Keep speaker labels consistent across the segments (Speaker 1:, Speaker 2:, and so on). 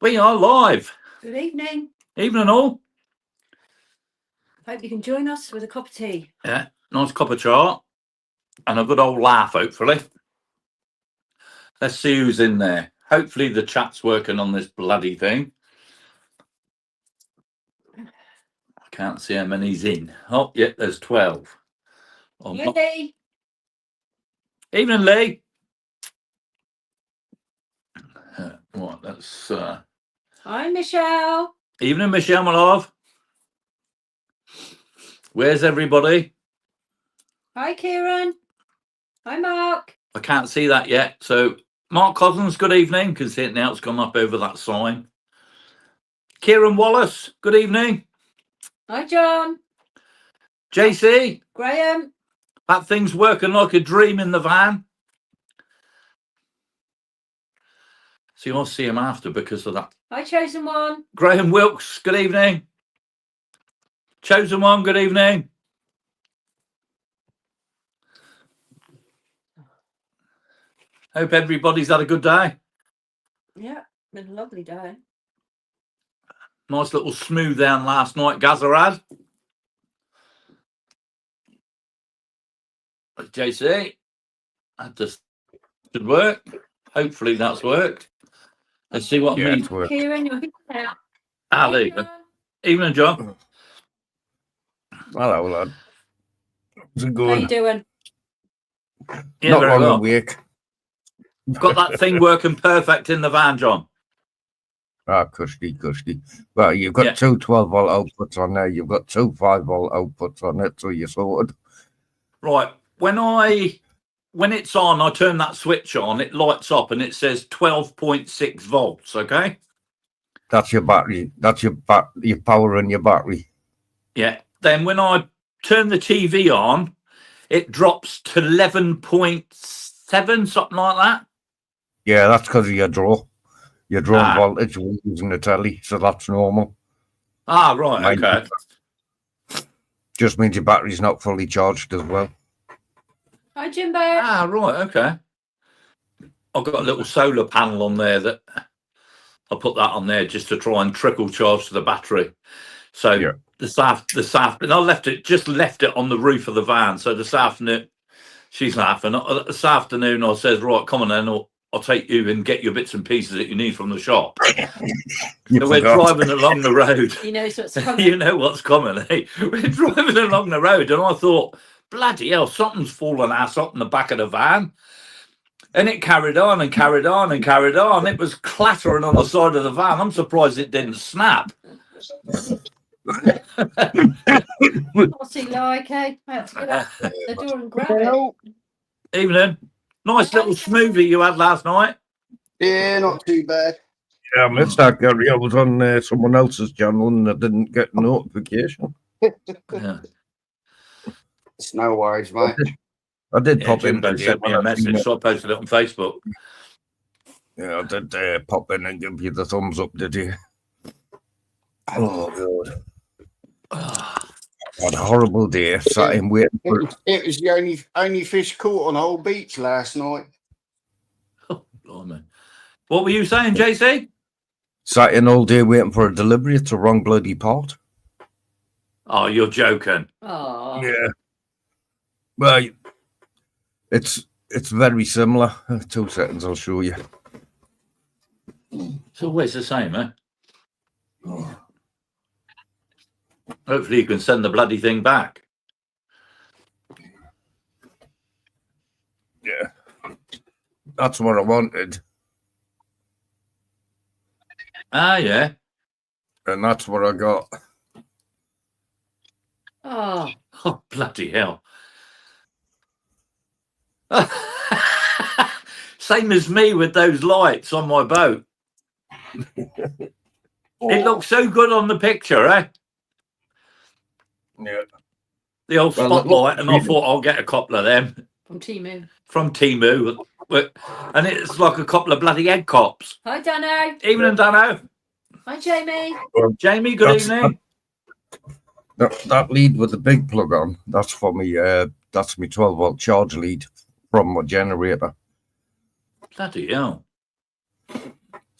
Speaker 1: We are live.
Speaker 2: Good evening.
Speaker 1: Evening all.
Speaker 2: Hope you can join us with a cup of tea.
Speaker 1: Yeah, nice cup of chart and a good old laugh, hopefully. Let's see who's in there. Hopefully the chat's working on this bloody thing. I can't see how many's in. Oh, yeah, there's 12. Oh,
Speaker 2: Yeah, Lee.
Speaker 1: Evening, Lee. Right, that's...
Speaker 2: Hi, Michelle.
Speaker 1: Evening, Michelle, my love. Where's everybody?
Speaker 2: Hi, Kieran. Hi, Mark.
Speaker 1: I can't see that yet. So, Mark Cousins, good evening, because now it's gone up over that sign. Kieran Wallace, good evening.
Speaker 2: Hi, John.
Speaker 1: JC.
Speaker 2: Graham.
Speaker 1: That thing's working like a dream in the van. So you'll see him after because of that.
Speaker 2: Hi, Chosen One.
Speaker 1: Graham Wilkes, good evening. Chosen One, good evening. Hope everybody's had a good day.
Speaker 2: Yeah, been a lovely day.
Speaker 1: Nice little smooth down last night, Gaza had. JC, that just should work. Hopefully that's worked. Let's see what means.
Speaker 2: Kieran, you're here.
Speaker 1: Ah, there you go. Evening, John.
Speaker 3: Hello, lad. How's it going?
Speaker 2: How you doing?
Speaker 1: Yeah,
Speaker 3: Not
Speaker 1: very
Speaker 3: long
Speaker 1: well.
Speaker 3: awake.
Speaker 1: Got that thing working perfect in the van, John.
Speaker 3: Ah, cushy. Well, you've got two 12-volt outputs on there. You've got two 5-volt outputs on it, so you're sorted.
Speaker 1: Right. When it's on, I turn that switch on, it lights up and it says 12.6 volts, okay?
Speaker 3: That's your battery. That's your power in your battery.
Speaker 1: Yeah. Then when I turn the TV on, it drops to 11.7, something like that.
Speaker 3: Yeah, that's because of your draw. Your drawn voltage when using the telly, so that's normal.
Speaker 1: Ah, right, okay.
Speaker 3: Just means your battery's not fully charged as well.
Speaker 2: Hi, Jimbo.
Speaker 1: Ah, right, okay. I've got a little solar panel on there that I put that on there just to try and trickle charge to the battery. So this afternoon, I left it on the roof of the van. So this afternoon, she's laughing. This afternoon, I says, right, come on then, I'll take you and get your bits and pieces that you need from the shop. So we're driving along the road.
Speaker 2: You know what's coming.
Speaker 1: You know what's coming, eh? We're driving along the road and I thought, bloody hell, something's fallen ass up in the back of the van. And it carried on and carried on and carried on. It was clattering on the side of the van. I'm surprised it didn't snap.
Speaker 2: What's he like, eh? I have to get up the door and grab it.
Speaker 1: Evening. Nice little smoothie you had last night.
Speaker 4: Yeah, not too bad.
Speaker 3: Yeah, I missed that, Gary. I was on someone else's channel and I didn't get a notification.
Speaker 1: Yeah.
Speaker 4: It's no worries, mate.
Speaker 3: I did pop in.
Speaker 1: Jimbo sent me a message, so I posted it on Facebook.
Speaker 3: Yeah, I did pop in and give you the thumbs up, did you? Oh, God. What a horrible day. Sat in waiting for
Speaker 4: it was the only fish caught on the whole beach last night.
Speaker 1: Oh, blimey. What were you saying, JC?
Speaker 3: Sat in all day waiting for a delivery. It's a wrong bloody pot.
Speaker 1: Oh, you're joking.
Speaker 2: Oh.
Speaker 3: Yeah. Well, it's very similar. 2 seconds, I'll show you.
Speaker 1: It's always the same, eh? Hopefully you can send the bloody thing back.
Speaker 3: Yeah. That's what I wanted.
Speaker 1: Ah, yeah.
Speaker 3: And that's what I got.
Speaker 1: Oh, bloody hell. Same as me with those lights on my boat. It looks so good on the picture, eh?
Speaker 3: Yeah.
Speaker 1: The old spotlight, and I thought I'll get a couple of them.
Speaker 2: From Timu.
Speaker 1: And it's like a couple of bloody egg cops.
Speaker 2: Hi, Dano.
Speaker 1: Evening, Dano.
Speaker 2: Hi, Jamie.
Speaker 1: Jamie, good evening.
Speaker 3: That lead with the big plug on, that's for me. That's my 12-volt charge lead from my generator.
Speaker 1: Bloody hell.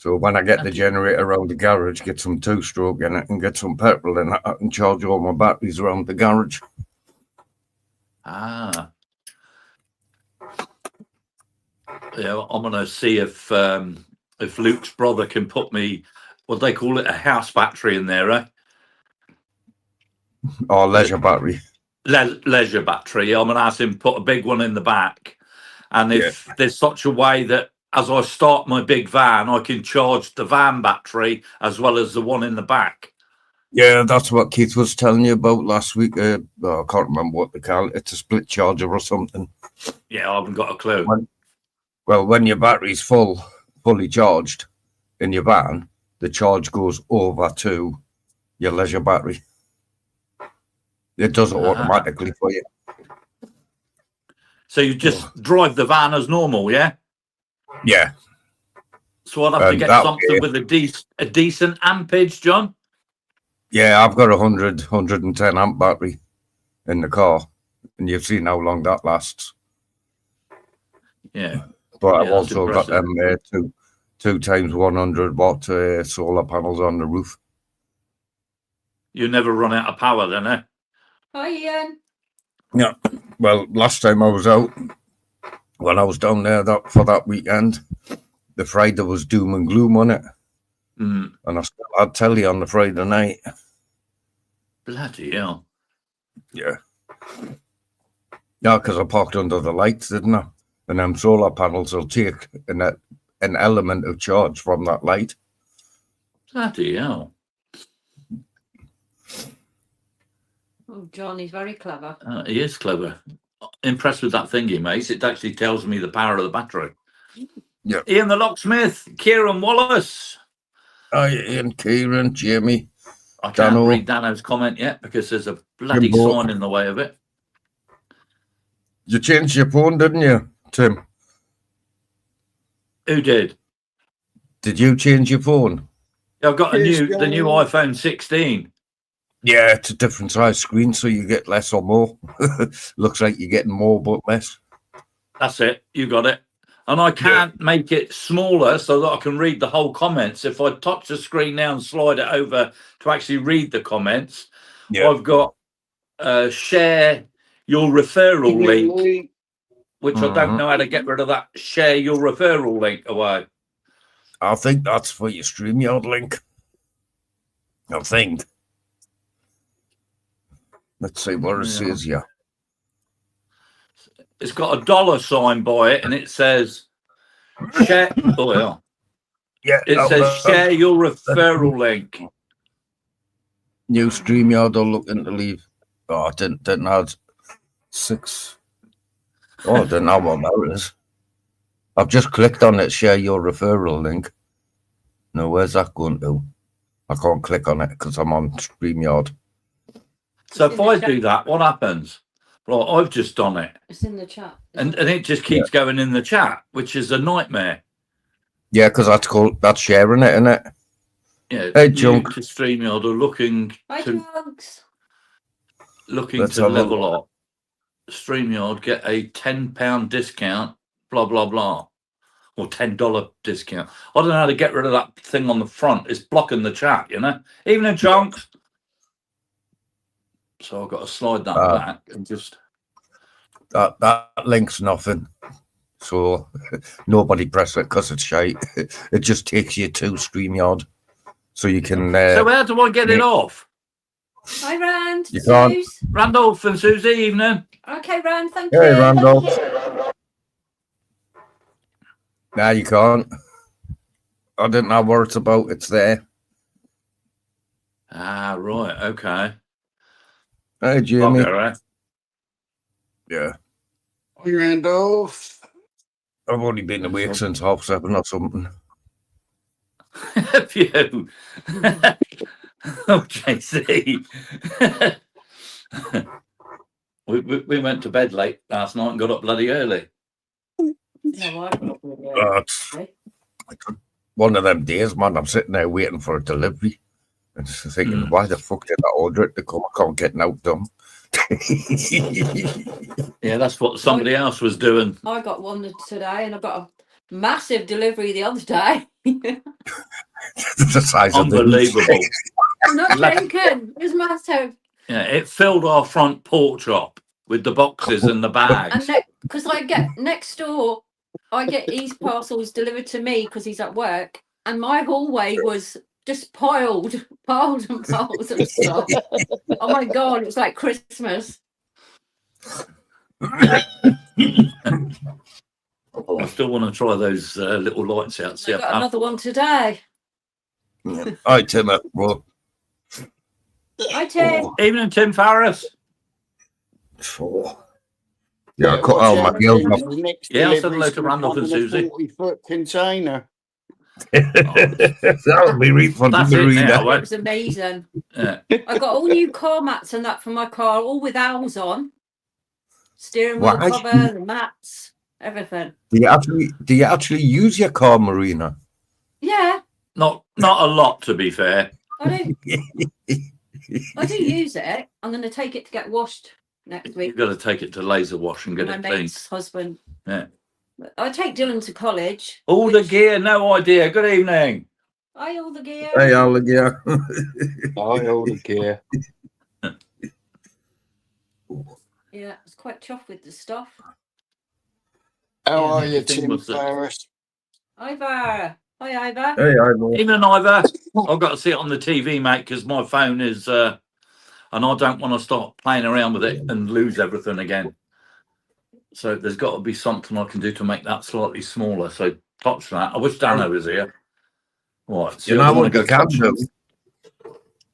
Speaker 3: So when I get the generator around the garage, get some two-stroke in it and get some petrol in it, I can charge all my batteries around the garage.
Speaker 1: Ah. Yeah, I'm going to see if Luke's brother can put me, what they call it, a house battery in there, eh?
Speaker 3: Or leisure battery.
Speaker 1: Leisure battery. I'm going to ask him to put a big one in the back. And if there's such a way that as I start my big van, I can charge the van battery as well as the one in the back.
Speaker 3: Yeah, that's what Keith was telling you about last week. I can't remember what they call it. It's a split charger or something.
Speaker 1: Yeah, I haven't got a clue.
Speaker 3: When your battery's fully charged in your van, the charge goes over to your leisure battery. It does it automatically for you.
Speaker 1: So you just drive the van as normal, yeah?
Speaker 3: Yeah.
Speaker 1: So I'd have to get something with a decent ampage, John?
Speaker 3: Yeah, I've got 110 amp battery in the car, and you've seen how long that lasts.
Speaker 1: Yeah.
Speaker 3: But I've also got them 2 times 100 watt solar panels on the roof.
Speaker 1: You never run out of power then, eh?
Speaker 2: Hi, Ian.
Speaker 3: Yeah. Well, last time I was out, when I was down there for that weekend, the Friday was doom and gloom on it.
Speaker 1: Mm.
Speaker 3: And I still had telly on the Friday night.
Speaker 1: Bloody hell.
Speaker 3: Yeah. Yeah, because I parked under the lights, didn't I? And them solar panels will take an element of charge from that light.
Speaker 1: Bloody hell.
Speaker 2: Oh, John, he's very clever.
Speaker 1: He is clever. Impressed with that thingy, mate. It actually tells me the power of the battery.
Speaker 3: Yeah.
Speaker 1: Ian the Locksmith, Kieran Wallace.
Speaker 3: Hi, Ian, Kieran, Jamie.
Speaker 1: I can't read Dano's comment yet because there's a bloody sign in the way of it.
Speaker 3: You changed your phone, didn't you, Tim?
Speaker 1: Who did?
Speaker 3: Did you change your phone?
Speaker 1: I've got the new iPhone 16.
Speaker 3: Yeah, it's a different size screen, so you get less or more. Looks like you're getting more, but less.
Speaker 1: That's it. You got it. And I can't make it smaller so that I can read the whole comments. If I touch the screen now and slide it over to actually read the comments, I've got share your referral link, which I don't know how to get rid of that share your referral link away.
Speaker 3: I think that's for your StreamYard link. I think. Let's see what it says here.
Speaker 1: It's got a dollar sign by it, and it says share. It says share your referral link.
Speaker 3: New StreamYard are looking to leave. Oh, I didn't have 6. Oh, I didn't know what that is. I've just clicked on it. Share your referral link. No, where's that going to? I can't click on it because I'm on StreamYard.
Speaker 1: So if I do that, what happens? Well, I've just done it.
Speaker 2: It's in the chat.
Speaker 1: And it just keeps going in the chat, which is a nightmare.
Speaker 3: Yeah, because that's sharing it, isn't it?
Speaker 1: Yeah.
Speaker 3: Hey, Junk.
Speaker 1: To StreamYard are looking to level up. StreamYard get a £10 discount, blah, blah, blah. Or $10 discount. I don't know how to get rid of that thing on the front. It's blocking the chat, you know? Evening, Chunks. So I've got to slide that back and just...
Speaker 3: That link's nothing. So nobody press it because it's shite. It just takes you to StreamYard. So you can...
Speaker 1: so how do I get it off?
Speaker 2: Hi, Rand.
Speaker 3: You can't.
Speaker 1: Randolph and Susie, evening.
Speaker 2: Okay, Rand, thank you.
Speaker 3: Hey, Randolph. Nah, you can't. I didn't know what it's about. It's there.
Speaker 1: Ah, right. Okay.
Speaker 3: Hey, Jamie.
Speaker 1: Okay, right.
Speaker 3: Yeah.
Speaker 4: Hi, Randolph.
Speaker 3: I've only been awake since 7:30 or something.
Speaker 1: Have you? Oh, JC. we went to bed late last night and got up bloody early.
Speaker 2: No, I got really
Speaker 3: One of them days, man, I'm sitting there waiting for a delivery and just thinking, why the fuck did I order it to come? I can't get out done.
Speaker 1: Yeah, that's what somebody else was doing.
Speaker 2: I got one today, and I got massive delivery the other day.
Speaker 3: The size of the
Speaker 1: Unbelievable.
Speaker 2: I'm not
Speaker 1: Like-
Speaker 2: joking. It was massive.
Speaker 1: Yeah, it filled our front porch up with the boxes and the bags.
Speaker 2: And because I get next door, I get his parcels delivered to me because he's at work, and my hallway was just piled and piles of stuff. Oh my god, it was like Christmas.
Speaker 1: I still want to try those little lights out. See
Speaker 2: I got another one today.
Speaker 3: Hi, Tim. Well,
Speaker 2: Hi Tim.
Speaker 1: Evening, Tim Farris.
Speaker 3: yeah, I cut all my girls off.
Speaker 1: Yeah, I said hello to Randolph and Susie.
Speaker 4: 40-foot container.
Speaker 3: That would be really fun
Speaker 1: That's
Speaker 3: to
Speaker 1: it
Speaker 3: read.
Speaker 1: now.
Speaker 2: It was amazing.
Speaker 1: Yeah.
Speaker 2: I got all new car mats and that for my car, all with owls on. Steering wheel
Speaker 3: Why?
Speaker 2: cover, the mats, everything.
Speaker 3: Do you actually use your car, Marina?
Speaker 2: Yeah,
Speaker 1: Not a lot, to be fair.
Speaker 2: I do use it. I'm going to take it to get washed next week.
Speaker 1: You've got to take it to laser wash and get
Speaker 2: My
Speaker 1: it clean.
Speaker 2: mate's husband.
Speaker 1: Yeah.
Speaker 2: I take Dylan to college.
Speaker 1: All the gear, no idea. Good evening.
Speaker 2: Hi, all the gear.
Speaker 3: Hey, Alan, yeah.
Speaker 4: I hold the gear.
Speaker 2: Yeah, I was quite chuffed with the stuff.
Speaker 4: How
Speaker 1: Yeah,
Speaker 4: are you,
Speaker 1: everything
Speaker 4: Tim
Speaker 1: was,
Speaker 4: Ferris?
Speaker 2: Ivor. Hi, Ivor.
Speaker 3: Hey, I know.
Speaker 1: Even either. I've got to see it on the TV, mate, because my phone is, and I don't want to start playing around with it and lose everything again. So there's got to be something I can do to make that slightly smaller. So touch that. I wish Dano was here. Right. So
Speaker 3: You know
Speaker 1: I wanna
Speaker 3: what you can
Speaker 1: touch
Speaker 3: do,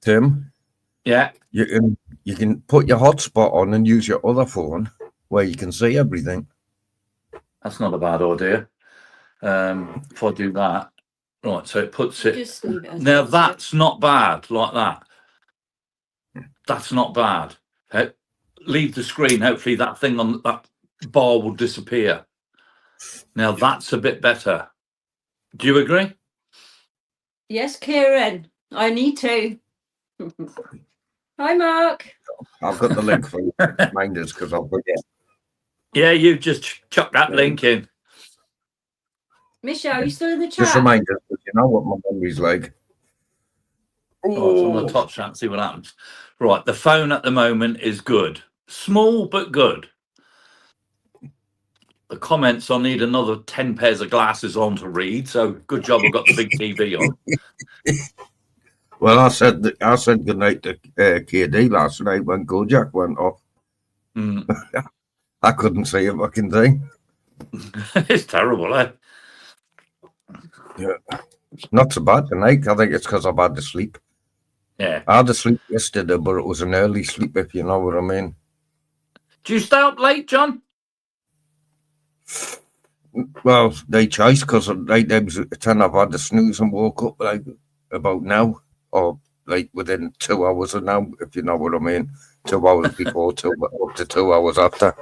Speaker 3: Tim?
Speaker 1: Yeah.
Speaker 3: You can put your hotspot on and use your other phone where you can see everything.
Speaker 1: That's not a bad idea. If I do that, right, so it puts it.
Speaker 2: Just leave it as
Speaker 1: Now
Speaker 2: it is.
Speaker 1: that's not bad, like that. That's not bad. Leave the screen. Hopefully that thing on that bar will disappear. Now that's a bit better. Do you agree?
Speaker 2: Yes, Kieran. I need to. Hi, Mark.
Speaker 3: I've got the link for you. Reminders because I'll forget.
Speaker 1: Yeah, you just chuck that link in.
Speaker 2: Michelle, you still in the
Speaker 3: Just
Speaker 2: chat?
Speaker 3: reminders because you know what my memory's like.
Speaker 1: Right, so I'm gonna touch that and see what happens. Right, the phone at the moment is good. Small but good. The comments, I need another 10 pairs of glasses on to read. So good job I've got the big TV on.
Speaker 3: Well, I said good night to KD last night when Kojak went off.
Speaker 1: Mm.
Speaker 3: I couldn't see a fucking thing.
Speaker 1: It's terrible, eh?
Speaker 3: Yeah. Not so bad tonight. I think it's because I've had to sleep.
Speaker 1: Yeah.
Speaker 3: I had to sleep yesterday, but it was an early sleep, if you know what I mean.
Speaker 1: Do you stay up late, John?
Speaker 3: Well, they choice because like there was a 10 I've had to snooze and woke up like about now, or like within 2 hours of now, if you know what I mean. 2 hours before, up to 2 hours after.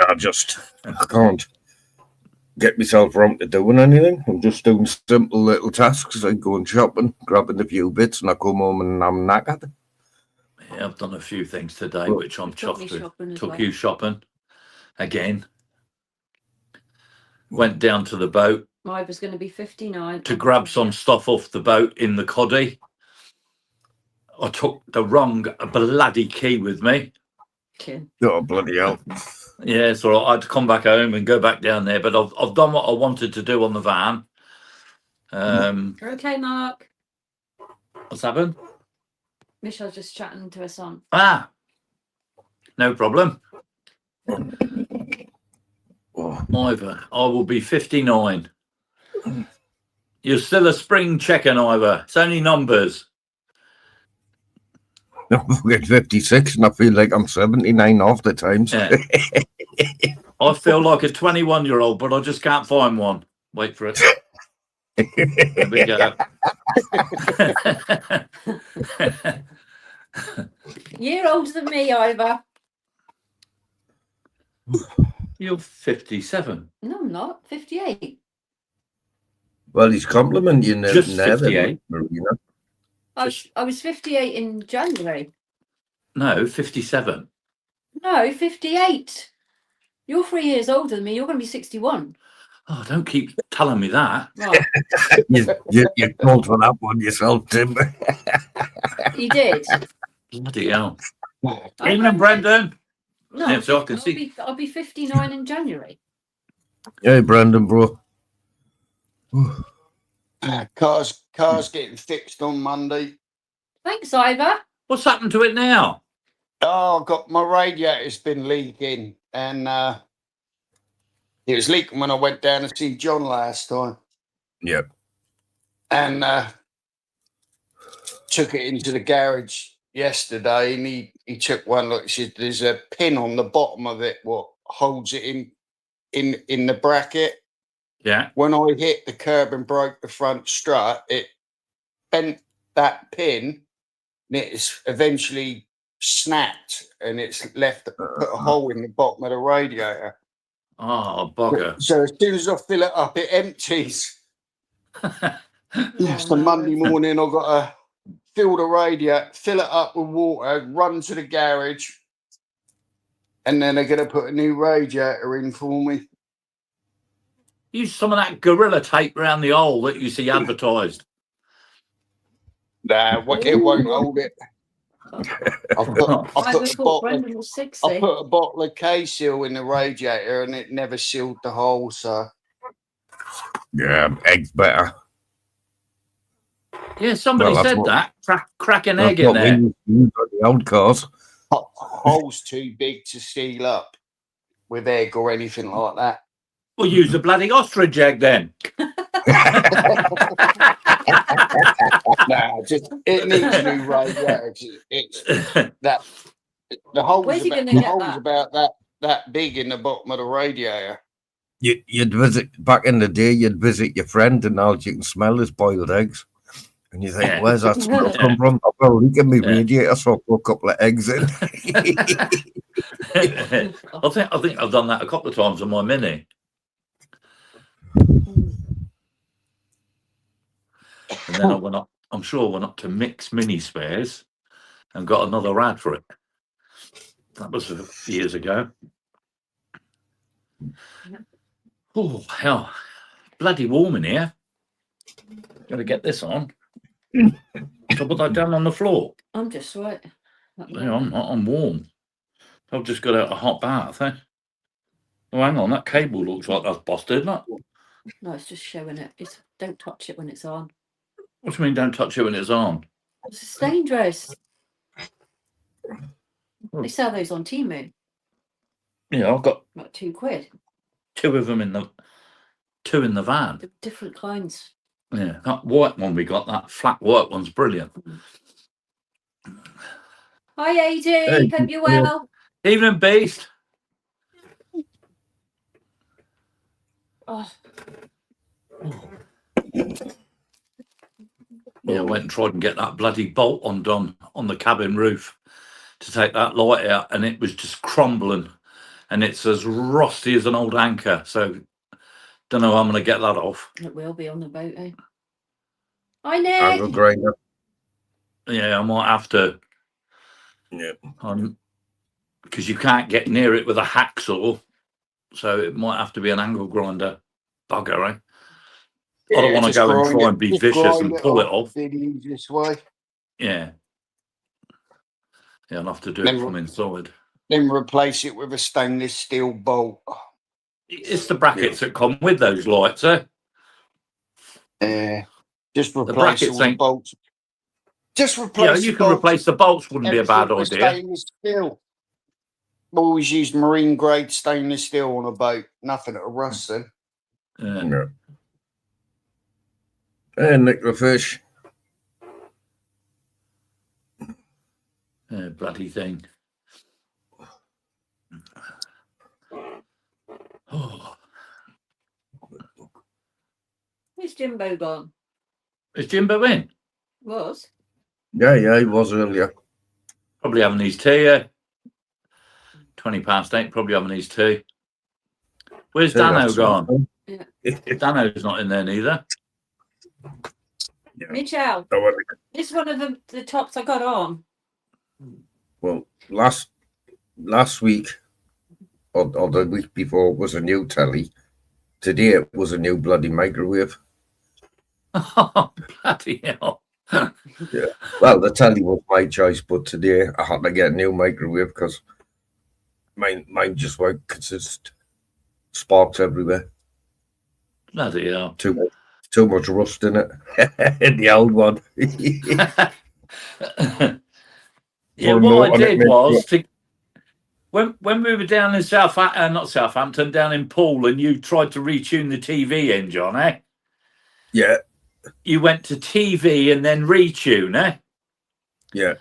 Speaker 3: I can't get myself around to doing anything. I'm just doing simple little tasks like going shopping, grabbing a few bits, and I come home and I'm knackered.
Speaker 1: Yeah, I've done a few things today, which I'm
Speaker 2: Took me
Speaker 1: chuffed with.
Speaker 2: shopping as
Speaker 1: Took
Speaker 2: well.
Speaker 1: you shopping again. Went down to the boat
Speaker 2: I was going to be 59.
Speaker 1: to grab some stuff off the boat in the coddy. I took the wrong bloody key with me.
Speaker 2: Okay.
Speaker 3: Oh, bloody hell.
Speaker 1: Yeah, so I had to come back home and go back down there. But I've done what I wanted to do on the van.
Speaker 2: Okay, Mark.
Speaker 1: What's happened?
Speaker 2: Michelle's just chatting to her son.
Speaker 1: Ah, no problem. Ivor, I will be 59. You're still a spring chicken, Ivor. It's only numbers.
Speaker 3: I'm fucking 56 and I feel like I'm 79 half the times.
Speaker 1: Yeah. I feel like a 21-year-old, but I just can't find one. Wait for it. There we go.
Speaker 2: Year older than me, Ivor.
Speaker 1: You're 57.
Speaker 2: No, I'm not. 58.
Speaker 3: Well, he's complimenting you
Speaker 1: Just
Speaker 3: now,
Speaker 1: 58.
Speaker 3: Marina.
Speaker 2: I was 58 in January.
Speaker 1: No, 57.
Speaker 2: No, 58. You're 3 years older than me. You're going to be 61.
Speaker 1: Oh, don't keep telling me that.
Speaker 2: Right.
Speaker 3: You called for that one yourself, Tim.
Speaker 2: You did.
Speaker 1: Bloody hell.
Speaker 2: I
Speaker 1: Evening,
Speaker 2: remember-
Speaker 1: Brendan.
Speaker 2: No,
Speaker 1: Yeah, so I can see.
Speaker 2: I'll be 59 in January.
Speaker 3: Hey, Brendan, bro.
Speaker 4: Car's getting fixed on Monday.
Speaker 2: Thanks, Ivor.
Speaker 1: What's happened to it now?
Speaker 4: Oh, I've got my radiator's been leaking, and it was leaking when I went down to see John last time,
Speaker 3: Yep.
Speaker 4: and took it into the garage yesterday, and he took one look. He said, "There's a pin on the bottom of it, what holds it in the bracket."
Speaker 1: Yeah.
Speaker 4: When I hit the curb and broke the front strut, it bent that pin, and it's eventually snapped, and it's put a hole in the bottom of the radiator.
Speaker 1: Oh, bugger.
Speaker 4: So as soon as I fill it up, it empties. So
Speaker 2: no.
Speaker 4: Monday morning, I've got to fill the radiator, fill it up with water, run to the garage, and then they're going to put a new radiator in for me.
Speaker 1: Use some of that gorilla tape around the hole that you see advertised.
Speaker 4: Nah, it won't hold it. I
Speaker 2: Brendan was 60.
Speaker 4: put a bottle of K-Seal in the radiator, and it never sealed the hole. So
Speaker 3: Yeah, eggs better.
Speaker 1: Yeah, somebody
Speaker 3: Well, that's
Speaker 1: said
Speaker 3: what-
Speaker 1: that. Crack an
Speaker 3: That's
Speaker 1: egg in
Speaker 3: what
Speaker 1: there.
Speaker 3: we used to use on the old cars.
Speaker 4: hole's too big to seal up with egg or anything like that.
Speaker 1: We'll use a bloody ostrich egg then.
Speaker 4: Nah, it needs a new radiator. It's that the hole's
Speaker 2: Where's he
Speaker 4: about,
Speaker 2: gonna
Speaker 4: the
Speaker 2: get
Speaker 4: hole's about that big in the bottom of the radiator.
Speaker 3: You'd visit back in the day. You'd visit your friend, and now you can smell his boiled eggs. And you think,
Speaker 1: Yeah.
Speaker 3: where's that smell
Speaker 1: Yeah.
Speaker 3: come from? I've got a leak in my
Speaker 1: Yeah.
Speaker 3: radiator, so I put a couple of eggs in.
Speaker 1: I think I've done that a couple of times on my Mini. And then I went up, I'm sure I went up to Mix Mini Spares and got another rad for it. That was years ago. Oh, hell. Bloody warm in here. Got to get this on. So put that down on the floor.
Speaker 2: I'm just right.
Speaker 1: Yeah, I'm warm. I've just got out a hot bath, eh? Oh, hang on, that cable looks like that's busted, look.
Speaker 2: No, it's just showing it. Don't touch it when it's on.
Speaker 1: What do you mean don't touch it when it's on?
Speaker 2: It's dangerous. They sell those on Temu.
Speaker 1: Yeah, I've got
Speaker 2: Like £2.
Speaker 1: two of them in the van.
Speaker 2: They're different kinds.
Speaker 1: Yeah, that white one we got, that flat white one's brilliant.
Speaker 2: Hi, AD. Hope you're well.
Speaker 1: Evening, Beast.
Speaker 2: Oh,
Speaker 1: Yeah, I went and tried and get that bloody bolt undone on the cabin roof to take that light out, and it was just crumbling, and it's as rusty as an old anchor. So, don't know how I'm going to get that off.
Speaker 2: it will be on the boat, eh? Hi,
Speaker 3: Angle
Speaker 2: Nick.
Speaker 3: grinder.
Speaker 1: Yeah, I might have to.
Speaker 3: Yeah.
Speaker 1: Because you can't get near it with a hacksaw, so it might have to be an angle grinder. Bugger, eh? I don't want to go and try and be vicious and pull it off.
Speaker 4: The easiest way.
Speaker 1: Yeah. Yeah, I'll have to do it from inside.
Speaker 4: Then replace it with a stainless steel bolt.
Speaker 1: It's the brackets that come with those lights, eh?
Speaker 4: Just
Speaker 1: The
Speaker 4: replace
Speaker 1: brackets
Speaker 4: all the
Speaker 1: ain't.
Speaker 4: bolts. Just
Speaker 1: Yeah,
Speaker 4: replace.
Speaker 1: you can replace the bolts. Wouldn't be a bad
Speaker 4: everything with
Speaker 1: idea.
Speaker 4: Stainless steel. Always use marine grade stainless steel on a boat. Nothing that'll rust then.
Speaker 3: Yeah. Hey, Nick the fish.
Speaker 1: Bloody thing. Oh,
Speaker 2: Where's Jimbo gone?
Speaker 1: is Jimbo in?
Speaker 2: Was.
Speaker 3: Yeah, he was earlier.
Speaker 1: Probably having his tea. 8:20, probably having his tea. Where's Dano gone?
Speaker 2: Yeah.
Speaker 1: Dano's not in there neither.
Speaker 3: Yeah.
Speaker 2: Mitchell, this is one of the tops I got on.
Speaker 3: Well, last week or the week before was a new telly, Today it was a new bloody microwave.
Speaker 1: Oh, bloody hell.
Speaker 3: Yeah. Well, the telly was my choice, but today I had to get a new microwave because mine just won't consist. Sparks everywhere.
Speaker 1: Bloody hell.
Speaker 3: Too much rust in it. In the old one.
Speaker 1: Yeah, what I did was when we were down in not Southampton, down in Poole, and you tried to retune the TV in, John, eh?
Speaker 3: Yeah.
Speaker 1: You went to TV and then retune, eh?
Speaker 3: Yeah.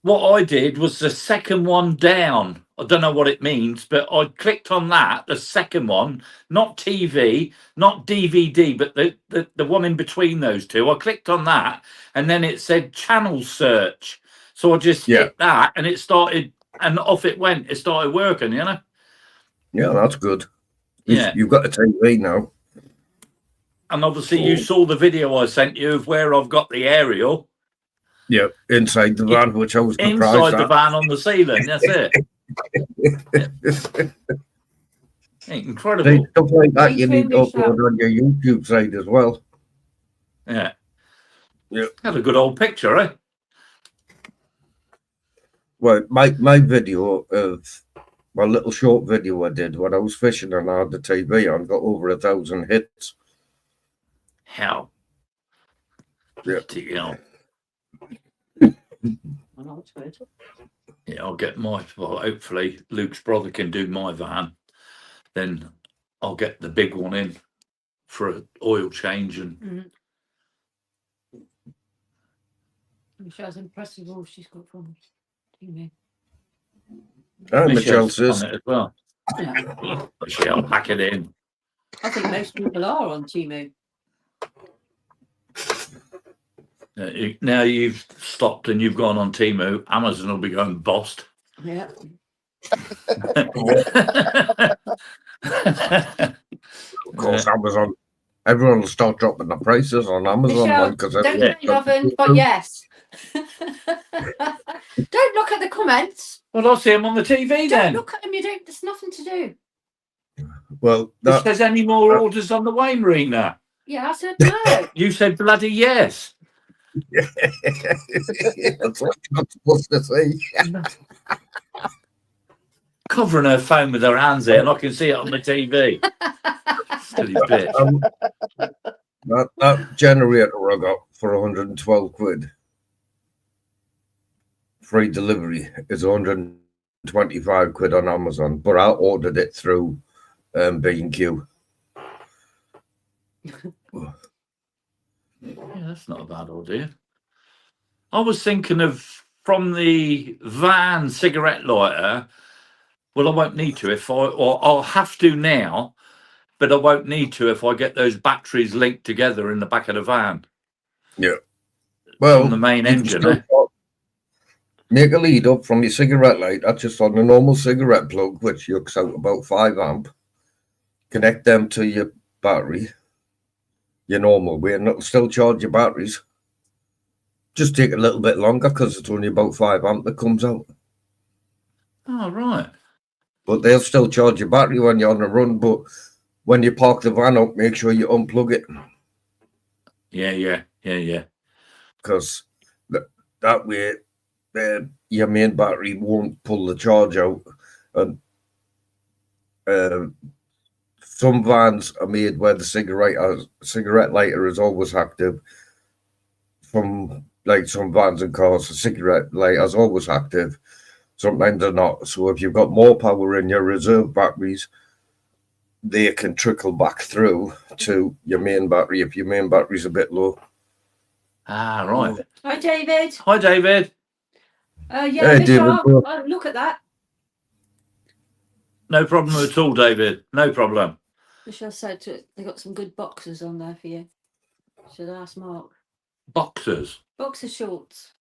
Speaker 1: What I did was the second one down. I don't know what it means, but I clicked on that, the second one, not TV, not DVD, but the one in between those two. I clicked on that, and then it said channel search. So I just hit that, and it started, and off it went. It started working, you know?
Speaker 3: Yeah, that's good.
Speaker 1: Yeah.
Speaker 3: You've got a TV now.
Speaker 1: And obviously you saw the video I sent you of where I've got the aerial.
Speaker 3: Yeah, inside the van, which I was surprised
Speaker 1: inside the van on the ceiling. That's it. Incredible.
Speaker 3: Stuff like that you need to upload on your YouTube site as well.
Speaker 1: Yeah.
Speaker 3: Yeah.
Speaker 1: That's a good old picture, eh?
Speaker 3: Well, my video of my little short video I did when I was fishing and I had the TV on got over 1,000 hits.
Speaker 1: How?
Speaker 3: Yeah.
Speaker 1: Yeah, I'll get well, hopefully Luke's brother can do my van. Then I'll get the big one in for an oil change and
Speaker 2: Michelle's impressed with all she's got from TV.
Speaker 3: Michelle says
Speaker 1: on it as well.
Speaker 2: Yeah.
Speaker 1: Michelle, pack it in.
Speaker 2: I think most people are on Timu.
Speaker 1: Now you've stopped and you've gone on Temu, Amazon will be going bust.
Speaker 2: Yeah.
Speaker 3: of course, Amazon. Everyone will start dropping the prices on Amazon because
Speaker 2: don't get oven, but yes. Don't look at the comments.
Speaker 1: Well, I'll see them on the TV then.
Speaker 2: Don't look at them. There's nothing to do.
Speaker 3: Well,
Speaker 1: if there's any more orders on the way, Marina.
Speaker 2: Yeah, I said no.
Speaker 1: You said bloody yes.
Speaker 3: That's what you're not supposed to say.
Speaker 1: Covering her phone with her hands there, and I can see it on the TV. Silly bitch.
Speaker 3: That generator I got for 112 quid. Free delivery is 125 quid on Amazon, but I ordered it through B&Q.
Speaker 1: Yeah, that's not a bad idea. I was thinking of from the van cigarette lighter. Well, I won't need to or I'll have to now, but I won't need to if I get those batteries linked together in the back of the van.
Speaker 3: Yeah. Well,
Speaker 1: on the main engine.
Speaker 3: Make a lead up from your cigarette lighter just on a normal cigarette plug, which yucks out about 5 amp. Connect them to your battery, your normal way, and it'll still charge your batteries. Just take a little bit longer because it's only about 5 amp that comes out.
Speaker 1: Oh, right.
Speaker 3: But they'll still charge your battery when you're on a run. But when you park the van up, make sure you unplug it.
Speaker 1: Yeah.
Speaker 3: Because that way, your main battery won't pull the charge out. And some vans are made where the cigarette lighter is always active. From like some vans and cars, the cigarette lighter is always active. Sometimes they're not. So if you've got more power in your reserve batteries, they can trickle back through to your main battery if your main battery's a bit low.
Speaker 1: Ah, right.
Speaker 2: Hi, David.
Speaker 1: Hi, David.
Speaker 2: Yeah, hey, David. Look at that.
Speaker 1: No problem at all, David. No problem.
Speaker 2: Michelle said they got some good boxers on there for you. Should I ask Mark?
Speaker 1: Boxers?
Speaker 2: Boxer shorts.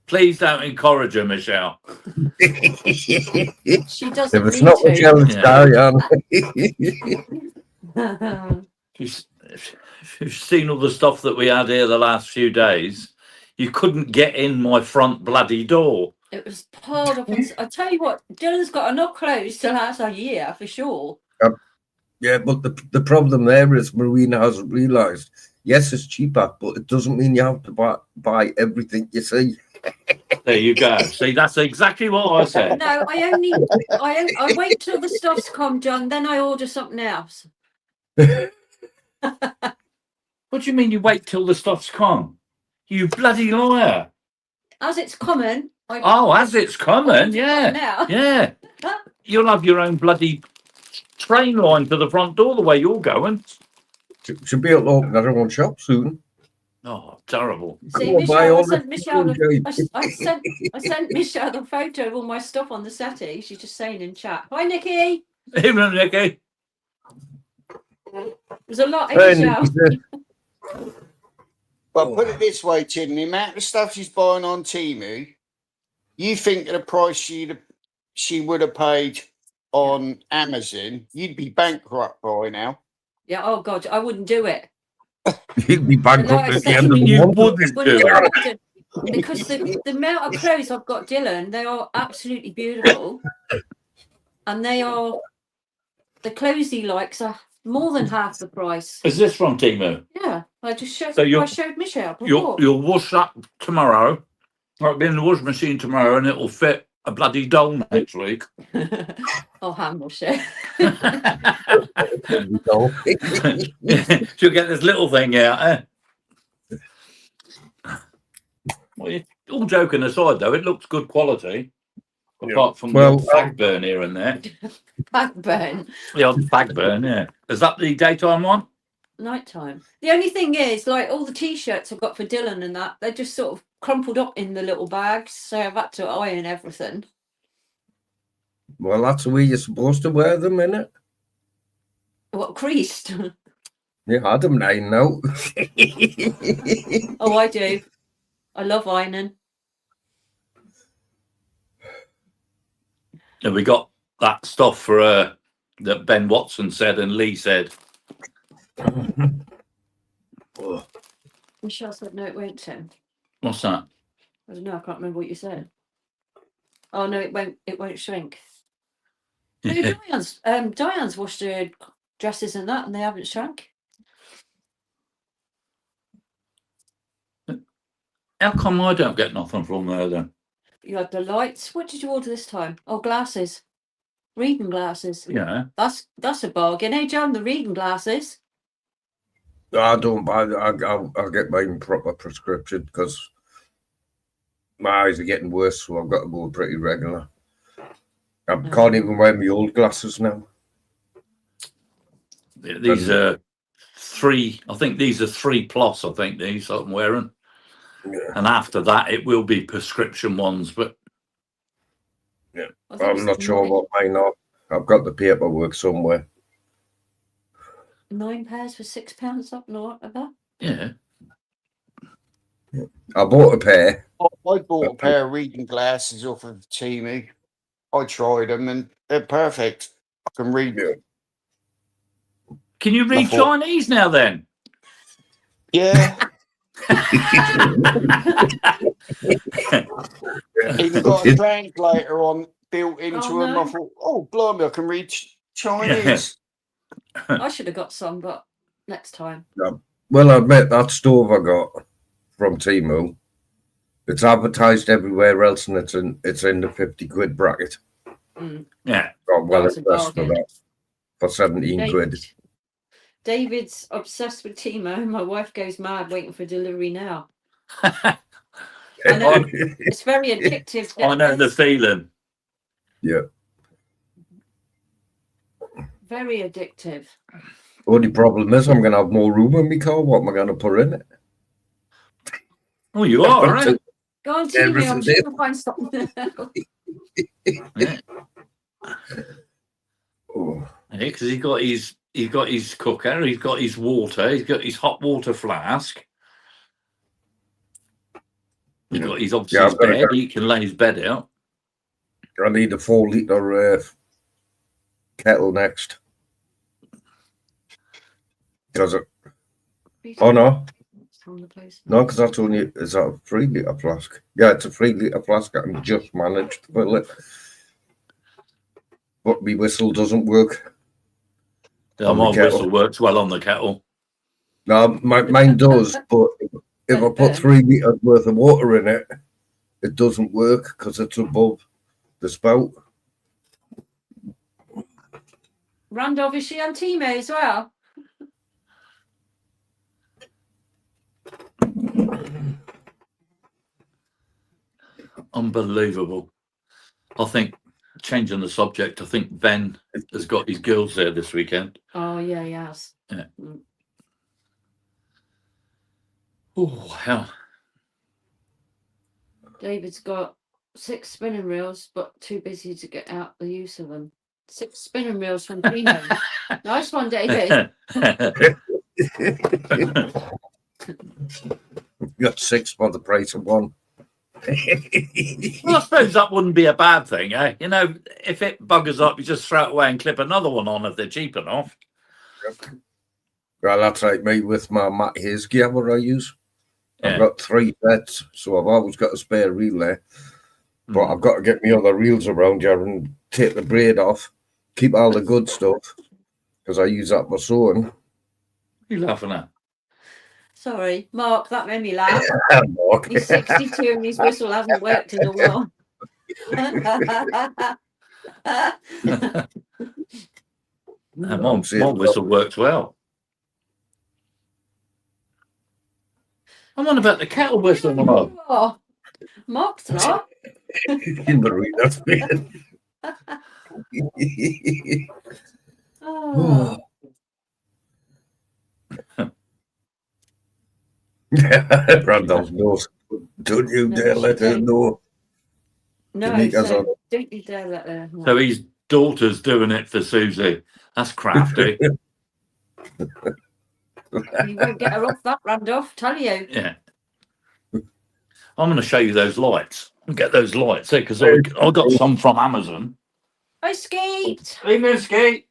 Speaker 1: Please don't encourage her, Michelle.
Speaker 2: She doesn't.
Speaker 3: If it's not Michelle's carry on.
Speaker 1: If you've seen all the stuff that we had here the last few days, you couldn't get in my front bloody door.
Speaker 2: It was piled up. I tell you what, Dylan's got enough clothes to last a year for sure.
Speaker 3: Yeah, but the problem there is Marina hasn't realised. Yes, it's cheaper, but it doesn't mean you have to buy everything you see.
Speaker 1: There you go. See, that's exactly what I said.
Speaker 2: No, I wait till the stuff's come, John, then I order something else.
Speaker 1: What do you mean you wait till the stuff's come? You bloody liar.
Speaker 2: As it's coming.
Speaker 1: As it's coming, yeah.
Speaker 2: Now.
Speaker 1: Yeah. You'll have your own bloody train line to the front door the way you're going.
Speaker 3: Should be able to open our own shop soon.
Speaker 1: Oh, terrible.
Speaker 2: See, Michelle, I sent Michelle the photo of all my stuff on the settee. She's just saying in chat. Hi, Nikki.
Speaker 1: Even Nikki.
Speaker 2: There's a lot, Michelle.
Speaker 4: Well, put it this way, Tim, the amount of stuff she's buying on Temu, you think of the price she would have paid on Amazon, you'd be bankrupt by now.
Speaker 2: Yeah, oh God, I wouldn't do it.
Speaker 3: You'd be bankrupt at the end of the
Speaker 1: You
Speaker 3: month.
Speaker 1: wouldn't do it.
Speaker 2: Because the amount of clothes I've got, Dylan, they are absolutely beautiful. And they are, the clothes he likes are more than half the price.
Speaker 1: Is this from Temu?
Speaker 2: Yeah, I just showed.
Speaker 1: So
Speaker 2: I showed Michelle before.
Speaker 1: You'll wash that tomorrow. It'll be in the washing machine tomorrow, and it'll fit a bloody doll next week.
Speaker 2: I'll hand wash it.
Speaker 1: She'll get this little thing out. Well, all joking aside, though, it looks good quality. Apart from the fag burn here and there.
Speaker 2: Fag burn.
Speaker 1: The odd fag burn, yeah. Is that the daytime one?
Speaker 2: Nighttime. The only thing is, like all the t-shirts I've got for Dylan and that, they're just sort of crumpled up in the little bags. So I've had to iron everything.
Speaker 3: Well, that's the way you're supposed to wear them, innit?
Speaker 2: What, creased?
Speaker 3: Yeah, I don't know.
Speaker 2: Oh, I do. I love ironing.
Speaker 1: And we got that stuff for that Ben Watson said and Lee said.
Speaker 2: Michelle said no, it won't, Tim.
Speaker 1: What's that?
Speaker 2: I don't know, I can't remember what you said. Oh no, it won't shrink.
Speaker 1: Yeah.
Speaker 2: Diane's washed her dresses and that, and they haven't shrunk.
Speaker 1: How come I don't get nothing from there then?
Speaker 2: You had the lights. What did you order this time? Oh, glasses. Reading glasses.
Speaker 1: Yeah.
Speaker 2: That's a bargain, eh, John? The reading glasses.
Speaker 3: I don't buy that. I'll get mine proper prescription because my eyes are getting worse, so I've got to go pretty regular. I can't even wear my old glasses now.
Speaker 1: These are 3. I think these are 3+. I think these I'm wearing. Yeah. And after that, it will be prescription ones, but
Speaker 3: yeah, I'm not sure what mine are. I've got the paperwork somewhere.
Speaker 2: 9 pairs for £6, something like that.
Speaker 1: Yeah.
Speaker 3: I bought a pair.
Speaker 4: I bought a pair of reading glasses off of Temu. I tried them and they're perfect. I can read them.
Speaker 1: Can you read Chinese now then?
Speaker 4: Yeah. Even got a translator on built into them. I thought, oh, blimey, I can read Chinese.
Speaker 2: I should have got some, but next time.
Speaker 3: Well, I admit that stove I got from Temu, it's advertised everywhere else, and it's in the £50 bracket.
Speaker 1: Yeah.
Speaker 3: Got well impressed with that for 17 quid.
Speaker 2: David's obsessed with Temu. My wife goes mad waiting for delivery now.
Speaker 1: I
Speaker 2: know. It's very addictive.
Speaker 1: I know the feeling.
Speaker 3: Yeah.
Speaker 2: Very addictive.
Speaker 3: Only problem is I'm going to have more room in my car. What am I going to put in it?
Speaker 1: Oh, you are, right?
Speaker 2: Go on, Temu. I'm sure you'll find something else.
Speaker 1: Yeah. Because he's got his cooker, he's got his water, he's got his hot water flask. He's got his his bed. He can lay his bed out.
Speaker 3: I need a 4-litre kettle next. Does it? Oh no,
Speaker 2: from the place.
Speaker 3: No, because that's only, is that a 3 litre flask? Yeah, it's a 3 litre flask. I can just manage to fill it. But my whistle doesn't work.
Speaker 1: Yeah,
Speaker 3: on
Speaker 1: my
Speaker 3: the kettle.
Speaker 1: whistle works well on the kettle.
Speaker 3: No, mine does, but if I put 3 litres worth of water in it, it doesn't work because it's above the spout.
Speaker 2: Randolph, is she on Timu as well?
Speaker 1: Unbelievable. I think, changing the subject, I think Ben has got his girls there this weekend.
Speaker 2: Oh, yeah, he has.
Speaker 1: Yeah. Oh, hell.
Speaker 2: David's got 6 spinning reels, but too busy to get out the use of them. 6 spinning reels from Timu. Nice one, David.
Speaker 3: You got 6 for the price of 1.
Speaker 1: Well, I suppose that wouldn't be a bad thing, eh? You know, if it buggers up, you just throw it away and clip another one on if they're cheap enough.
Speaker 3: Well, that's like me with my Matt Hayes gear, what I use.
Speaker 1: Yeah.
Speaker 3: I've got 3 sets, so I've always got a spare reel there. But I've got to get me other reels around here and take the braid off, keep all the good stuff, because I use that for sewing.
Speaker 1: What are you laughing at?
Speaker 2: Sorry, Mark, that made me laugh.
Speaker 3: Mark.
Speaker 2: He's 62 and his whistle hasn't worked in a while.
Speaker 1: My whistle works well. I'm on about the kettle whistle, Mark.
Speaker 2: Oh, Mark's not.
Speaker 3: In the read, that's bad.
Speaker 2: Oh.
Speaker 3: Randolph knows. Don't you
Speaker 2: No,
Speaker 3: dare
Speaker 2: she
Speaker 3: let her
Speaker 2: don't.
Speaker 3: know.
Speaker 2: No,
Speaker 3: Tanika's
Speaker 2: so
Speaker 3: on.
Speaker 2: don't you dare let her know.
Speaker 1: So his daughter's doing it for Susie. That's crafty.
Speaker 2: You won't get her off that, Randolph, tell you.
Speaker 1: Yeah. I'm going to show you those lights. Get those lights, because I got some from Amazon.
Speaker 2: Hi, Skeet.
Speaker 1: Evening, Skeet.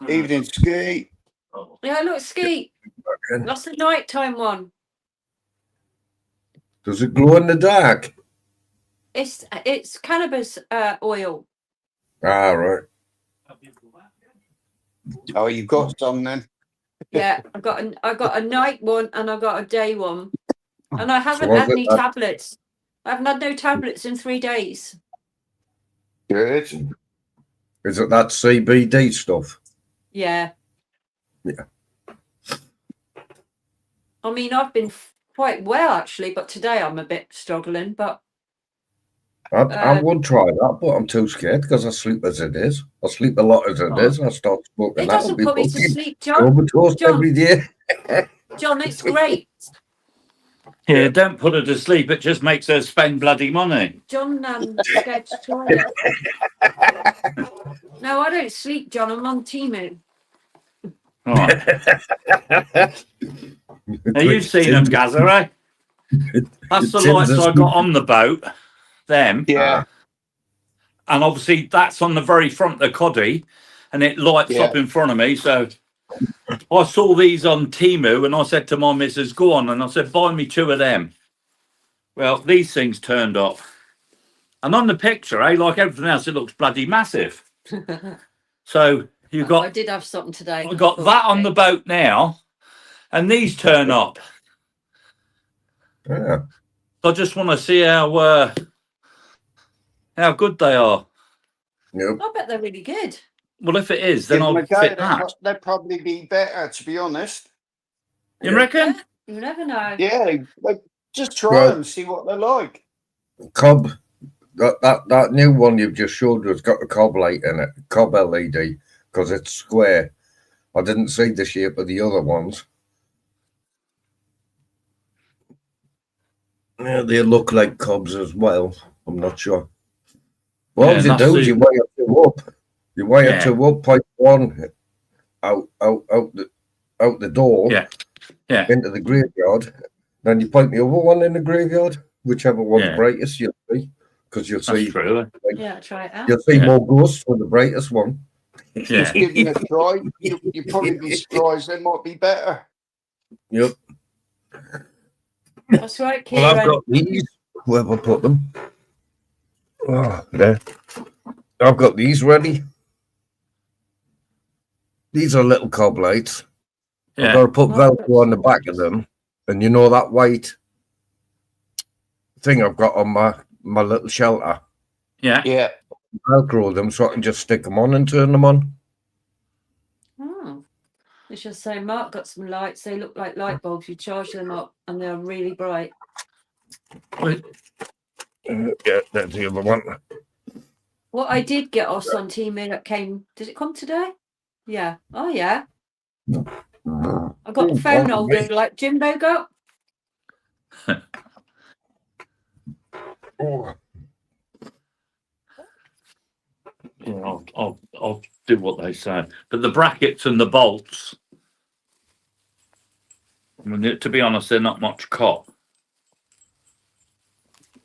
Speaker 4: Evening, Ski.
Speaker 2: Yeah, look, Skeet. That's the nighttime one.
Speaker 3: Does it glow in the dark?
Speaker 2: It's cannabis oil.
Speaker 3: Ah, right.
Speaker 4: Oh, you've got some then?
Speaker 2: Yeah, I got a night one and I got a day one. And I haven't
Speaker 3: So
Speaker 2: had any
Speaker 3: that-
Speaker 2: tablets. I haven't had no tablets in 3 days.
Speaker 4: Good.
Speaker 3: Is it that CBD stuff?
Speaker 2: Yeah.
Speaker 3: Yeah.
Speaker 2: I mean, I've been quite well actually, but today I'm a bit struggling. But
Speaker 3: I would try that, but I'm too scared because I sleep as it is. I sleep a lot as it is. I start smoking.
Speaker 2: it
Speaker 3: That'll
Speaker 2: doesn't
Speaker 3: be
Speaker 2: put me to
Speaker 3: fucking
Speaker 2: sleep, John.
Speaker 3: overdose
Speaker 2: John.
Speaker 3: every day.
Speaker 2: John, it's great.
Speaker 1: Yeah, don't put her to sleep. It just makes her spend bloody money.
Speaker 2: John scared to try it. No, I don't sleep, John. I'm on Timu.
Speaker 1: Right. Now, you've seen them, Gazza, eh? That's the lights I got on the boat. Them.
Speaker 4: Yeah.
Speaker 1: And obviously, that's on the very front of the coddy, and it lights up in front of me. So I saw these on Timu, and I said to my missus, go on. And I said, buy me 2 of them. Well, these things turned up. And on the picture, like everything else, it looks bloody massive. So you've got...
Speaker 2: I did have something today.
Speaker 1: I've got that on the boat now, and these turn up.
Speaker 3: Yeah.
Speaker 1: I just want to see how good they are.
Speaker 3: Yep.
Speaker 2: I bet they're really good.
Speaker 1: Well, if it is, then
Speaker 4: Give
Speaker 1: I'll
Speaker 4: them a go.
Speaker 1: fit that.
Speaker 4: They'd probably be better, to be honest.
Speaker 1: You reckon?
Speaker 2: You never know.
Speaker 4: Yeah, just try
Speaker 3: Well-
Speaker 4: them, see what they're like.
Speaker 3: Cob, that new one you've just showed has got a cob light in it, cob LED, because it's square. I didn't see the shape of the other ones. Yeah, they look like cobs as well. I'm not sure. What you do is you wire 2 up. You wire 2 up, point 1 out the door into the graveyard. Then you point the other one in the graveyard, whichever one's brightest you'll see. Because you'll see.
Speaker 1: True.
Speaker 2: Yeah, try it out.
Speaker 3: You'll see more ghosts with the brightest one.
Speaker 1: Yeah.
Speaker 4: Give them a try. You'll probably be surprised. They might be better.
Speaker 3: Yep.
Speaker 2: That's right, Kieran.
Speaker 3: Well, I've got these. Whoever put them. Oh, there. I've got these ready. These are little cob lights. I've got to put Velcro on the back of them. And you know that white thing I've got on my little shelter?
Speaker 4: Yeah.
Speaker 3: Velcro them so I can just stick them on and turn them on.
Speaker 2: Oh. It's just saying Mark got some lights. They look like light bulbs. You charge them up and they're really bright.
Speaker 3: Yeah, that's the other one.
Speaker 2: What I did get off on Teemu that came, did it come today? Yeah. Oh, yeah. I got the phone holder like Jimbo got.
Speaker 1: Yeah, I'll do what they say. But the brackets and the bolts, I mean, to be honest, they're not much cop.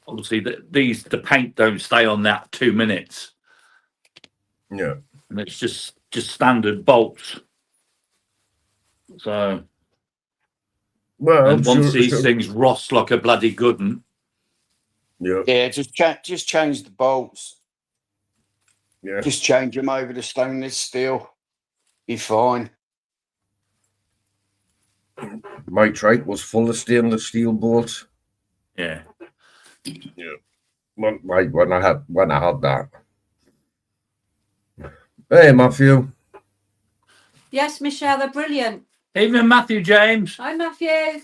Speaker 1: Obviously, the paint don't stay on that 2 minutes.
Speaker 3: Yeah.
Speaker 1: And it's just standard bolts. So,
Speaker 3: well,
Speaker 1: and once these things rust like a bloody good one.
Speaker 4: Yeah, just change the bolts.
Speaker 3: Yeah.
Speaker 4: Just change them over to stainless steel. Be fine.
Speaker 3: My trike was full of stainless steel bolts.
Speaker 1: Yeah.
Speaker 3: Yeah. When I had that. Hey, Matthew.
Speaker 2: Yes, Michelle, they're brilliant.
Speaker 1: Evening, Matthew James.
Speaker 2: Hi, Matthew.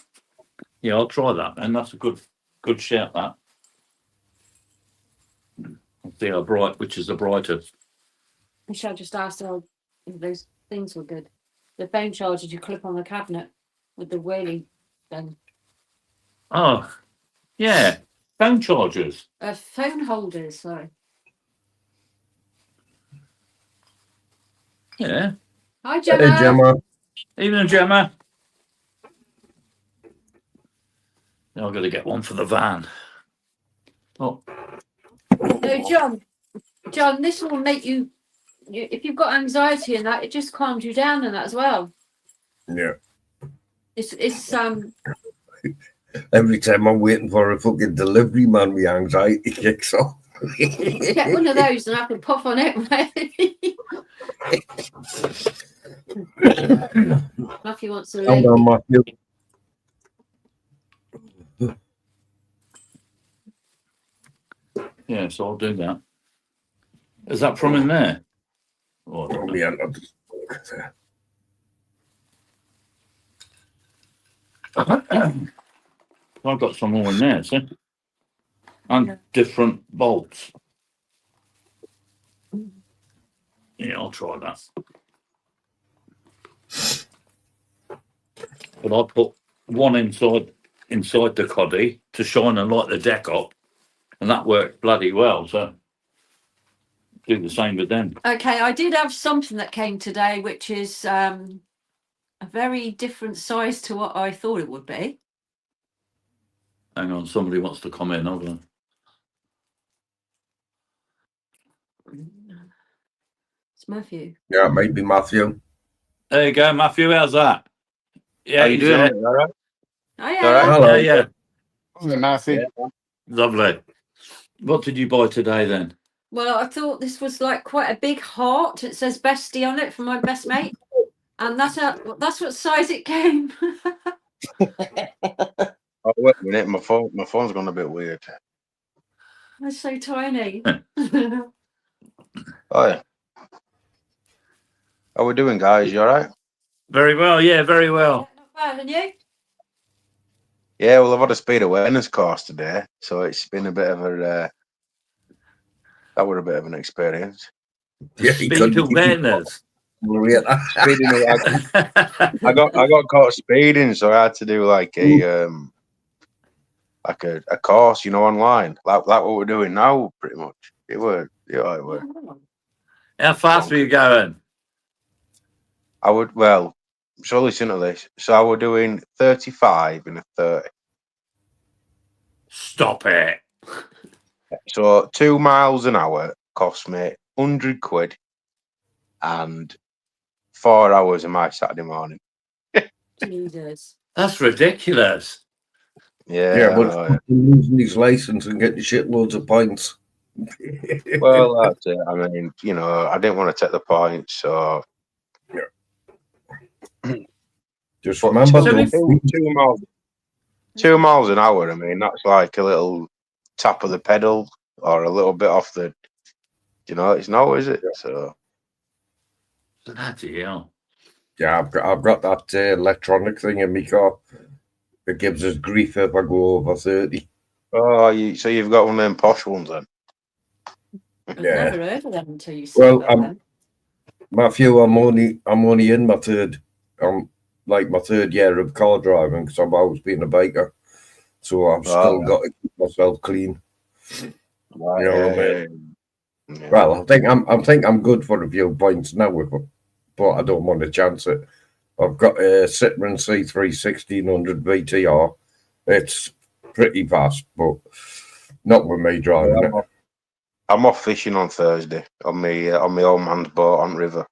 Speaker 1: Yeah, I'll try that, and that's a good shout. That. I'll see how bright, which is the brightest.
Speaker 2: Michelle just asked if those things were good. The phone charger you clip on the cabinet with the wheelie thing.
Speaker 1: Oh, yeah, phone chargers.
Speaker 2: Phone holders, sorry.
Speaker 1: Yeah.
Speaker 2: Hi, Gemma.
Speaker 3: Hey, Gemma.
Speaker 1: Evening, Gemma. Now I've got to get one for the van. Oh.
Speaker 2: No, John, this will make you, if you've got anxiety and that, it just calms you down and that as well.
Speaker 3: Yeah.
Speaker 2: It's
Speaker 3: Every time I'm waiting for a fucking delivery man, my anxiety kicks off.
Speaker 2: get one of those and I can puff on it. Matthew wants to
Speaker 3: Hang on, Matthew.
Speaker 1: Yeah, so I'll do that. Is that from in there? Oh,
Speaker 3: Yeah,
Speaker 1: I've got some more in there, see? And different bolts. Yeah, I'll try that. But I put one inside the coddy to shine and light the deck up, and that worked bloody well. So do the same with them.
Speaker 2: Okay, I did have something that came today, which is a very different size to what I thought it would be.
Speaker 1: Hang on, somebody wants to come in. Hold on.
Speaker 2: It's Matthew.
Speaker 3: Yeah, maybe Matthew.
Speaker 1: There you go, Matthew. How's that? Yeah,
Speaker 5: how you doing? All right.
Speaker 2: Oh, yeah.
Speaker 5: All right.
Speaker 3: Hello.
Speaker 1: Yeah.
Speaker 4: Matthew.
Speaker 5: Yeah.
Speaker 1: Lovely. What did you buy today then?
Speaker 2: Well, I thought this was like quite a big heart. It says bestie on it from my best mate. And that's what size it came.
Speaker 5: Oh, wait a minute, my phone's gone a bit weird.
Speaker 2: That's so tiny.
Speaker 5: Oh yeah. How we doing, guys? You all right?
Speaker 1: Very well, yeah, very well.
Speaker 2: Not bad, and you?
Speaker 5: Yeah, well, I've had a speed awareness course today, so it's been a bit of a that was a bit of an experience.
Speaker 3: Yeah,
Speaker 1: Speed awareness.
Speaker 5: Speeding, I got caught speeding, so I had to do like a course, online, like what we're doing now, pretty much. It worked. Yeah, it worked.
Speaker 1: How fast were you going?
Speaker 5: So listen to this. So I was doing 35 in a 30.
Speaker 1: Stop it.
Speaker 5: So 2 miles an hour cost me 100 quid and 4 hours of my Saturday morning.
Speaker 2: Jesus.
Speaker 1: That's ridiculous.
Speaker 5: Yeah,
Speaker 3: but losing his license and getting shitloads of points.
Speaker 5: Well, that's it. I mean, I didn't want to take the points, so
Speaker 3: Just
Speaker 5: but
Speaker 3: remember,
Speaker 1: So if-
Speaker 5: 2 miles an hour. I mean, that's like a little tap of the pedal or a little bit off the. It's no, is it? So
Speaker 1: bloody hell.
Speaker 3: yeah, I've got that electronic thing in my car. It gives us grief if I go over 30.
Speaker 5: so you've got one of them posh ones then?
Speaker 2: I've
Speaker 3: Yeah.
Speaker 2: never heard of them until you said that.
Speaker 3: Matthew, I'm only in my third year of car driving because I've always been a biker, so I've still got to keep myself clean.
Speaker 5: Right,
Speaker 3: You know what I mean?
Speaker 5: Yeah.
Speaker 3: Well, I think I'm good for a few points now, but I don't want to chance it. I've got a Citroen C3 1600 VTR. It's pretty fast, but not with me driving it.
Speaker 5: I'm off fishing on Thursday on my old man's boat on river,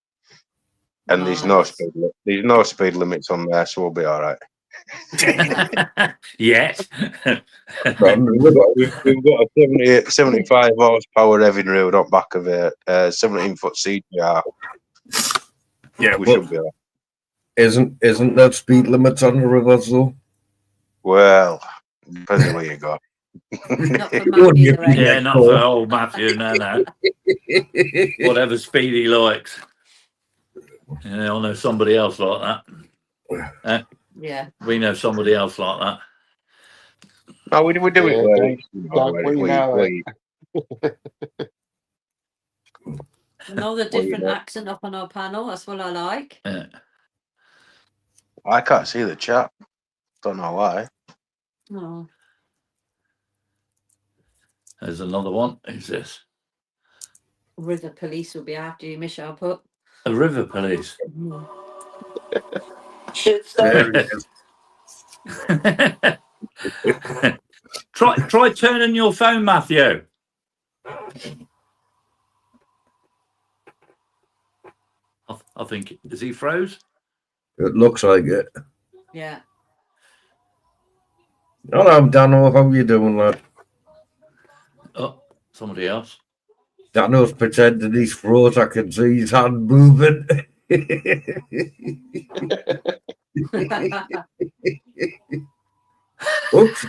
Speaker 5: and there's no speed limits on there, so we'll be all right.
Speaker 1: Yes.
Speaker 5: We've got a 75 horsepower heavy reel on back of a 17-foot CGR.
Speaker 3: Yeah,
Speaker 5: we should be all right.
Speaker 3: Isn't there speed limits on the rivers though?
Speaker 5: Well, depends on where you go.
Speaker 2: Not for Matthew, right?
Speaker 1: Yeah, not for old Matthew, no. Whatever speed he likes. Yeah, I know somebody else like that.
Speaker 2: Yeah.
Speaker 1: We know somebody else like that.
Speaker 5: No, we do it well.
Speaker 4: Don't we know it?
Speaker 2: Another different accent up on our panel. That's what I like.
Speaker 1: Yeah.
Speaker 5: I can't see the chat. Don't know why.
Speaker 2: Oh.
Speaker 1: There's another one. Who's this?
Speaker 2: River police will be after you, Michelle put.
Speaker 1: A river police.
Speaker 3: There it is.
Speaker 1: Try turning your phone, Matthew. I think, is he froze?
Speaker 3: It looks like it.
Speaker 2: Yeah.
Speaker 3: Hello, Dano. How you doing, lad?
Speaker 1: Oh, somebody else.
Speaker 3: Dano's pretending he's froze. I can see his hand moving. Oops.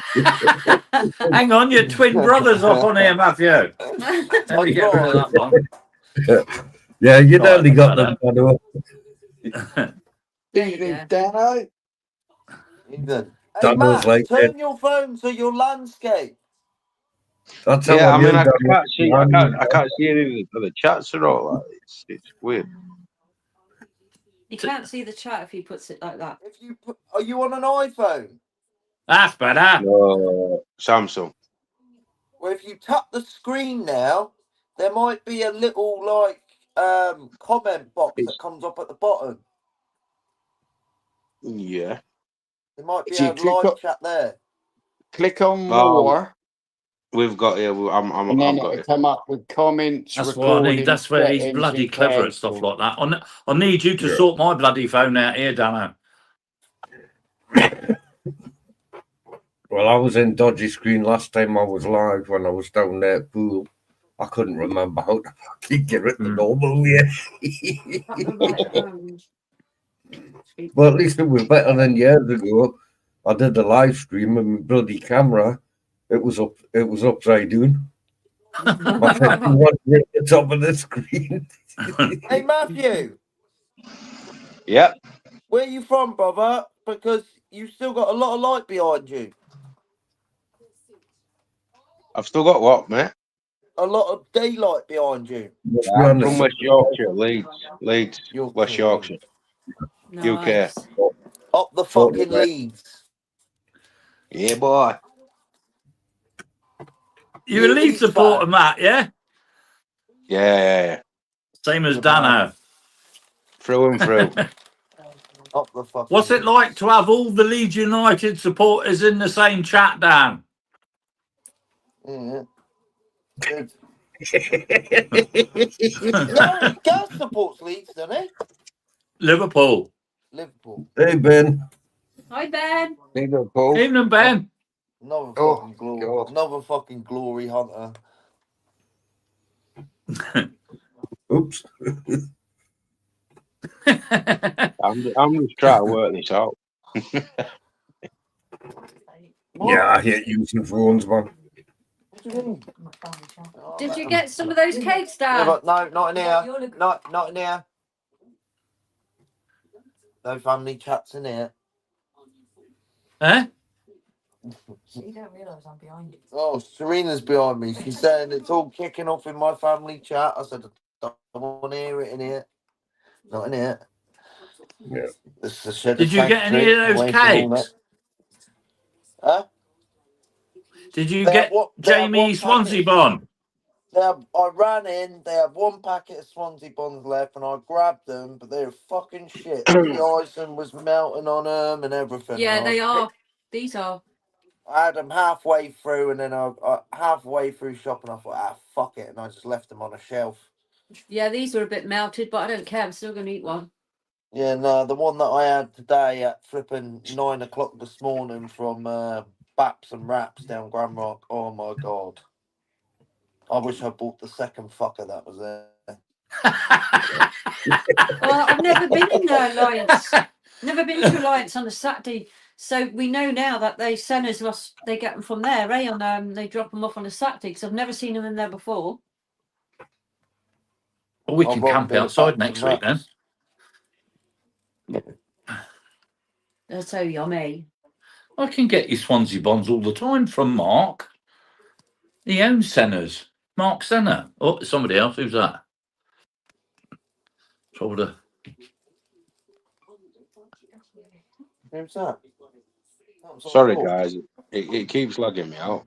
Speaker 1: Hang on, your twin brothers up on here, Matthew. How do you get rid of that one?
Speaker 3: Yeah, you nearly got them, Dano.
Speaker 2: Yeah.
Speaker 6: Dano. Even. Hey,
Speaker 3: Dano's
Speaker 6: Matt,
Speaker 3: like
Speaker 6: turn your phone to your landscape.
Speaker 3: That's how
Speaker 5: Yeah, I mean, I
Speaker 3: Dano.
Speaker 5: can't see any of the chats at all. It's weird.
Speaker 2: You can't see the chat if he puts it like that.
Speaker 6: If you put, are you on an iPhone?
Speaker 1: That's better.
Speaker 5: No, Samsung.
Speaker 6: Well, if you tap the screen now, there might be a little comment box that comes up at the bottom.
Speaker 5: Yeah.
Speaker 6: There might be
Speaker 4: If you
Speaker 6: a
Speaker 4: click
Speaker 6: live chat there.
Speaker 4: Click on more,
Speaker 5: We've got
Speaker 4: and then
Speaker 5: I've got
Speaker 4: it'll
Speaker 5: it.
Speaker 4: come up with comments.
Speaker 1: That's what I need.
Speaker 4: recording,
Speaker 1: That's where he's
Speaker 4: settings,
Speaker 1: bloody
Speaker 4: and
Speaker 1: clever at stuff
Speaker 4: cancel.
Speaker 1: like that. I need you to sort my bloody phone out here, Dano.
Speaker 3: Well, I was in dodgy screen last time I was live when I was down there at pool. I couldn't remember how to fucking get it the normal way. Well, at least it was better than years ago. I did a live stream and my bloody camera. It was upside down. My face was at the top of the screen.
Speaker 6: Hey, Matthew.
Speaker 5: Yep.
Speaker 6: Where are you from, brother? Because you've still got a lot of light behind you.
Speaker 5: I've still got what, mate?
Speaker 6: A lot of daylight behind you.
Speaker 5: I'm from West Yorkshire, Leeds, West Yorkshire,
Speaker 2: Nice.
Speaker 5: UK.
Speaker 6: Up the fucking Leeds.
Speaker 5: Yeah, boy.
Speaker 1: You're a Leeds supporter, Matt, yeah?
Speaker 5: Yeah.
Speaker 1: Same as Dano.
Speaker 5: Through and through.
Speaker 6: Up the fucking
Speaker 1: What's it like to have all the Leeds United supporters in the same chat, Dan?
Speaker 6: Yeah. Good. No, Gas supports Leeds, doesn't he?
Speaker 1: Liverpool.
Speaker 6: Liverpool.
Speaker 3: Hey, Ben.
Speaker 2: Hi, Ben.
Speaker 4: Liverpool.
Speaker 1: Evening, Ben.
Speaker 6: Another fucking glory hunter.
Speaker 3: Oops.
Speaker 5: I'm just trying to work this out.
Speaker 3: Yeah, I hate using phones, man.
Speaker 6: What do you mean?
Speaker 2: Did you get some of those cakes,
Speaker 6: Yeah,
Speaker 2: Dan?
Speaker 6: but no, not in here. Not in here. No family chats in here.
Speaker 1: Eh?
Speaker 2: You don't realise I'm behind you.
Speaker 6: Oh, Serena's behind me. She's saying it's all kicking off in my family chat. I said, I don't want to hear it in here. Not in here.
Speaker 3: Yeah.
Speaker 6: This is a shed
Speaker 1: Did you get any of those cakes?
Speaker 6: Huh?
Speaker 1: Did you
Speaker 6: They have
Speaker 1: get Jamie Swansea Bond?
Speaker 6: I ran in, they had one packet of Swansea Bonds left, and I grabbed them, but they were fucking shit. The icing was melting on them and everything.
Speaker 2: Yeah,
Speaker 6: and
Speaker 2: they are. These are.
Speaker 6: I had them halfway through, and then I halfway through shopping, I thought, fuck it, and I just left them on a shelf.
Speaker 2: Yeah, these were a bit melted, but I don't care. I'm still going to eat one.
Speaker 6: Yeah, no, the one that I had today at flipping 9 o'clock this morning from Baps and Wraps down Grand Rock. Oh my god. I wish I bought the second fucker that was there.
Speaker 2: Well, I've never been in Alliance. Never been to Alliance on a Saturday. So we know now that they send us, they get them from there, eh? On they drop them off on a Saturday because I've never seen them in there before.
Speaker 1: Well, we can camp outside next week then.
Speaker 2: They're so yummy.
Speaker 1: I can get you Swansea Bonds all the time from Mark. He owns Senna's. Mark Senna. Oh, somebody else. Who's that? Shoulder.
Speaker 6: Who's that?
Speaker 5: Sorry, guys. It keeps lagging me out.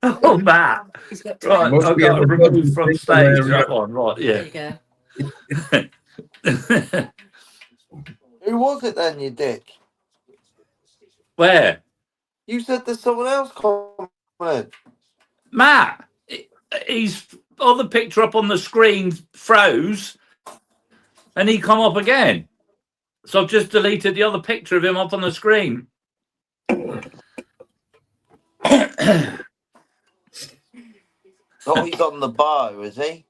Speaker 1: Oh, Matt. Right, I've got to remove from stage that one. Right, yeah.
Speaker 2: There you
Speaker 6: go. Who was it then, you dick?
Speaker 1: Where?
Speaker 6: You said there's someone else coming.
Speaker 1: Matt, he's other picture up on the screen froze and he come up again. So I've just deleted the other picture of him up on the screen.
Speaker 6: Oh, he's on the bar, is he?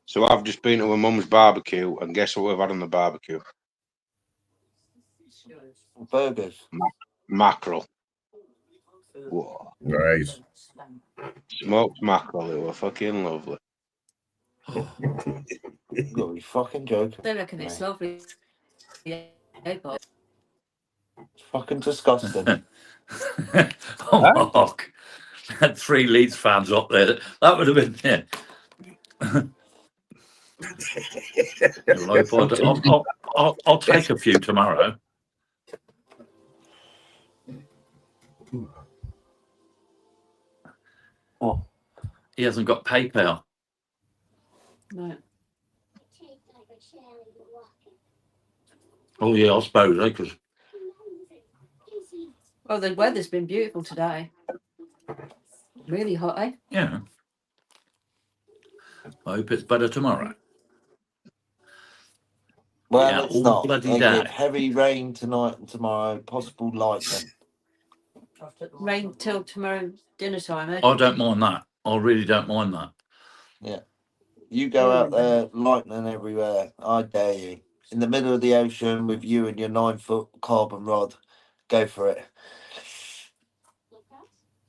Speaker 5: So I've just been to my mum's barbecue, and guess what we've had on the barbecue?
Speaker 6: Burgers.
Speaker 5: Mackerel. Whoa.
Speaker 3: Nice.
Speaker 5: Smoked mackerel. It were fucking lovely.
Speaker 6: You gotta be fucking joking.
Speaker 2: They reckon it's lovely. Yeah,
Speaker 6: it's fucking disgusting.
Speaker 1: Oh, Mark. Had 3 Leeds fans up there. That would have been, yeah. I'll take a few tomorrow.
Speaker 6: What?
Speaker 1: He hasn't got PayPal.
Speaker 2: No.
Speaker 1: Oh yeah, I suppose, because
Speaker 2: well, the weather's been beautiful today. Really hot, eh?
Speaker 1: Yeah. I hope it's better tomorrow.
Speaker 6: Well,
Speaker 1: yeah,
Speaker 6: it's not.
Speaker 1: Bloody day.
Speaker 6: Heavy rain tonight and tomorrow. Possible lightning.
Speaker 2: Rain till tomorrow dinner time, eh?
Speaker 1: I don't mind that. I really don't mind that.
Speaker 6: Yeah. You go out there, lightning everywhere. I dare you. In the middle of the ocean with you and your 9-foot carbon rod. Go for it.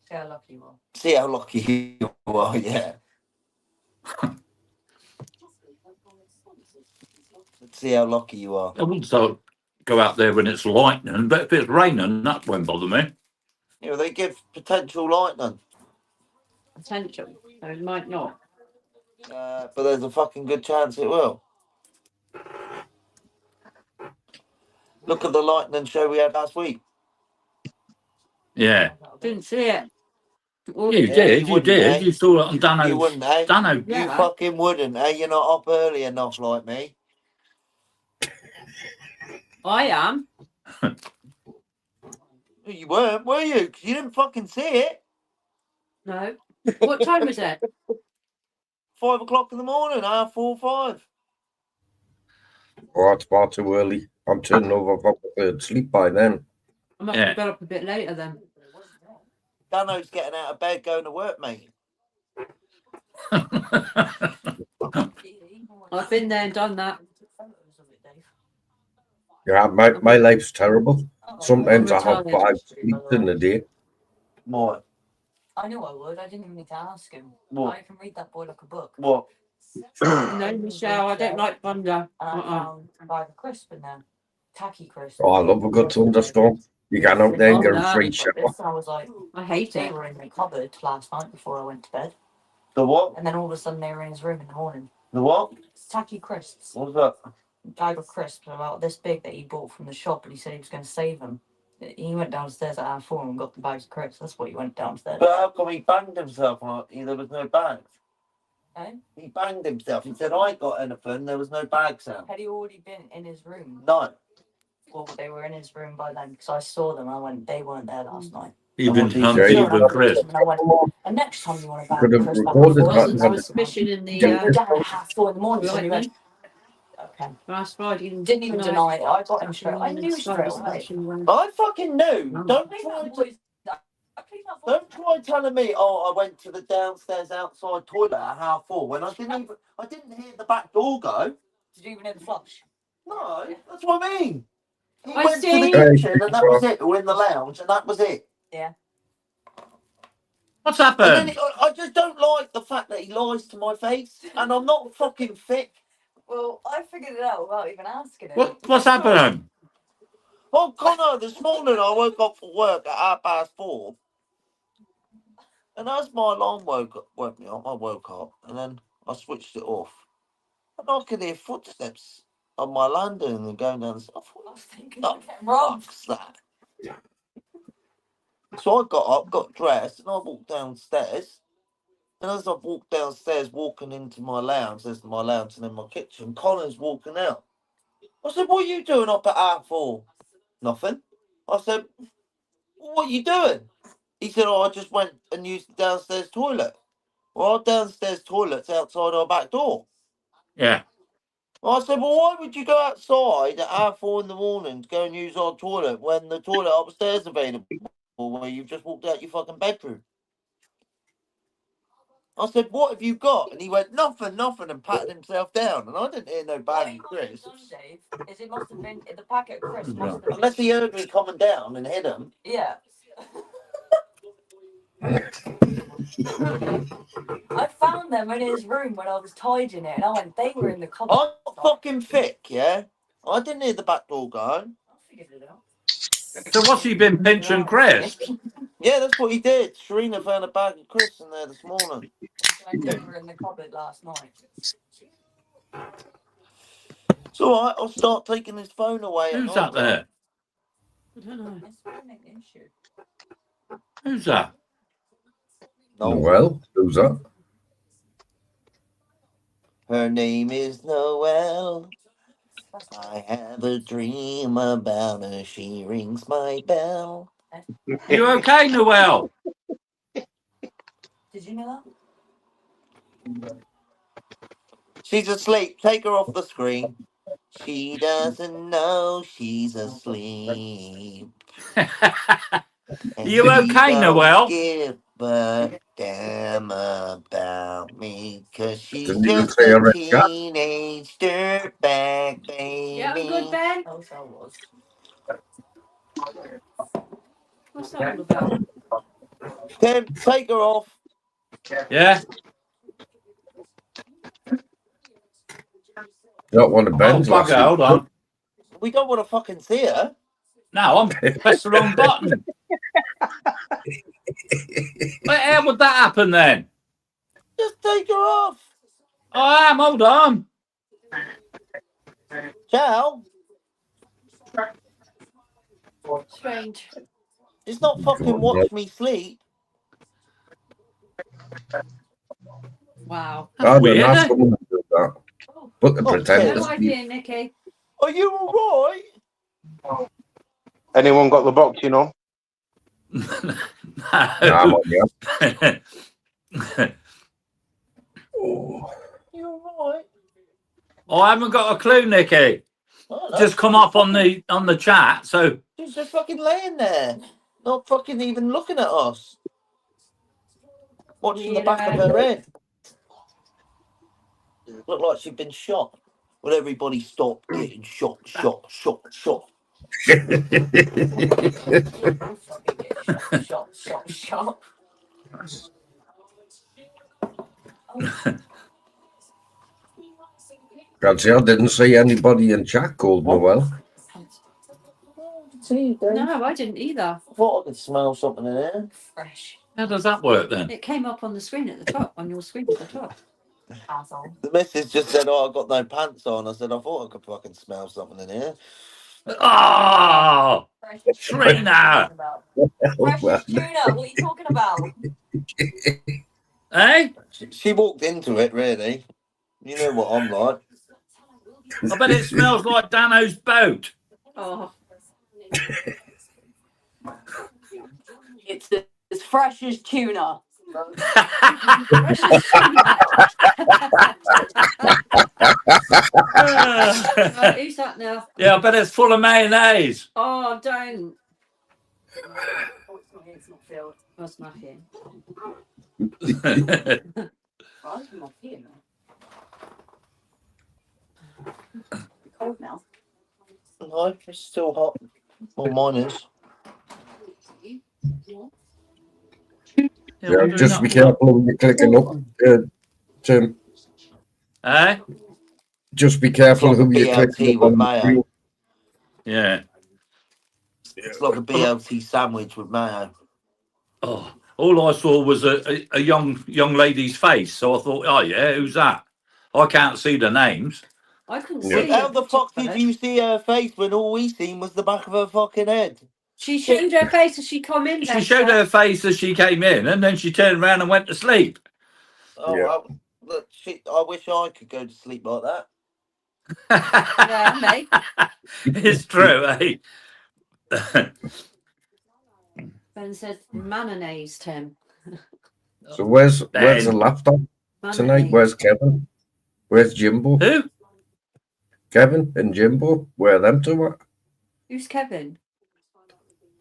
Speaker 2: See how lucky you are.
Speaker 6: See how lucky you are, yeah. See how lucky you are.
Speaker 1: I wouldn't so go out there when it's lightning, but if it's raining, that won't bother me.
Speaker 6: You know, they give potential lightning.
Speaker 2: Potential. So it might not.
Speaker 6: But there's a fucking good chance it will. Look at the lightning show we had last week.
Speaker 1: Yeah.
Speaker 2: Didn't see it.
Speaker 1: You did. You saw it on Dano's.
Speaker 6: You wouldn't, eh?
Speaker 1: Dano.
Speaker 6: You fucking wouldn't, eh? You're not up early enough like me.
Speaker 2: I am.
Speaker 6: You weren't, were you? 'Cause you didn't fucking see it.
Speaker 2: No. What time was it?
Speaker 6: 5 o'clock in the morning, 4:05.
Speaker 3: Oh, it's far too early. I'm turning over for sleep by then.
Speaker 2: I must have got up a bit later then.
Speaker 6: Dano's getting out of bed, going to work, mate.
Speaker 2: I've been there and done that.
Speaker 3: Yeah, my life's terrible. Sometimes I have 5 sleeps in a day.
Speaker 6: What?
Speaker 7: I knew I would. I didn't even need to ask him.
Speaker 6: What?
Speaker 7: I can read that boy like a book.
Speaker 6: What?
Speaker 2: No, Michelle, I don't like thunder.
Speaker 7: And I found a bag of crisp in there. Tacky crisp.
Speaker 3: Oh, I love a good thunderstorm. You get out there and get a free shower.
Speaker 7: I was like,
Speaker 2: I hate
Speaker 7: they
Speaker 2: it.
Speaker 7: were in the cupboard last night before I went to bed.
Speaker 6: The what?
Speaker 7: And then all of a sudden they were in his room in the morning.
Speaker 6: The what?
Speaker 7: Tacky crisps.
Speaker 6: What's that?
Speaker 7: A bag of crisps about this big that he bought from the shop, but he said he was going to save them. He went downstairs at 4:30 and got the bags of crisps. That's what he went downstairs.
Speaker 6: But how come he banged himself? There was no bags.
Speaker 7: Eh?
Speaker 6: He banged himself. He said, I ain't got anything. There was no bags out.
Speaker 7: Had he already been in his room?
Speaker 6: No.
Speaker 7: Well, they were in his room by then because I saw them. I went, they weren't there last night.
Speaker 1: Even
Speaker 6: Sure,
Speaker 1: even Chris.
Speaker 7: And I went, and next time you want to bag
Speaker 3: Could have
Speaker 7: crisp back
Speaker 3: recorded
Speaker 7: and
Speaker 3: that.
Speaker 7: forth,
Speaker 2: Wasn't
Speaker 3: Yeah.
Speaker 2: suspicion in the
Speaker 7: Didn't go down at 4:30 in the morning. So he went,
Speaker 2: lightning.
Speaker 7: okay.
Speaker 2: Last Friday.
Speaker 7: Didn't even deny it. I got him straight. I knew straight away.
Speaker 6: I fucking knew.
Speaker 2: No.
Speaker 6: Don't try telling me, oh, I went to the downstairs outside toilet at 4:30 when I didn't hear the back door go.
Speaker 7: Did you even hear the flush?
Speaker 6: No, that's what I mean. He
Speaker 2: I
Speaker 6: went to
Speaker 2: see.
Speaker 6: the kitchen and that was it, or in the lounge, and that was it.
Speaker 7: Yeah.
Speaker 1: What's
Speaker 6: And then
Speaker 1: happened?
Speaker 6: I just don't like the fact that he lies to my face, and I'm not fucking thick.
Speaker 7: Well, I figured it out without even asking him.
Speaker 1: What's happening?
Speaker 6: Oh, Connor, this morning I woke up for work at 4:30, and as my alarm woke me up, I woke up, and then I switched it off, and I could hear footsteps on my landing and going down. I thought,
Speaker 7: I was thinking,
Speaker 6: what
Speaker 7: what
Speaker 6: the
Speaker 7: wrong?
Speaker 6: fuck's that? So I got up, got dressed, and I walked downstairs. And as I walked downstairs, walking into my lounge, there's my lounge and then my kitchen, Connor's walking out. I said, what are you doing up at 4:30? Nothing. I said, well, what are you doing? He said, oh, I just went and used the downstairs toilet. Well, our downstairs toilet's outside our back door.
Speaker 1: Yeah.
Speaker 6: I said, well, why would you go outside at 4:30 in the morning to go and use our toilet when the toilet upstairs is available where you've just walked out your fucking bedroom? I said, what have you got? And he went, nothing, and patted himself down. And I didn't hear no bag of crisps.
Speaker 7: Dave, is it must have been the packet of crisps must have been.
Speaker 6: Unless he heard me coming down and hit him.
Speaker 7: Yeah. I found them in his room when I was tidying it, and I went, they were in the cupboard.
Speaker 6: I'm not fucking thick, yeah? I didn't hear the back door going.
Speaker 7: I figured it out.
Speaker 1: So what's he been pinching Chris?
Speaker 6: Yeah, that's what he did. Serena found a bag of crisps in there this morning.
Speaker 7: They were in the cupboard last night.
Speaker 6: It's all right. I'll start taking his phone away.
Speaker 1: Who's that there?
Speaker 2: I don't know.
Speaker 7: It's been an issue.
Speaker 1: Who's that?
Speaker 3: Noel, who's that?
Speaker 6: Her name is Noelle. I have a dream about her. She rings my bell.
Speaker 1: You okay, Noel?
Speaker 7: Did you know that?
Speaker 6: She's asleep. Take her off the screen. She doesn't know she's asleep. And
Speaker 1: You
Speaker 6: she
Speaker 1: okay,
Speaker 6: don't
Speaker 1: Noel?
Speaker 6: Give a damn about me, 'cause she's
Speaker 3: Didn't even
Speaker 6: just
Speaker 3: say
Speaker 6: a
Speaker 3: a red cat.
Speaker 6: teenage dirtbag baby.
Speaker 2: Yeah, I'm good, Ben.
Speaker 7: Oh, so I was.
Speaker 2: What's that all about?
Speaker 6: Tim, take her off.
Speaker 1: Yeah.
Speaker 3: Not one of
Speaker 1: Oh,
Speaker 3: Ben's last
Speaker 1: bugger, hold on.
Speaker 6: We don't want to fucking see her.
Speaker 1: No, I'm pressed the wrong button. How would that happen then?
Speaker 6: Just take her off.
Speaker 1: I am, hold on.
Speaker 6: Ciao.
Speaker 2: Strange.
Speaker 6: It's not fucking watch me sleep.
Speaker 2: Wow.
Speaker 3: I don't
Speaker 1: Weird,
Speaker 3: know
Speaker 1: eh?
Speaker 3: someone to do that. But the
Speaker 6: Oh,
Speaker 3: pretend
Speaker 2: No
Speaker 3: to
Speaker 2: idea, Nicky.
Speaker 6: Are you alright?
Speaker 5: Anyone got the box, you know?
Speaker 3: I'm
Speaker 1: No.
Speaker 3: on you.
Speaker 6: You alright?
Speaker 1: I haven't got a clue, Nicky. just come up on the chat. So
Speaker 6: she's just fucking laying there, not fucking even looking at us, watching the back of her head. Looked like she'd been shot. Will everybody stop getting shot?
Speaker 7: Shot.
Speaker 3: Can't say I didn't see anybody in chat called Noel.
Speaker 2: No, I didn't either.
Speaker 6: I thought I could smell something in there.
Speaker 7: Fresh.
Speaker 1: how does that work then?
Speaker 2: It came up on the screen at the top, on your screen at the top.
Speaker 7: Asshole.
Speaker 6: The missus just said, "Oh, I got no pants on." I said, "I thought I could fucking smell something in here."
Speaker 1: Oh, Trina.
Speaker 7: Fresh tuna. What are you talking about?
Speaker 1: Hey,
Speaker 6: She walked into it, really. You know what I'm like.
Speaker 1: I bet it smells like Dano's boat.
Speaker 2: Oh,
Speaker 7: It's as fresh as tuna.
Speaker 2: fresh as tuna. Right, who's that now?
Speaker 1: Yeah, I bet it's full of mayonnaise.
Speaker 2: Oh, don't.
Speaker 7: It's not filled.
Speaker 2: What's my thing?
Speaker 7: Right, I'm not here now. Cold now.
Speaker 6: No, it's still hot. Well, mine is.
Speaker 3: Yeah, just be careful when you're clicking up, Tim.
Speaker 1: Eh?
Speaker 3: Just be careful
Speaker 6: It's like
Speaker 3: who
Speaker 6: a
Speaker 3: you're clicking
Speaker 6: BLT
Speaker 3: up
Speaker 6: with
Speaker 3: on the
Speaker 6: mayo.
Speaker 3: screen.
Speaker 1: Yeah.
Speaker 6: It's like a BLT sandwich with mayo.
Speaker 1: Oh, all I saw was a young lady's face. So I thought, oh yeah, who's that? I can't see the names.
Speaker 2: I couldn't
Speaker 3: Yeah.
Speaker 2: see.
Speaker 6: How
Speaker 2: a
Speaker 6: the
Speaker 2: picture
Speaker 6: fuck
Speaker 2: of
Speaker 6: did
Speaker 2: it.
Speaker 6: you see her face when all we seen was the back of her fucking head?
Speaker 2: She showed her face as she come in.
Speaker 1: She showed her face as she came in, and then she turned around and went to sleep.
Speaker 6: Oh,
Speaker 3: Yeah.
Speaker 6: well, look, shit, I wish I could go to sleep like that.
Speaker 2: Yeah, mate.
Speaker 1: It's true, eh?
Speaker 2: Ben says mayonnaise, Tim.
Speaker 3: So where's the
Speaker 1: Ben.
Speaker 3: laptop tonight?
Speaker 2: Mayonnaise.
Speaker 3: Where's Kevin? Where's Jimbo?
Speaker 1: Who?
Speaker 3: Kevin and Jimbo? Where are them two at?
Speaker 2: Who's Kevin?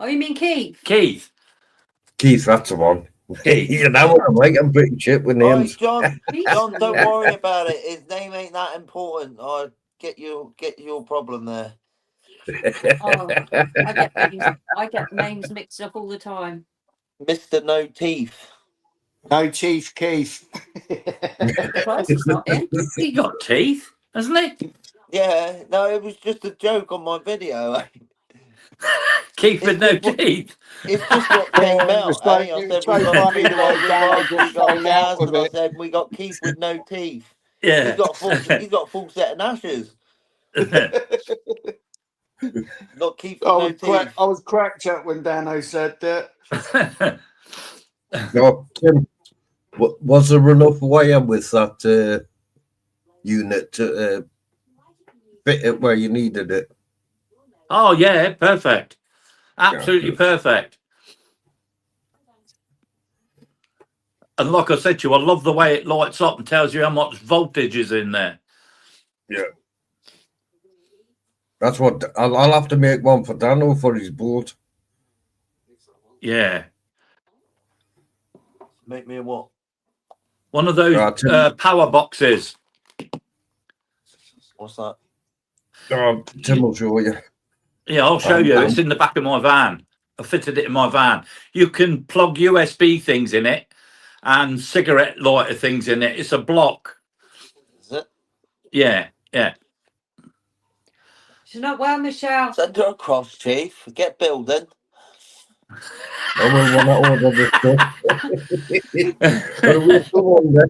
Speaker 2: Oh, you mean Keith?
Speaker 1: Keith.
Speaker 3: Keith, that's the one. You know what I'm like? I'm pretty shit with
Speaker 6: All right,
Speaker 3: names.
Speaker 6: John,
Speaker 2: Keith's
Speaker 6: John, don't
Speaker 2: weird.
Speaker 6: worry about it. His name ain't that important. I get your problem there.
Speaker 2: Oh, I get names mixed up all the time.
Speaker 6: Mr. No Teeth.
Speaker 4: No Chief Keith.
Speaker 2: Close, it's not in.
Speaker 1: He got teeth, hasn't he?
Speaker 6: Yeah, no, it was just a joke on my video.
Speaker 1: Keith with no
Speaker 6: It's just-
Speaker 1: teeth.
Speaker 6: It's just what came
Speaker 4: Yeah,
Speaker 6: out.
Speaker 4: it's so-
Speaker 6: I said
Speaker 4: it's
Speaker 6: we
Speaker 4: so
Speaker 6: got
Speaker 4: funny the way
Speaker 6: Keith
Speaker 4: Dano
Speaker 6: with
Speaker 4: just
Speaker 6: we got
Speaker 4: came out
Speaker 6: Gaz,
Speaker 4: with
Speaker 6: and I
Speaker 4: it.
Speaker 6: said we got Keith with no teeth.
Speaker 1: Yeah.
Speaker 6: He's got a full set of gnashes. Not Keith with no teeth.
Speaker 4: I was cracked up when Dano said that.
Speaker 3: No, Tim, was there enough wire with that unit to fit it where you needed it?
Speaker 1: Oh yeah, perfect. Absolutely
Speaker 3: Yeah.
Speaker 1: perfect. And like I said to you, I love the way it lights up and tells you how much voltage is in there.
Speaker 3: Yeah. That's what I'll have to make one for Dano for his boat.
Speaker 1: Yeah.
Speaker 6: Make me a what?
Speaker 1: One of those power boxes.
Speaker 6: What's that?
Speaker 3: Oh, Tim will show you.
Speaker 1: Yeah, I'll show you. It's in the back of my van. I fitted it in my van. You can plug USB things in it and cigarette lighter things in it. It's a block.
Speaker 6: Is it?
Speaker 1: Yeah, yeah.
Speaker 2: She's not well, Michelle.
Speaker 6: Send her across, Chief. Get building.
Speaker 3: I will want to order the stuff. Gotta wait for one day.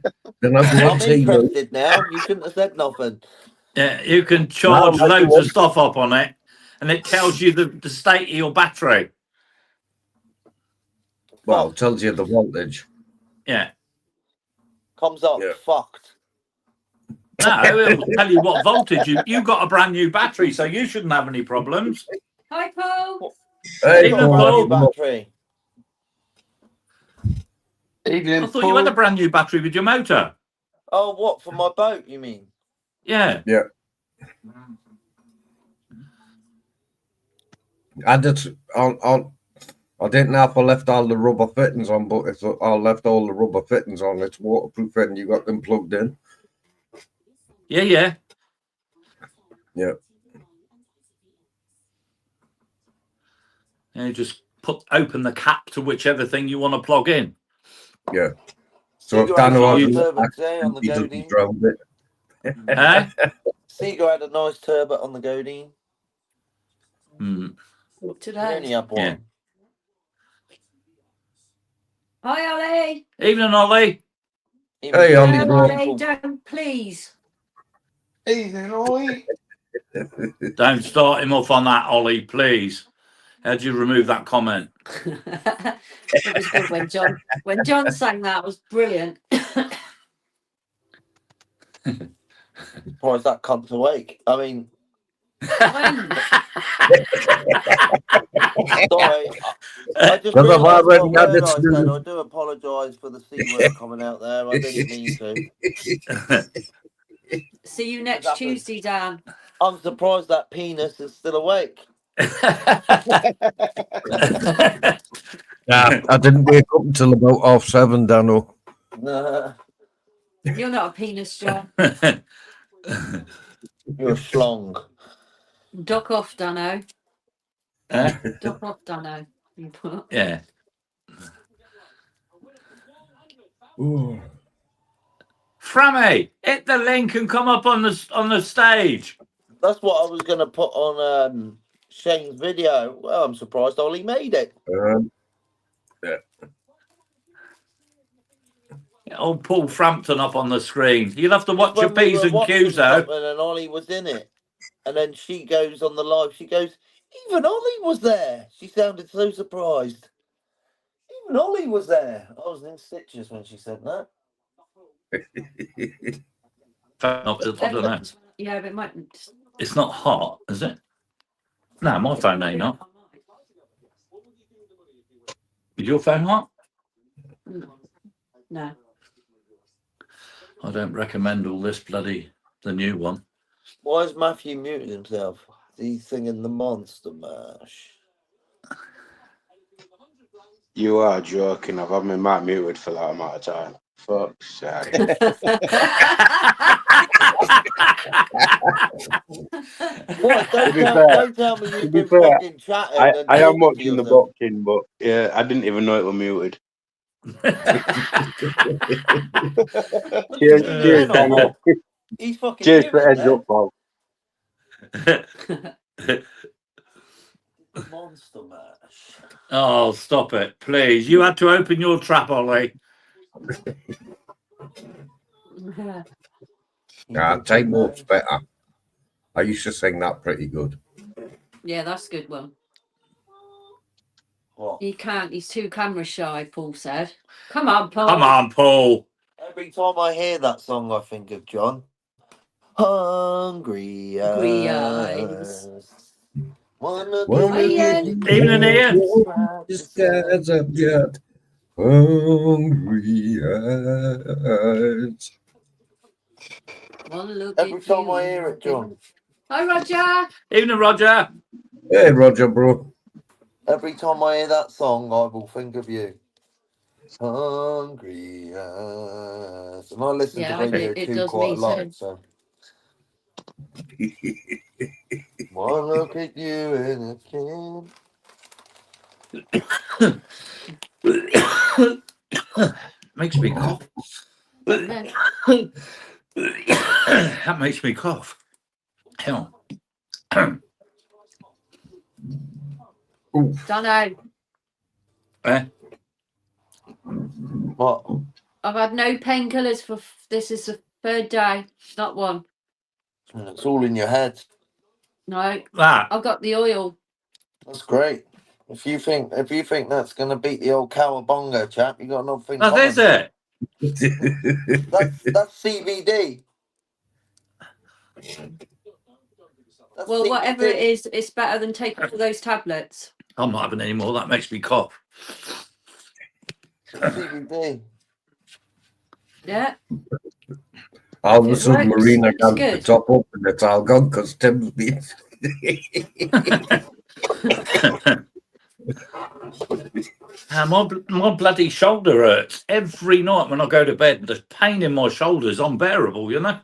Speaker 3: Then I'll go
Speaker 6: I'm
Speaker 3: on TV.
Speaker 6: interested now. You couldn't have said nothing.
Speaker 1: Yeah, you can charge
Speaker 3: No,
Speaker 1: loads of stuff up on it and it tells you the state of your battery.
Speaker 3: Well, it tells you the voltage.
Speaker 1: Yeah.
Speaker 6: Comes up
Speaker 3: Yeah.
Speaker 6: fucked.
Speaker 1: No, it'll tell you what voltage you got a brand new battery, so you shouldn't have any problems.
Speaker 2: Hi, Paul.
Speaker 3: Hey,
Speaker 1: Even
Speaker 6: Got a brand
Speaker 1: Paul.
Speaker 6: new battery.
Speaker 4: Evening,
Speaker 1: I thought you had a brand new battery with your motor.
Speaker 6: Oh, what, for my boat, you mean?
Speaker 1: Yeah.
Speaker 3: Yeah. I didn't know if I left all the rubber fittings on, but if I left all the rubber fittings on, it's waterproof and you got them plugged in.
Speaker 1: Yeah.
Speaker 3: Yeah.
Speaker 1: And you just open the cap to whichever thing you want to plug in.
Speaker 3: Yeah. So if
Speaker 6: Seagull
Speaker 3: Dan
Speaker 6: had a
Speaker 3: was
Speaker 6: nice turbot today on the
Speaker 3: he doesn't
Speaker 6: Godine.
Speaker 3: drown it.
Speaker 1: Eh?
Speaker 6: Seagull had a nice turbot on the Godine.
Speaker 1: Mm.
Speaker 6: He only
Speaker 2: Today.
Speaker 6: had one.
Speaker 1: Yeah.
Speaker 2: Hi, Ollie.
Speaker 1: Evening, Ollie.
Speaker 6: He
Speaker 3: Hey,
Speaker 6: was
Speaker 3: Ollie,
Speaker 2: No,
Speaker 3: bro.
Speaker 2: Ollie, don't, please.
Speaker 4: Evening, Ollie.
Speaker 1: Don't start him off on that, Ollie, please. How do you remove that comment?
Speaker 2: It was good when John sang that. It was brilliant.
Speaker 6: surprised that cunt's awake. I mean,
Speaker 2: When?
Speaker 6: sorry. I just
Speaker 3: Because I've
Speaker 6: realised
Speaker 3: already
Speaker 6: what
Speaker 3: had
Speaker 6: word
Speaker 3: it
Speaker 6: I said.
Speaker 3: snooze.
Speaker 6: I do apologise for the C word coming out there. I didn't mean to.
Speaker 2: See you
Speaker 6: It
Speaker 2: next
Speaker 6: happened.
Speaker 2: Tuesday, Dan.
Speaker 6: I'm surprised that penis is still awake.
Speaker 3: Nah, I didn't wake up until about 7:30, Dano.
Speaker 6: Nah,
Speaker 2: You're not a penis, John.
Speaker 6: you're a schlong.
Speaker 2: Dock off, Dano.
Speaker 1: Eh?
Speaker 2: Dock off, Dano. You put.
Speaker 1: Yeah. Frammy, hit the link and come up on the stage.
Speaker 6: That's what I was going to put on Shane's video. Well, I'm surprised Ollie made it.
Speaker 1: Old Paul Frampton up on the screen. You'll have to watch your
Speaker 6: When we
Speaker 1: P's
Speaker 6: were
Speaker 1: and
Speaker 6: watching
Speaker 1: Q's out.
Speaker 6: something and Ollie was in it. And then she goes on the live. She goes, even Ollie was there. She sounded so surprised. Even Ollie was there. I was in stitches when she said that.
Speaker 1: I don't know.
Speaker 2: Yeah, but it might.
Speaker 1: It's not hot, is it? No, my phone ain't hot. Is your phone hot?
Speaker 2: No.
Speaker 1: I don't recommend all this the new one.
Speaker 6: Why has Matthew muted himself? He's singing the Monster Mash.
Speaker 5: You are joking. I've had my mic muted for that amount of time. Fuck's sake.
Speaker 6: What?
Speaker 5: To be fair-
Speaker 6: Don't tell me
Speaker 5: to
Speaker 6: you've
Speaker 5: be
Speaker 6: been
Speaker 5: fair,
Speaker 6: fucking chatting
Speaker 5: I
Speaker 6: and
Speaker 5: am
Speaker 6: talking to
Speaker 5: watching the
Speaker 6: yourself.
Speaker 5: boxing, but yeah, I didn't even know it was muted. Cheers,
Speaker 6: He's
Speaker 5: cheers,
Speaker 6: in on
Speaker 5: Dano.
Speaker 6: it. He's fucking
Speaker 5: Cheers for
Speaker 6: muted
Speaker 5: heads
Speaker 6: there.
Speaker 5: up, Bob.
Speaker 6: Monster Mash.
Speaker 1: Oh, stop it, please. You had to open your trap, Ollie.
Speaker 3: Yeah, Time Warp's better. I used to sing that pretty good.
Speaker 2: Yeah, that's a good one.
Speaker 6: What?
Speaker 2: He can't. He's too camera shy, Paul said. Come on, Paul.
Speaker 1: Come on, Paul.
Speaker 6: Every time I hear that song, I think of John. Hungry
Speaker 2: Hungry
Speaker 6: eyes. One look
Speaker 3: One
Speaker 6: at
Speaker 2: look at
Speaker 6: you.
Speaker 1: Evening, Ian.
Speaker 3: Disguise of yet hungry eyes.
Speaker 2: One look
Speaker 6: Every
Speaker 2: at
Speaker 6: time
Speaker 2: you.
Speaker 6: I hear it, John.
Speaker 2: Hi, Roger.
Speaker 1: Evening, Roger.
Speaker 3: Hey, Roger, bro.
Speaker 6: Every time I hear that song, I will think of you. Hungry eyes. And I listen
Speaker 2: Yeah,
Speaker 6: to Radio
Speaker 2: it
Speaker 6: 2
Speaker 2: does
Speaker 6: quite
Speaker 2: me
Speaker 6: a lot,
Speaker 2: too.
Speaker 6: so. One look at you in a can.
Speaker 1: Makes me cough.
Speaker 2: Yeah.
Speaker 1: That makes me cough. Hell.
Speaker 2: Dunno.
Speaker 1: Eh?
Speaker 6: What?
Speaker 2: I've had no painkillers for. This is the third day. Not one.
Speaker 6: It's all in your head.
Speaker 2: No.
Speaker 1: That.
Speaker 2: I've got the oil.
Speaker 6: That's great. If you think that's gonna beat the old cowabunga, chap, you got another thing
Speaker 1: That
Speaker 6: coming.
Speaker 1: is it.
Speaker 6: That's CBD. That's
Speaker 2: Well,
Speaker 6: CBD.
Speaker 2: whatever it is, it's better than taking all those tablets.
Speaker 1: I'm not having any more. That makes me cough.
Speaker 6: CBD.
Speaker 2: Yeah.
Speaker 3: All of a
Speaker 2: It
Speaker 3: sudden,
Speaker 2: works.
Speaker 3: Marina
Speaker 2: It's
Speaker 3: got the
Speaker 2: good.
Speaker 3: top up and it's all gone because Tim's been.
Speaker 1: My bloody shoulder hurts every night when I go to bed. The pain in my shoulder is unbearable, you know.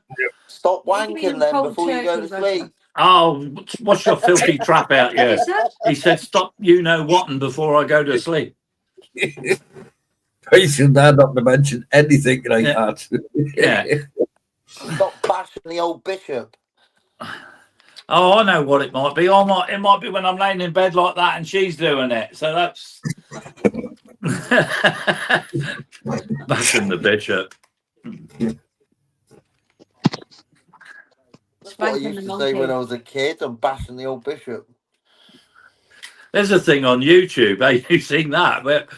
Speaker 6: Stop
Speaker 2: What do you mean
Speaker 6: wanking then
Speaker 2: cold
Speaker 6: before you go
Speaker 2: turkey,
Speaker 6: to
Speaker 2: Roger?
Speaker 6: sleep.
Speaker 1: Oh, what's your filthy trap out
Speaker 2: What
Speaker 1: here?
Speaker 2: is that?
Speaker 1: He said, "Stop, you know what?" And before I go to sleep.
Speaker 3: I should not to mention anything like
Speaker 1: Yeah.
Speaker 3: that.
Speaker 1: Yeah.
Speaker 6: Stop bashing the old bishop.
Speaker 1: Oh, I know what it might be. It might be when I'm laying in bed like that and she's doing it. So that's bashing the bishop.
Speaker 6: That's what I
Speaker 2: Spanking
Speaker 6: used
Speaker 2: the
Speaker 6: to say when
Speaker 2: monkey.
Speaker 6: I was a kid. I'm bashing the old bishop.
Speaker 1: There's a thing on YouTube. Hey, you've seen that? But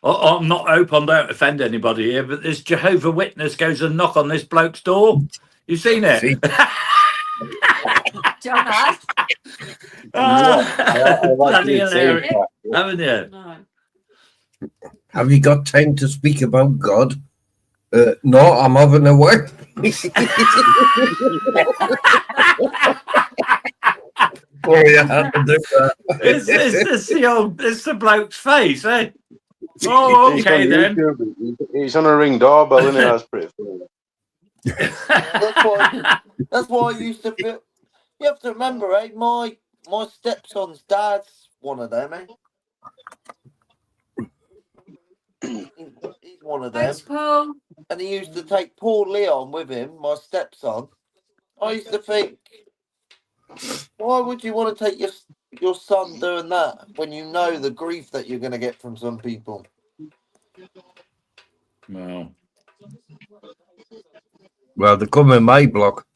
Speaker 1: I'm not hoping I don't offend anybody here, but this Jehovah Witness goes and knock on this bloke's door. You seen it?
Speaker 2: John has.
Speaker 1: Bloody hilarious, haven't you?
Speaker 2: No.
Speaker 3: Have you got time to speak about God? No, I'm having a word. Sorry, I had to do that.
Speaker 1: It's the bloke's face, eh? Oh, okay then.
Speaker 5: He's on a ring doorbell, isn't it? That's pretty funny.
Speaker 6: That's why I used to feel. You have to remember, eh? My stepson's dad's one of them, eh? He's one of them.
Speaker 2: Thanks, Paul.
Speaker 6: And he used to take poor Leon with him, my stepson. I used to think, why would you want to take your son doing that when you know the grief that you're going to get from some people?
Speaker 1: No.
Speaker 3: Well, they come in my block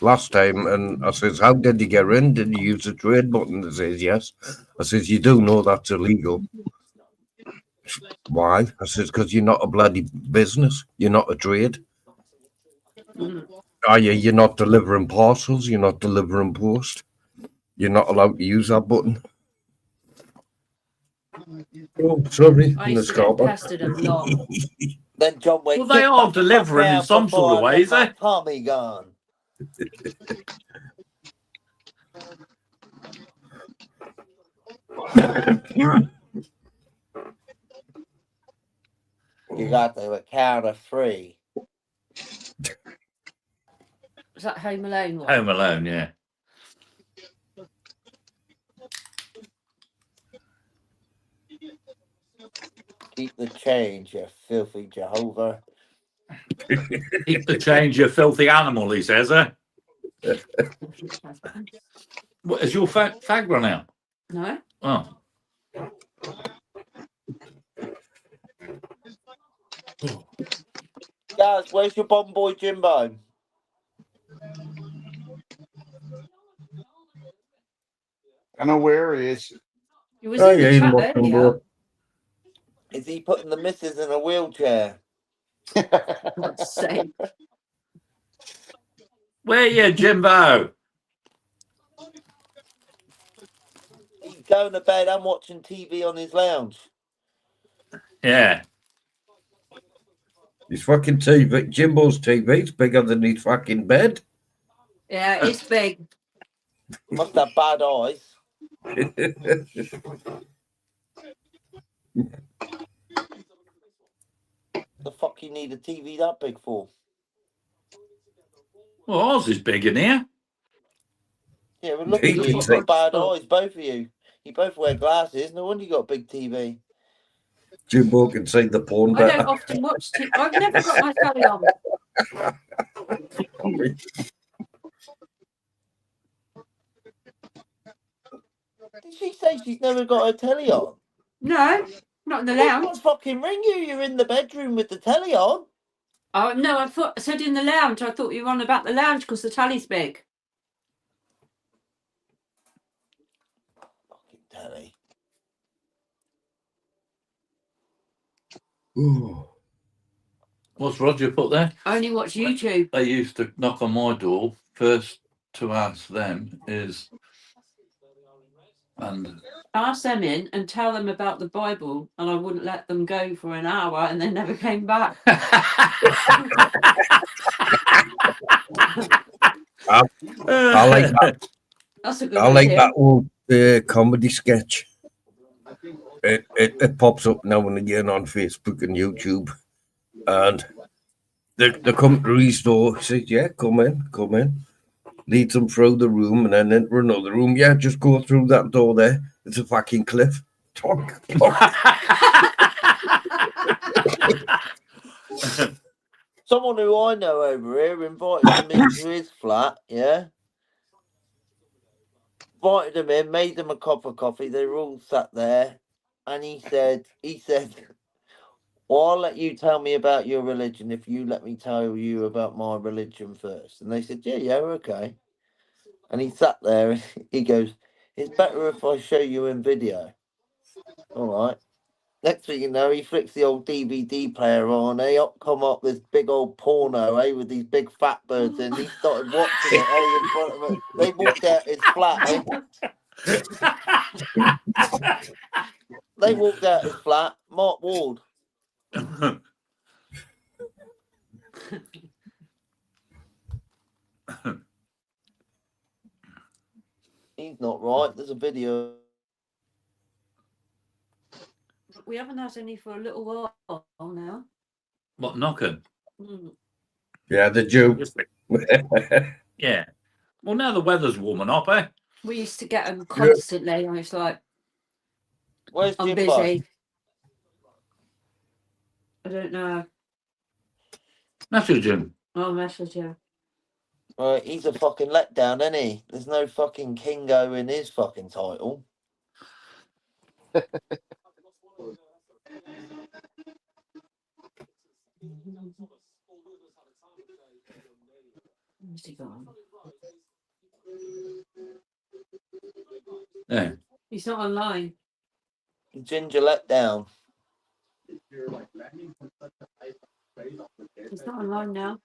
Speaker 3: last time, and I says, "How did you get in? Did you use the trade button?" They says, "Yes." I says, "You do know that's illegal." Why? I says, "Because you're not a bloody business. You're not a trade. Are you? You're not delivering parcels. You're not delivering post. You're not allowed to use that button." Oh, sorry.
Speaker 2: I used to get pestered a lot.
Speaker 6: Then John went,
Speaker 1: Well, they are delivering in some sort of ways, eh?
Speaker 6: Tommy gun. You got to count of 3.
Speaker 2: Was that Home Alone one?
Speaker 1: Home Alone, yeah.
Speaker 6: Keep the change, you filthy Jehovah.
Speaker 1: Keep the change, you filthy animal, he says, eh? What, is your fag run out?
Speaker 2: No.
Speaker 1: Oh.
Speaker 6: Guys, where's your bomb boy Jimbo?
Speaker 4: I know where he is.
Speaker 2: He was in the chat earlier.
Speaker 6: Is he putting the missus in a wheelchair?
Speaker 2: God's sake.
Speaker 1: Where you, Jimbo?
Speaker 6: He's going to bed and watching TV on his lounge.
Speaker 1: Yeah.
Speaker 3: His fucking TV, Jimbo's TV's bigger than his fucking bed.
Speaker 2: Yeah, it's big.
Speaker 6: Must have bad eyes. The fuck you need a TV that big for?
Speaker 1: Well, ours is big in here.
Speaker 6: Yeah, well, look at you. You've got bad eyes, both of you. You both wear glasses. No wonder you got a big TV.
Speaker 3: Jimbo can see the porn
Speaker 2: I
Speaker 3: better.
Speaker 2: don't often watch TV. I've never got my telly on.
Speaker 6: Did she say she's never got her telly on?
Speaker 2: No, not in the lounge.
Speaker 6: What fucking ring you? You're in the bedroom with the telly on.
Speaker 2: Oh no, I said in the lounge. I thought you were on about the lounge because the telly's big.
Speaker 6: Fucking telly.
Speaker 3: Ooh.
Speaker 1: What's Roger put there?
Speaker 2: I only watch YouTube.
Speaker 1: They used to knock on my door. First to ask them is, and
Speaker 2: Ask them in and tell them about the Bible, and I wouldn't let them go for an hour, and they never came back.
Speaker 3: I like that.
Speaker 2: That's a good
Speaker 3: I like
Speaker 2: idea.
Speaker 3: that old comedy sketch. It pops up now and again on Facebook and YouTube, and they come to his door. He says, "Yeah, come in." Leads them through the room and then enter another room. Yeah, just go through that door there. It's a fucking cliff. Talk.
Speaker 6: Someone who I know over here invited him into his flat, yeah? Invited him in, made them a cup of coffee. They were all sat there. And he said, well, I'll let you tell me about your religion if you let me tell you about my religion first. And they said, yeah, okay. And he sat there and he goes, it's better if I show you in video. All right. Next thing you know, he flicks the old DVD player on. Up come up this big old porno, with these big fat birds in. He started watching it, in front of it. They walked out his flat, They walked out his flat. Mark Ward. He's not right. There's a video.
Speaker 2: We haven't had any for a little while now.
Speaker 1: What, knocking?
Speaker 3: Yeah, the Jew.
Speaker 1: Yeah. Well, now the weather's warming up, eh?
Speaker 2: We used to get them constantly. I was like,
Speaker 6: Where's
Speaker 2: I'm
Speaker 6: Jimbo?
Speaker 2: busy. I don't know.
Speaker 1: Message him.
Speaker 2: I'll message you.
Speaker 6: Right, he's a fucking letdown, isn't he? There's no fucking Kingo in his fucking title.
Speaker 2: Where's he gone?
Speaker 1: Yeah.
Speaker 2: He's not online.
Speaker 6: Ginger letdown.
Speaker 2: He's not online now.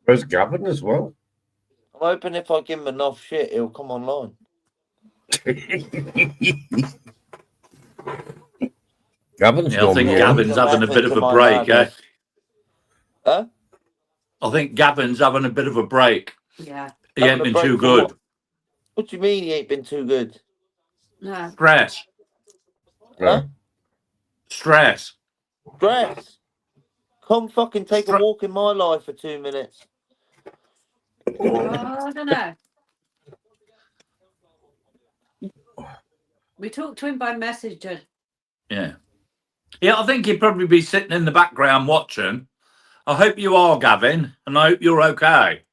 Speaker 3: Where's Gavin as well?
Speaker 6: I'm hoping if I give him enough shit, he'll come online.
Speaker 3: Gavin's
Speaker 1: I think Gavin's having a bit of a break, eh?
Speaker 6: Huh?
Speaker 1: I think Gavin's having a bit of a break.
Speaker 2: Yeah.
Speaker 1: He ain't been too good.
Speaker 6: What do you mean he ain't been too good?
Speaker 2: No.
Speaker 1: Stress.
Speaker 6: Huh?
Speaker 1: Stress.
Speaker 6: Stress. Come fucking take a walk in my life for 2 minutes.
Speaker 2: Oh, I don't know. We talked to him by messenger.
Speaker 1: Yeah. Yeah, I think he'd probably be sitting in the background watching. I hope you are, Gavin, and I hope you're okay.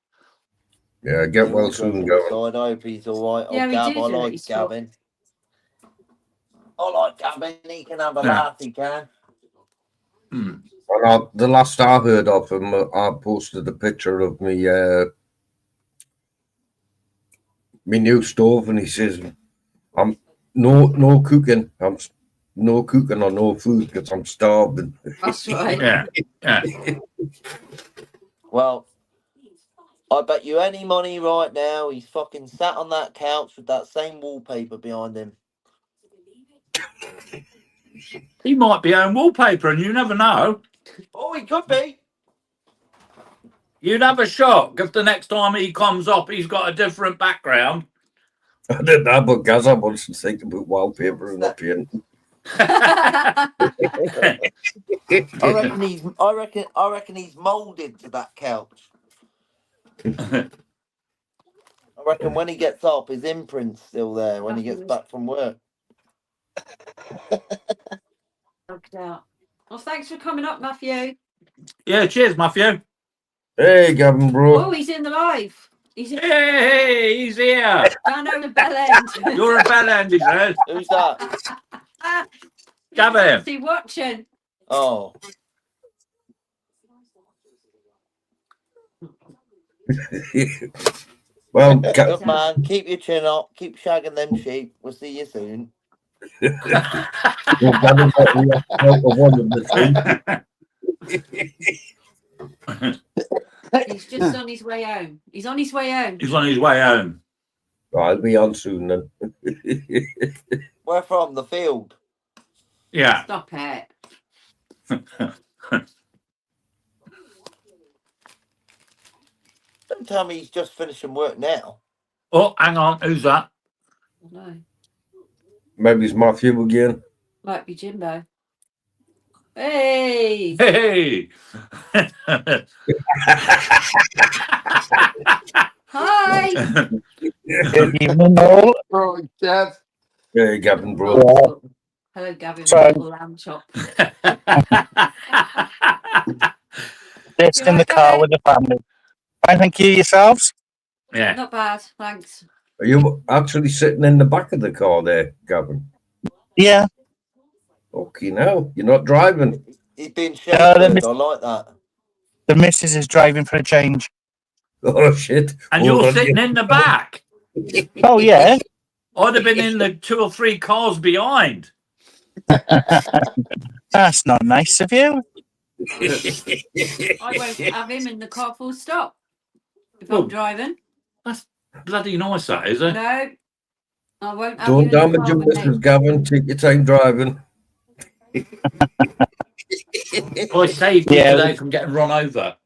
Speaker 3: Yeah, get well soon, Gavin.
Speaker 6: I hope he's all right.
Speaker 2: Yeah,
Speaker 6: Gav,
Speaker 2: I
Speaker 6: like Gavin. I like Gavin. He can have a laugh, he can.
Speaker 3: Well, the last I heard of him, I posted a picture of me, my new stove, and he says, "I'm no cooking. I'm no cooking or no food because I'm starving."
Speaker 2: That's right.
Speaker 1: Yeah.
Speaker 6: Well, I bet you any money right now he's fucking sat on that couch with that same wallpaper behind him.
Speaker 1: He might be on wallpaper, and you never know.
Speaker 6: Oh, he could be.
Speaker 1: You'd have a shock if the next time he comes up, he's got a different background.
Speaker 3: I didn't know, but Gaz, I was thinking about wallpaper and up here.
Speaker 6: I reckon he's moulded to that couch. I reckon when he gets up, his imprint's still there when he gets back from work.
Speaker 2: Well, thanks for coming up, Matthew.
Speaker 1: Yeah, cheers, Matthew.
Speaker 3: Hey, Gavin, bro.
Speaker 2: Oh, he's in the live.
Speaker 1: Hey, he's here.
Speaker 2: Down over the bell end.
Speaker 1: You're a bell end, he says.
Speaker 6: Who's that?
Speaker 1: Gavin.
Speaker 2: Is he watching?
Speaker 6: Oh.
Speaker 3: Well,
Speaker 6: good man. Keep your chin up. Keep shagging them sheep. We'll see you soon.
Speaker 2: He's just on his way home. He's on his way home.
Speaker 1: He's on his way home.
Speaker 3: I'll be on soon then.
Speaker 6: Where from? The field?
Speaker 2: Yeah. Stop it.
Speaker 6: Don't tell me he's just finishing work now.
Speaker 1: Oh, hang on. Who's that?
Speaker 2: No,
Speaker 3: Maybe it's Matthew again.
Speaker 2: might be Jimbo. Hey,
Speaker 1: Hey.
Speaker 2: hi.
Speaker 8: Good evening, all.
Speaker 4: Right, Gav.
Speaker 3: Yeah, Gavin, bro.
Speaker 2: Right. Hello, Gavin.
Speaker 8: So-
Speaker 2: Little lamb chop.
Speaker 8: Just
Speaker 2: You
Speaker 8: in the
Speaker 2: right,
Speaker 8: car
Speaker 2: Gavin?
Speaker 8: with the family. Fine, thank you. Yourselves?
Speaker 1: Yeah.
Speaker 2: Not bad, thanks.
Speaker 3: Are you actually sitting in the back of the car there, Gavin?
Speaker 8: Yeah.
Speaker 3: Okay, now you're not driving.
Speaker 6: He's been
Speaker 8: the
Speaker 6: sheltered.
Speaker 8: miss-
Speaker 6: I like that.
Speaker 8: The missus is driving for a change.
Speaker 3: Oh shit!
Speaker 1: And
Speaker 3: Hold
Speaker 1: you're
Speaker 3: on,
Speaker 1: sitting in the back.
Speaker 8: Oh, yeah.
Speaker 1: I'd have been in the 2 or 3 cars behind.
Speaker 8: That's not nice of you.
Speaker 2: I won't have him in the car full stop if
Speaker 1: Well,
Speaker 2: I'm driving.
Speaker 1: That's bloody nice, that is it?
Speaker 2: No, I won't have
Speaker 3: Don't
Speaker 2: you in the
Speaker 3: damage
Speaker 2: car
Speaker 3: your
Speaker 2: with
Speaker 3: missus,
Speaker 2: me.
Speaker 3: Gavin. Take your time driving.
Speaker 1: I saved you
Speaker 8: Yeah.
Speaker 1: today from getting run over.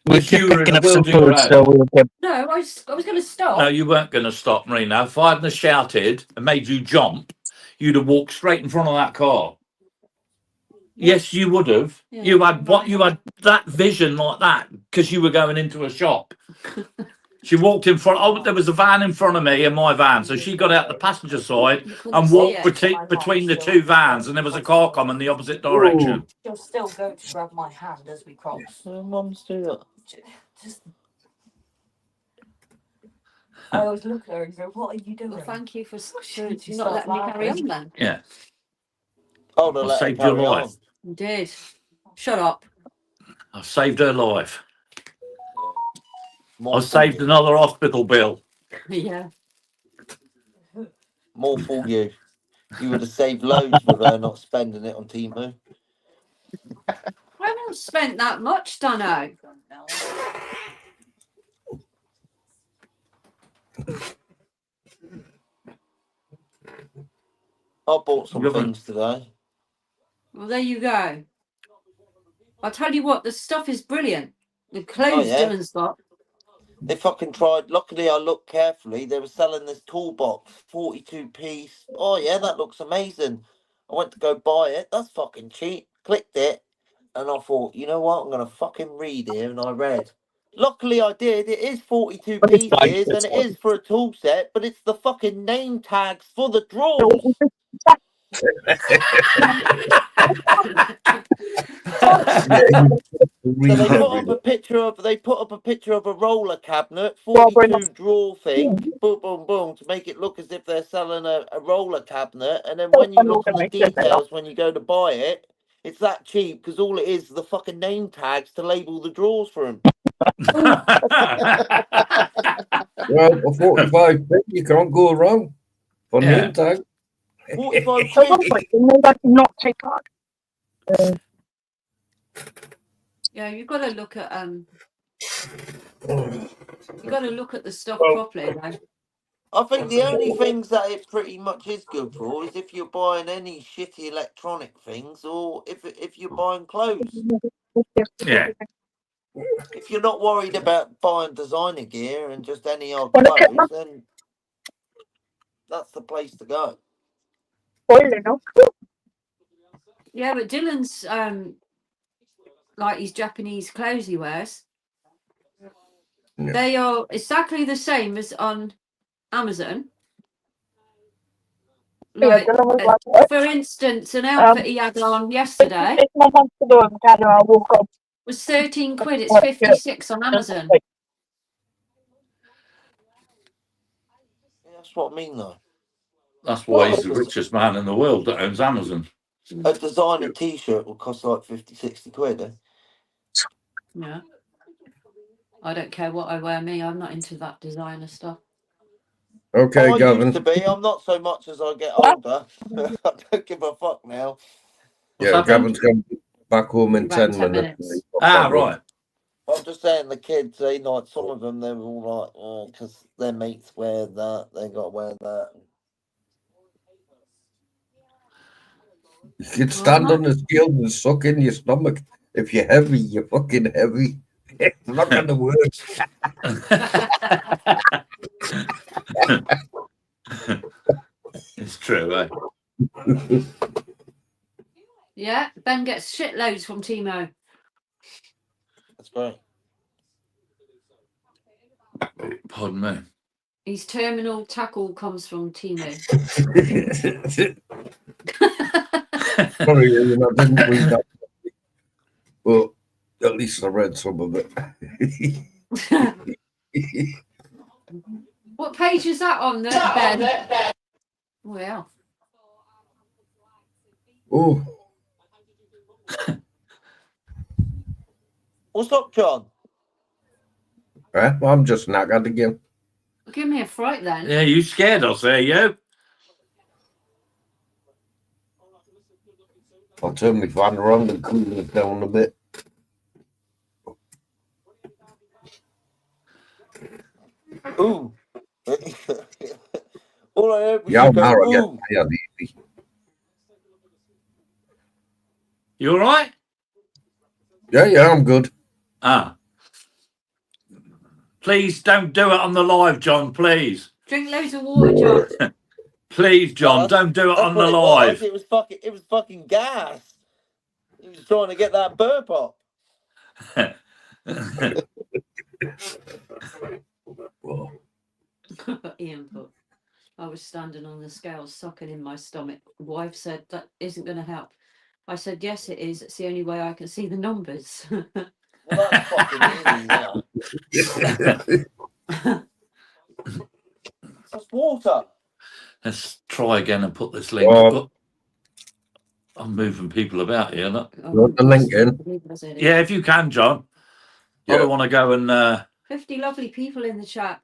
Speaker 8: We're
Speaker 1: If you were in
Speaker 8: picking
Speaker 1: a
Speaker 8: up some
Speaker 1: building
Speaker 8: food,
Speaker 1: road.
Speaker 8: so we'll get...
Speaker 2: No, I was going to stop.
Speaker 1: No, you weren't going to stop, Marina. If I hadn't have shouted and made you jump, you'd have walked straight in front of that car. Yes, you would have.
Speaker 2: Yeah,
Speaker 1: You had what?
Speaker 2: right.
Speaker 1: You had that vision like that because you were going into a shop. She walked in front. Oh, there was a van in front of me and my van, so she got out the passenger side
Speaker 2: You couldn't
Speaker 1: and
Speaker 2: see
Speaker 1: walked
Speaker 2: it.
Speaker 1: between the 2 vans, and there was a car coming the opposite direction.
Speaker 7: She'll still go to grab my hand as we cross.
Speaker 6: Mum's do that.
Speaker 7: Just. I always look at her and go, "What are you doing?"
Speaker 2: Well, thank you for
Speaker 7: She
Speaker 2: not
Speaker 7: starts
Speaker 2: letting me carry
Speaker 7: laughing.
Speaker 2: on then.
Speaker 1: Yeah,
Speaker 6: Oh, no,
Speaker 1: I
Speaker 6: let her
Speaker 1: saved your
Speaker 6: carry
Speaker 1: life.
Speaker 6: on.
Speaker 2: You did. Shut up.
Speaker 1: I saved her life.
Speaker 6: More
Speaker 1: I saved
Speaker 6: for you.
Speaker 1: another hospital bill.
Speaker 2: Yeah.
Speaker 6: More for you. You would have saved loads with her not spending it on Temu.
Speaker 2: I haven't spent that much, Dano.
Speaker 6: I bought some
Speaker 1: You haven't-
Speaker 6: things today.
Speaker 2: Well, there you go. I'll tell you what, the stuff is brilliant. The clothes
Speaker 6: yeah?
Speaker 2: Dylan's got.
Speaker 6: They fucking tried. Luckily, I looked carefully. They were selling this toolbox, 42 piece. Oh, yeah, that looks amazing. I went to go buy it. That's fucking cheap. Clicked it. And I thought, you know what? I'm going to fucking read here. And I read. Luckily, I did. It is 42
Speaker 8: But it's nice,
Speaker 6: pieces
Speaker 8: this
Speaker 6: and it
Speaker 8: one.
Speaker 6: is for a tool set, but it's the fucking name tags for the drawers. So they put up a picture of a roller cabinet, 42 drawer thing, boom, boom, boom, to make it look as if they're selling a roller cabinet. And then when you look at the details, when you go to buy it, it's that cheap because all it is the fucking name tags to label the drawers for them.
Speaker 3: Well, for 45 quid, you can't go wrong for
Speaker 1: Yeah.
Speaker 3: name tag.
Speaker 6: 45 quid.
Speaker 8: Not take part.
Speaker 2: Yeah, you've got to look at the stuff properly, though.
Speaker 6: I think the only things that it pretty much is good for is if you're buying any shitty electronic things or if you're buying clothes.
Speaker 1: Yeah.
Speaker 6: If you're not worried about buying designer gear and just any old clothes, then that's the place to go.
Speaker 2: Yeah, but Dylan's like his Japanese clothes he wears.
Speaker 3: Yeah.
Speaker 2: They are exactly the same as on Amazon. Like, for instance, an outfit he had on yesterday was 13 quid. It's 56 on Amazon.
Speaker 6: Yeah, that's what I mean, though.
Speaker 1: That's why he's the richest man in the world that owns Amazon.
Speaker 6: A designer T-shirt will cost like 50, 60 quid. Eh?
Speaker 2: Yeah. I don't care what I wear, me. I'm not into that designer stuff.
Speaker 3: Okay,
Speaker 6: I
Speaker 3: Gavin.
Speaker 6: used to be. I'm not so much as I get older. I don't give a fuck now.
Speaker 1: What's
Speaker 3: Yeah,
Speaker 1: happened?
Speaker 3: Gavin's coming back home in
Speaker 2: About
Speaker 3: 10
Speaker 2: 10
Speaker 3: minutes.
Speaker 2: minutes.
Speaker 1: Ah, right.
Speaker 6: I'm just saying the kids, they like some of them, they're all like, oh, because their mates wear that, they got to wear that.
Speaker 3: You can stand on the scale and suck in your stomach. If you're heavy, you're fucking heavy. It's not going to work.
Speaker 2: Ben gets shitloads from Timo.
Speaker 6: That's great.
Speaker 1: Pardon me.
Speaker 2: His terminal tackle comes from Timo.
Speaker 3: Sorry, Ian, I didn't read that. But at least I read some of it.
Speaker 2: What page is that on, Ben? Well.
Speaker 3: Oh,
Speaker 6: What's up, John?
Speaker 3: I'm just knackered again.
Speaker 2: Give me a fright then.
Speaker 1: Yeah, you scared us there, you.
Speaker 3: I'll turn my fan around and cool it down a bit.
Speaker 6: Ooh. All I heard was
Speaker 3: Yeah,
Speaker 6: you go,
Speaker 3: now I get
Speaker 6: ooh.
Speaker 3: tired easy.
Speaker 1: You all right?
Speaker 3: Yeah, I'm good.
Speaker 1: Ah. Please don't do it on the live, John, please.
Speaker 2: Drink loads of water, John.
Speaker 1: Please, John,
Speaker 6: No,
Speaker 1: don't do it
Speaker 6: That's
Speaker 1: on
Speaker 6: what
Speaker 1: the
Speaker 6: it was.
Speaker 1: live.
Speaker 6: It was fucking gas. He was trying to get that burp up.
Speaker 2: Ian put, I was standing on the scales, sucking in my stomach. Wife said, that isn't going to help. I said, yes, it is. It's the only way I can see the numbers.
Speaker 6: Well, that's fucking easy, that. That's water.
Speaker 1: Let's try again and put this link. I'm moving people about here. Look.
Speaker 3: Want the link in?
Speaker 1: Yeah, if you can, John. I
Speaker 3: Yeah.
Speaker 1: don't want to go and
Speaker 2: 50 lovely people in the chat.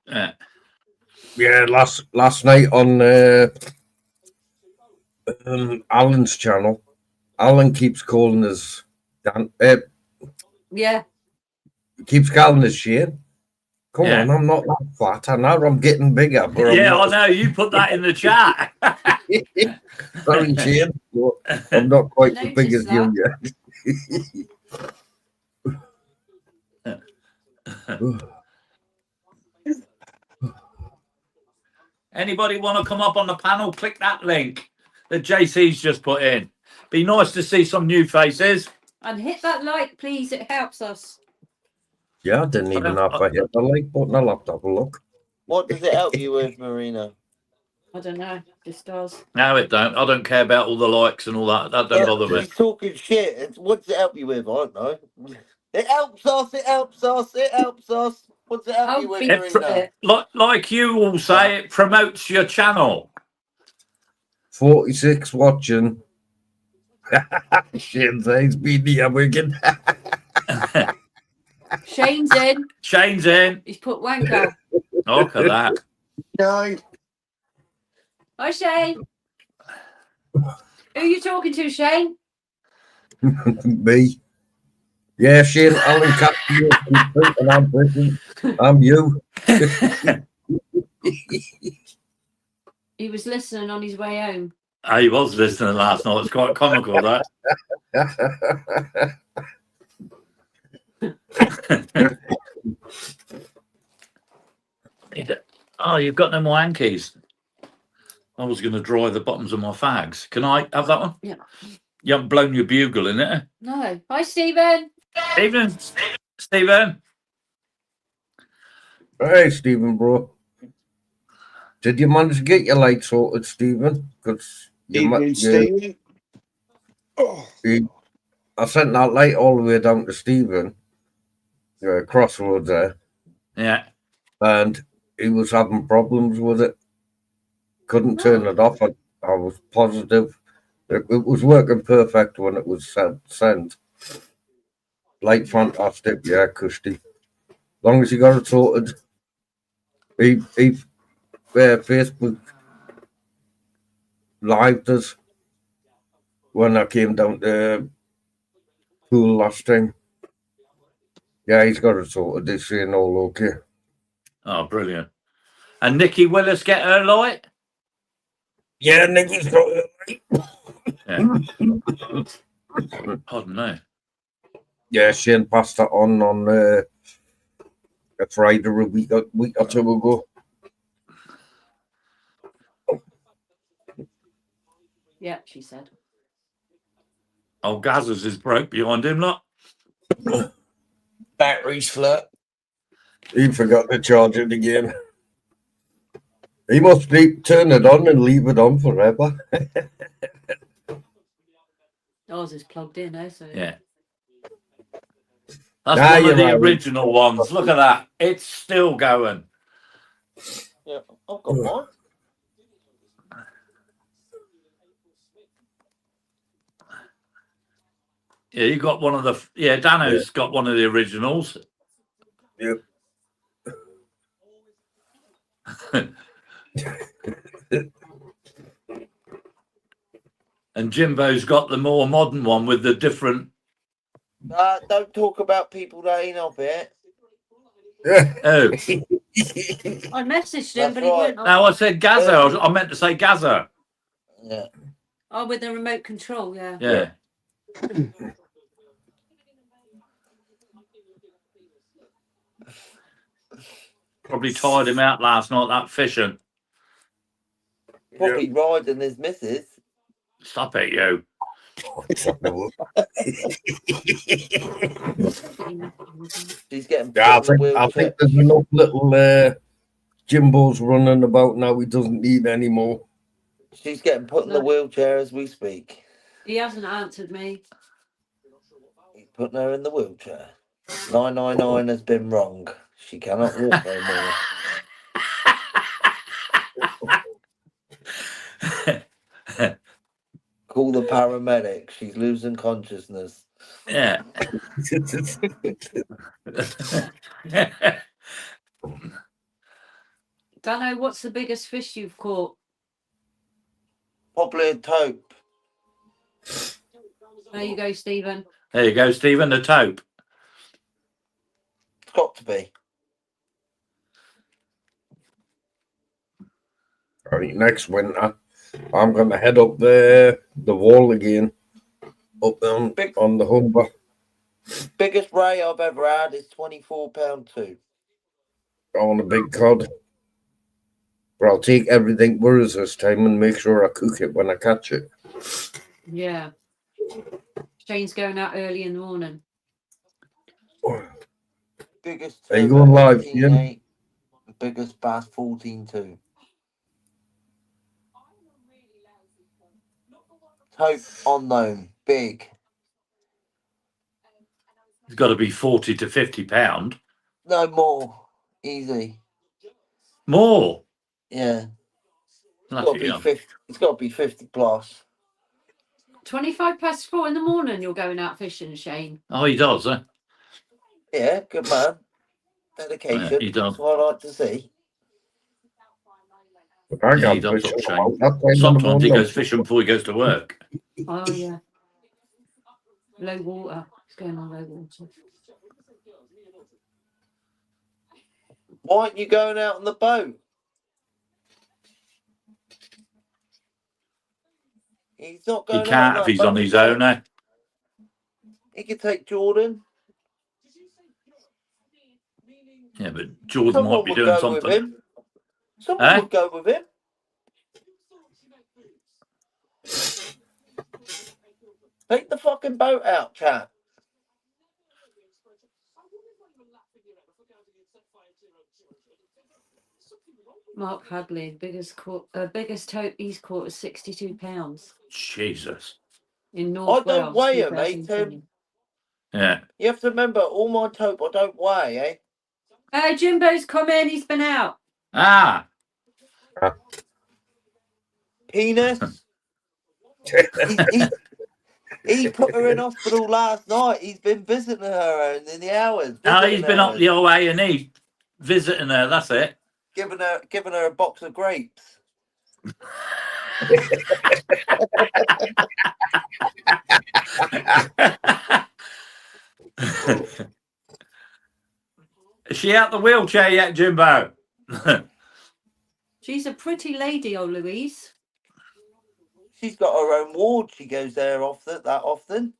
Speaker 3: Yeah, last night on Alan's channel, Alan keeps calling us Dan.
Speaker 2: Yeah.
Speaker 3: Keeps calling us Shane. Come
Speaker 1: Yeah.
Speaker 3: on, I'm not that fat. I know I'm getting bigger, but I'm
Speaker 1: yeah,
Speaker 3: not.
Speaker 1: I know. You put that in the chat.
Speaker 3: Sorry, Shane. But I'm not quite as big as
Speaker 2: Noticed
Speaker 3: you yet.
Speaker 1: Anybody want to come up on the panel? Click that link that JC's just put in. Be nice to see some new faces.
Speaker 2: And hit that like, please. It helps us.
Speaker 3: Yeah, I didn't even have to hit the like button. I'll have to have a look.
Speaker 6: What does it help you with, Marina?
Speaker 2: I don't know. Just does.
Speaker 1: No, it don't. I don't care about all the likes and all that. That don't bother me.
Speaker 6: He's talking shit. What does it help you with? I don't know. It helps us. It helps us. It helps us. What's it help you with, Marina?
Speaker 1: Like you all say, it promotes your channel.
Speaker 3: 46 watching. Shane says, be the Wigan.
Speaker 2: Shane's in.
Speaker 1: Shane's in.
Speaker 2: He's put wanko.
Speaker 1: Look at that.
Speaker 4: No.
Speaker 2: Hi, Shane. Who are you talking to, Shane?
Speaker 3: Me. Yeah, Shane, Alan Captain, and I'm Britain. I'm you.
Speaker 2: He was listening on his way home.
Speaker 1: He was listening last night. It's quite comical, that. Oh, you've got no more hankies. I was going to dry the bottoms of my fags. Can I have that one?
Speaker 2: Yeah.
Speaker 1: You haven't blown your bugle in it?
Speaker 2: No. Hi, Stephen.
Speaker 1: Evening, Stephen.
Speaker 3: Hey, Stephen, bro. Did you manage to get your light sorted, Stephen? Because
Speaker 4: Stephen. Oh.
Speaker 3: I sent that light all the way down to Stephen, crossroads there.
Speaker 1: Yeah.
Speaker 3: And he was having problems with it. Couldn't turn it off. I was positive. It was working perfect when it was sent. Light fantastic, yeah, cushy. Long as you got it sorted. He Facebook lived us when I came down to pool last time. Yeah, he's got it sorted. They're saying all okay.
Speaker 1: Oh, brilliant. And Nikki Willis get her light?
Speaker 3: Yeah, Nikki's got it.
Speaker 1: Yeah. Pardon me.
Speaker 3: Yeah, Shane passed that on a Friday a week or two ago.
Speaker 2: Yeah, she said.
Speaker 1: Old Gazza's is broke behind him, look.
Speaker 4: Battery's flat.
Speaker 3: He forgot to charge it again. He must turn it on and leave it on forever.
Speaker 2: Ours is plugged in, eh? So
Speaker 1: Yeah. That's one of the
Speaker 3: right.
Speaker 1: original ones. Look at that. It's still going.
Speaker 6: Yeah, I've got one.
Speaker 1: Yeah, you got one of the. Yeah, Dano's got one of the originals.
Speaker 3: Yep.
Speaker 1: And Jimbo's got the more modern one with the different.
Speaker 6: Don't talk about people that ain't of it.
Speaker 1: Oh,
Speaker 2: I messaged him,
Speaker 6: That's
Speaker 2: but he
Speaker 6: right.
Speaker 2: went.
Speaker 1: no, I said Gaza. I meant to say Gaza.
Speaker 6: Yeah.
Speaker 2: Oh, with the remote control, yeah.
Speaker 1: Yeah. Probably tired him out last night, that fishing.
Speaker 6: Probably riding his missus.
Speaker 1: Stop it, you.
Speaker 6: She's getting
Speaker 3: Yeah,
Speaker 6: put in the
Speaker 3: I
Speaker 6: wheelchair.
Speaker 3: think there's enough little Jimbo's running about now. He doesn't need any more.
Speaker 6: She's getting put in the wheelchair as we speak.
Speaker 2: He hasn't answered me.
Speaker 6: He's putting her in the wheelchair. 999 has been wrong. She cannot walk no more. Call the paramedic. She's losing consciousness.
Speaker 1: Yeah.
Speaker 2: Dano, what's the biggest fish you've caught?
Speaker 6: Probably a taupe.
Speaker 2: There you go, Stephen.
Speaker 1: There you go, Stephen, the taupe.
Speaker 6: It's got to be.
Speaker 3: I think next winter I'm going to head up the wall again, up on the Humber.
Speaker 6: Biggest ray I've ever had is 24 pound too.
Speaker 3: On a big cod. But I'll take everything with us this time and make sure I cook it when I catch it.
Speaker 2: Yeah. Shane's going out early in the morning.
Speaker 6: Biggest
Speaker 3: Are you going live, Ian?
Speaker 6: Biggest bass 14.2. Taupe unknown, big.
Speaker 1: It's got to be 40 to 50 pound.
Speaker 6: No more. Easy.
Speaker 1: More?
Speaker 6: Yeah.
Speaker 1: Bloody hell.
Speaker 6: It's got to be 50 plus.
Speaker 2: 4:25 in the morning, you're going out fishing, Shane.
Speaker 1: Oh, he does, huh?
Speaker 6: Yeah, good man. Dedication.
Speaker 1: Yeah, he does.
Speaker 6: That's what I like to see.
Speaker 1: Yeah, he does, Shane. Sometimes he goes fishing before he goes to work.
Speaker 2: Oh, yeah. Low water. It's going on low water.
Speaker 6: Why aren't you going out on the boat? He's not
Speaker 1: He
Speaker 6: going out
Speaker 1: can't
Speaker 6: on
Speaker 1: if
Speaker 6: that
Speaker 1: he's on
Speaker 6: boat,
Speaker 1: his
Speaker 6: man.
Speaker 1: own, eh?
Speaker 6: He could take Jordan.
Speaker 1: Yeah, but Jordan
Speaker 6: Someone
Speaker 1: might be
Speaker 6: would
Speaker 1: doing
Speaker 6: go
Speaker 1: something.
Speaker 6: with him. Someone would go with him. Take the fucking boat out, chat.
Speaker 2: Mark Hadley, biggest taupe he's caught is 62 pounds.
Speaker 1: Jesus.
Speaker 2: In North
Speaker 6: I don't
Speaker 2: Wales,
Speaker 6: weigh him, eh, Tim?
Speaker 1: Yeah.
Speaker 6: You have to remember, all my taupe I don't weigh, eh?
Speaker 2: Hey, Jimbo's come in, he's been out.
Speaker 1: Ah.
Speaker 6: Penis. he put her in hospital last night. He's been visiting her in the hours.
Speaker 1: Oh, he's been up the old A&E visiting her, that's it.
Speaker 6: Giving her a box of grapes.
Speaker 1: Is she out the wheelchair yet, Jimbo?
Speaker 2: She's a pretty lady, old Louise.
Speaker 6: She's got her own ward. She goes there that often.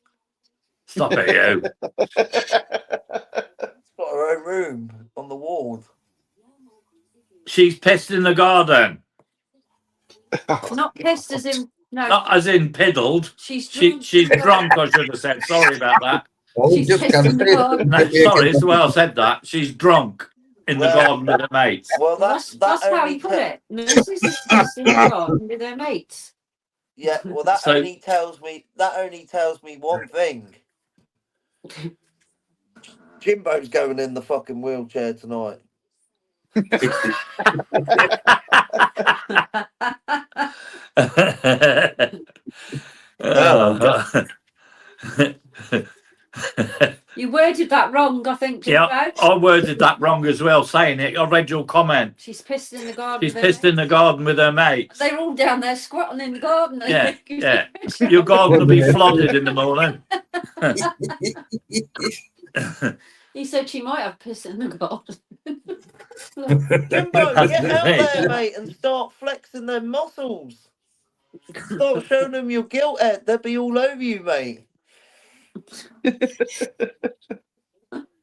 Speaker 1: Stop it, you.
Speaker 6: She's got her own room on the ward.
Speaker 1: She's pissed in the garden.
Speaker 2: Not pissed as in No,
Speaker 1: Not as in piddled.
Speaker 2: she's drunk.
Speaker 1: She's drunk, I should have said. Sorry about that.
Speaker 3: Oh,
Speaker 2: She's
Speaker 3: just
Speaker 2: pissed
Speaker 3: can't
Speaker 2: in the
Speaker 3: say
Speaker 2: garden.
Speaker 1: No, sorry, it's the way I said that. She's drunk in the
Speaker 6: Well-
Speaker 1: garden with her mates.
Speaker 6: Well,
Speaker 2: That's how
Speaker 6: only
Speaker 2: he put it. Nurses is pissed in the garden with their mates.
Speaker 6: Yeah, well, that
Speaker 1: So-
Speaker 6: only tells me one thing. Jimbo's going in the fucking wheelchair tonight.
Speaker 2: You worded that wrong, I think, Jimbo.
Speaker 1: Yeah, I worded that wrong as well, saying it. I read your comment.
Speaker 2: She's pissed in the garden.
Speaker 1: She's
Speaker 2: with her
Speaker 1: pissed in the
Speaker 2: mates.
Speaker 1: garden with her mates.
Speaker 2: They're all down there squatting in the garden.
Speaker 1: Yeah, yeah. Your garden will be flooded in the morning.
Speaker 2: He said she might have piss in the garden.
Speaker 6: Jimbo,
Speaker 1: That's
Speaker 6: get out
Speaker 1: me.
Speaker 6: there, mate, and start flexing them muscles. Start showing them your guilt head. They'll be all over you, mate.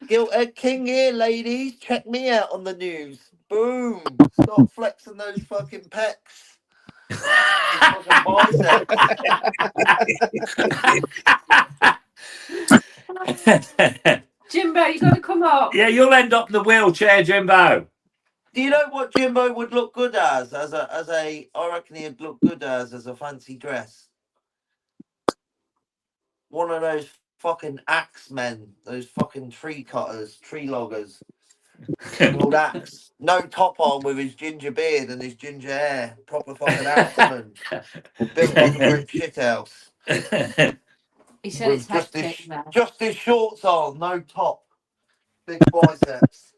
Speaker 6: Guilt head king here, ladies. Check me out on the news. Boom. Start flexing those fucking pecs. Those fucking biceps.
Speaker 2: Jimbo, you got to come up.
Speaker 1: Yeah, you'll end up in the wheelchair, Jimbo.
Speaker 6: Do you know what Jimbo would look good as I reckon he'd look good as a fancy dress. One of those fucking axemen, those fucking tree cutters, tree loggers. Old axe. No top on with his ginger beard and his ginger hair. Proper fucking axeman. Built like a brick shithouse.
Speaker 2: He said
Speaker 6: With
Speaker 2: it's hectic now.
Speaker 6: just his shorts on, no top. Big biceps.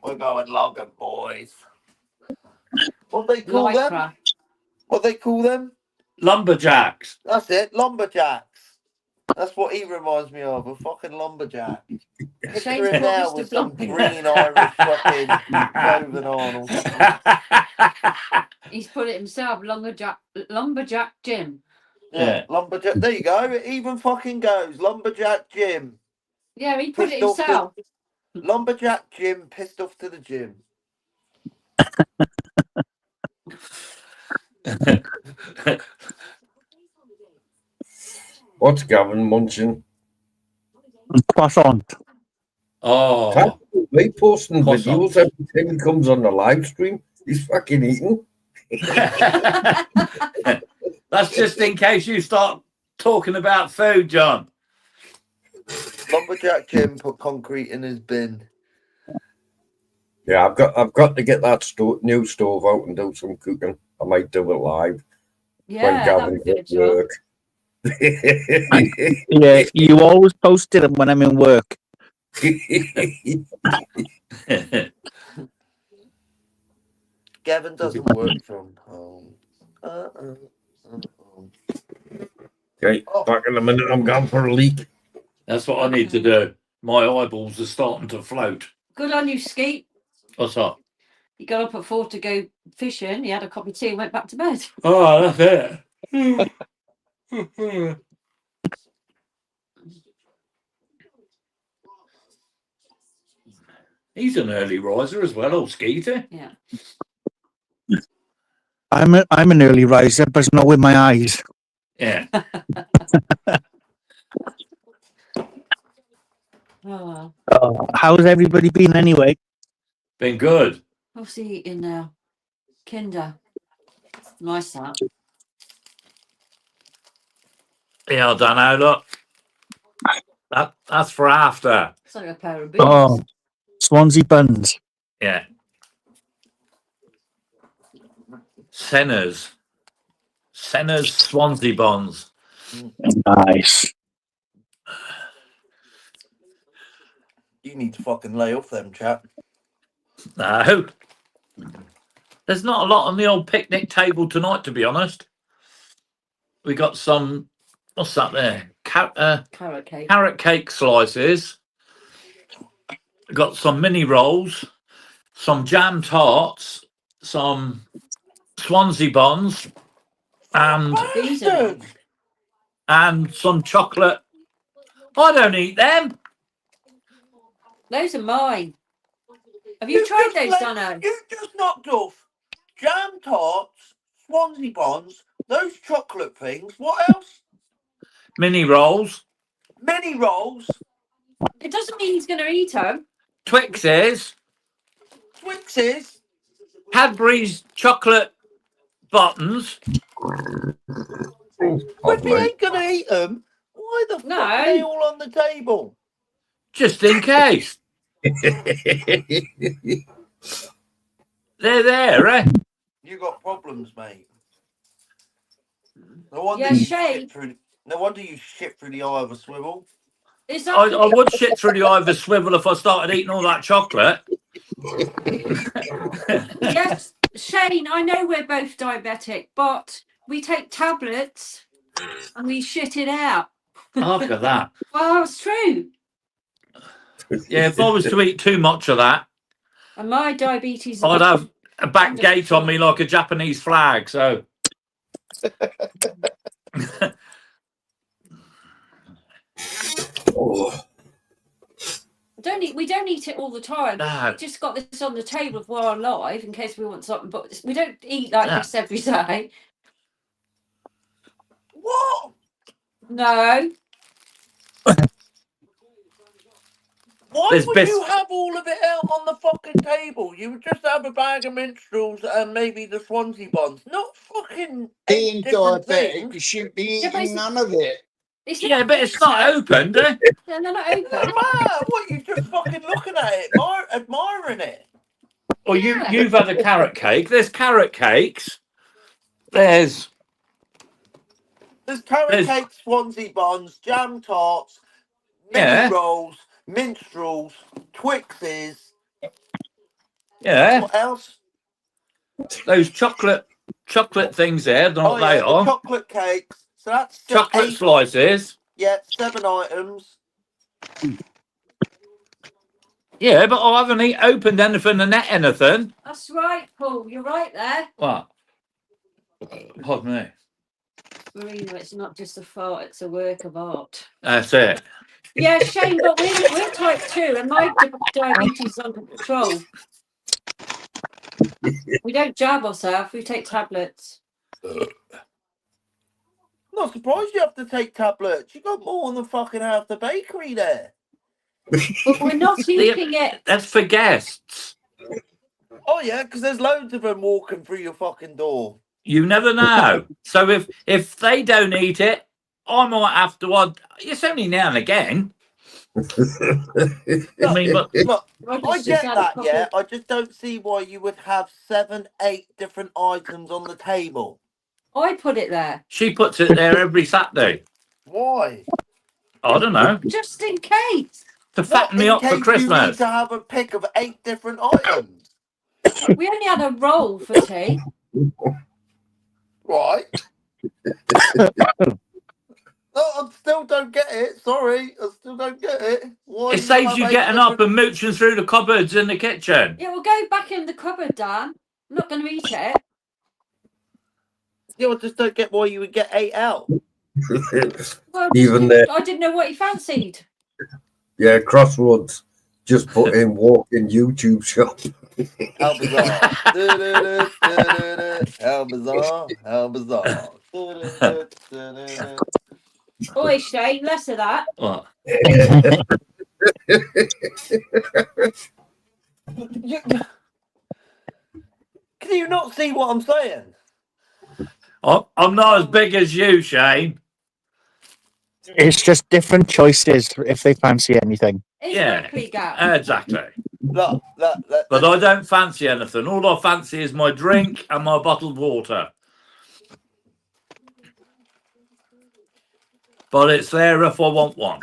Speaker 6: We're going logging, boys. What they call them?
Speaker 2: Lycra.
Speaker 6: What they call them?
Speaker 1: Lumberjacks.
Speaker 6: That's it, lumberjacks. That's what he reminds me of, a fucking lumberjack.
Speaker 2: Shane's
Speaker 6: Picture him now
Speaker 2: promised
Speaker 6: with
Speaker 2: to
Speaker 6: some
Speaker 2: lumber.
Speaker 6: green Irish fucking clothing on or something.
Speaker 2: He's put it himself, lumberjack Jim.
Speaker 6: Yeah, lumberjack. There you go. It even fucking goes. Lumberjack Jim.
Speaker 2: Yeah, he put it
Speaker 6: Pissed off to-
Speaker 2: himself.
Speaker 6: Lumberjack Jim pissed off to the gym.
Speaker 3: What's Gavin munching?
Speaker 8: Croissant.
Speaker 1: Oh,
Speaker 3: They posting
Speaker 1: Croissant.
Speaker 3: videos every time he comes on the live stream. He's fucking eating.
Speaker 1: that's just in case you start talking about food, John.
Speaker 6: Lumberjack Jim put concrete in his bin.
Speaker 3: Yeah, I've got to get that new stove out and do some cooking. I might do it live when
Speaker 2: Yeah, that'd
Speaker 3: Gavin's
Speaker 2: be
Speaker 3: at
Speaker 2: good, John.
Speaker 3: work.
Speaker 8: Yeah, you always posted them when I'm in work.
Speaker 6: Gavin doesn't work from home.
Speaker 3: Okay, back in a minute. I'm going for a leak.
Speaker 1: That's what I need to do. My eyeballs are starting to float.
Speaker 2: Good on you, Skeet.
Speaker 1: What's up?
Speaker 2: He got up at 4 to go fishing. He had a cup of tea and went back to bed.
Speaker 1: Oh, that's it. He's an early riser as well, old Skeeter.
Speaker 2: Yeah.
Speaker 8: I'm an early riser, but it's not with my eyes.
Speaker 1: Yeah.
Speaker 2: Oh,
Speaker 8: How's everybody been anyway?
Speaker 1: Been good.
Speaker 2: what's he eating now? Kinder. Nice that.
Speaker 1: Yeah, I don't know. Look, that's for after.
Speaker 2: It's like a pair of boots.
Speaker 8: Oh, Swansea buns.
Speaker 1: Yeah. Senna's Swansea bonds.
Speaker 8: Nice.
Speaker 6: You need to fucking lay off them, chap.
Speaker 1: No. There's not a lot on the old picnic table tonight, to be honest. We got some, what's that there?
Speaker 2: Carrot cake.
Speaker 1: Carrot cake slices. We got some mini rolls, some jam tarts, some Swansea buns, and
Speaker 2: These are
Speaker 1: some chocolate. I don't eat them.
Speaker 2: Those are mine. Have you tried
Speaker 6: just
Speaker 2: those, Dano?
Speaker 6: You just knocked off jam tarts, Swansea buns, Those chocolate things. What else?
Speaker 1: Mini rolls,
Speaker 6: Mini rolls,
Speaker 2: It doesn't mean he's going to eat them.
Speaker 1: Twixes,
Speaker 6: Twixes.
Speaker 1: Cadbury's chocolate buttons.
Speaker 6: If he ain't gonna eat them, why the fuck are they all on the table?
Speaker 1: Just in case. They're there, eh?
Speaker 6: You got problems, mate. No wonder
Speaker 2: Yeah,
Speaker 6: you
Speaker 2: Shay.
Speaker 6: shit through. No wonder you shit through the eye of a swivel.
Speaker 2: Is that
Speaker 1: I would shit through the eye of a swivel if I started eating all that chocolate.
Speaker 2: Yes, Shane, I know we're both diabetic, but we take tablets and we shit it out.
Speaker 1: Look at that.
Speaker 2: Well, it's true.
Speaker 1: Yeah, if I was to eat too much of that,
Speaker 2: And my diabetes...
Speaker 1: I'd have a back gate on me like a Japanese flag, so...
Speaker 2: We don't eat it all the time.
Speaker 1: No.
Speaker 2: We just got this on the table while I'm alive in case we want something, but we don't eat like this every day.
Speaker 6: What?
Speaker 2: No.
Speaker 6: Why would you have all of it out on the fucking table? You would just have a bag of minstrels and maybe the Swansea buns. Not fucking
Speaker 4: Being
Speaker 6: different
Speaker 4: diabetic,
Speaker 6: things.
Speaker 4: you shouldn't be eating none of it.
Speaker 1: Yeah, but it's not opened, eh?
Speaker 2: Yeah, they're not open.
Speaker 6: What, you just fucking looking at it, admiring it?
Speaker 1: Well, you've had a carrot cake. There's carrot cakes. There's
Speaker 6: carrot cake, Swansea buns, jam tarts, mini rolls, minstrels, Twixes.
Speaker 1: Yeah.
Speaker 6: What else?
Speaker 1: Those chocolate things there. I don't know what they are.
Speaker 6: Chocolate cakes. So that's
Speaker 1: chocolate slices.
Speaker 6: Yeah, 7 items.
Speaker 1: Yeah, but I haven't opened anything and ate anything.
Speaker 2: That's right, Paul. You're right there.
Speaker 1: What? Pardon me.
Speaker 2: Marina, it's not just a fart, it's a work of art.
Speaker 1: That's it.
Speaker 2: Yeah, Shane, but we're type 2 and my diabetes is under control. We don't jab ourselves, we take tablets.
Speaker 6: Not surprised you have to take tablets. You got more than fucking half the bakery there.
Speaker 2: But we're not eating it.
Speaker 1: That's for guests.
Speaker 6: Oh yeah, because there's loads of them walking through your fucking door.
Speaker 1: You never know. So if they don't eat it, I might have to. It's only now and again. I mean, but
Speaker 6: look, I get that. Yeah, I just don't see why you would have 7, 8 different items on the table.
Speaker 2: I put it there.
Speaker 1: She puts it there every Saturday.
Speaker 6: Why?
Speaker 1: I don't know.
Speaker 2: Just in case.
Speaker 1: To fatten me up for Christmas.
Speaker 6: You need to have a pick of 8 different items.
Speaker 2: We only had a roll for tea.
Speaker 6: Right. No, I still don't get it. Sorry, I still don't get it. Why
Speaker 1: It saves you getting up and mooching through the cupboards in the kitchen.
Speaker 2: Yeah, we'll go back in the cupboard, Dan. I'm not going to eat it.
Speaker 6: Yeah, I just don't get why you would get 8 out.
Speaker 2: Well,
Speaker 3: Even there.
Speaker 2: I didn't know what he fancied.
Speaker 3: Yeah, Crossroads. Just put in walk-in YouTube shop.
Speaker 6: How bizarre. How bizarre. How bizarre.
Speaker 2: Oi, Shane, less of that.
Speaker 1: What?
Speaker 6: Can you not see what I'm saying?
Speaker 1: I'm not as big as you, Shane.
Speaker 8: It's just different choices if they fancy anything.
Speaker 2: Exactly, Gav.
Speaker 1: Exactly.
Speaker 6: Look,
Speaker 1: but I don't fancy anything. All I fancy is my drink and my bottled water. But it's there if I want one.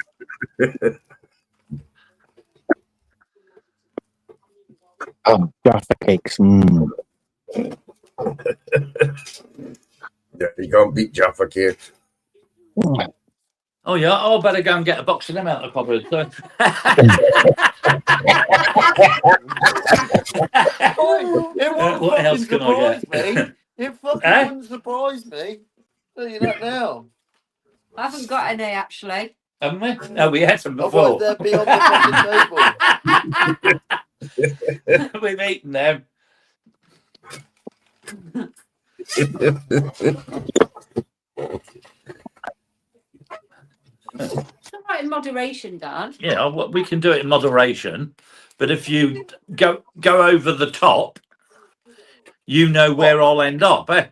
Speaker 8: Oh, Jaffa cakes. Mm.
Speaker 3: Yeah, you can't beat Jaffa cakes.
Speaker 1: Oh yeah, I better go and get a box of them out of the cupboard. So.
Speaker 6: What
Speaker 1: else can I get?
Speaker 6: It fucking wouldn't surprise me. Tell you that now.
Speaker 2: I haven't got any, actually.
Speaker 1: Haven't we? No, we had some before.
Speaker 6: Otherwise they'd be on the fucking table.
Speaker 1: We've eaten them.
Speaker 2: It's all right in moderation, Dan.
Speaker 1: Yeah, well, we can do it in moderation, but if you go over the top, you know where I'll end up, eh?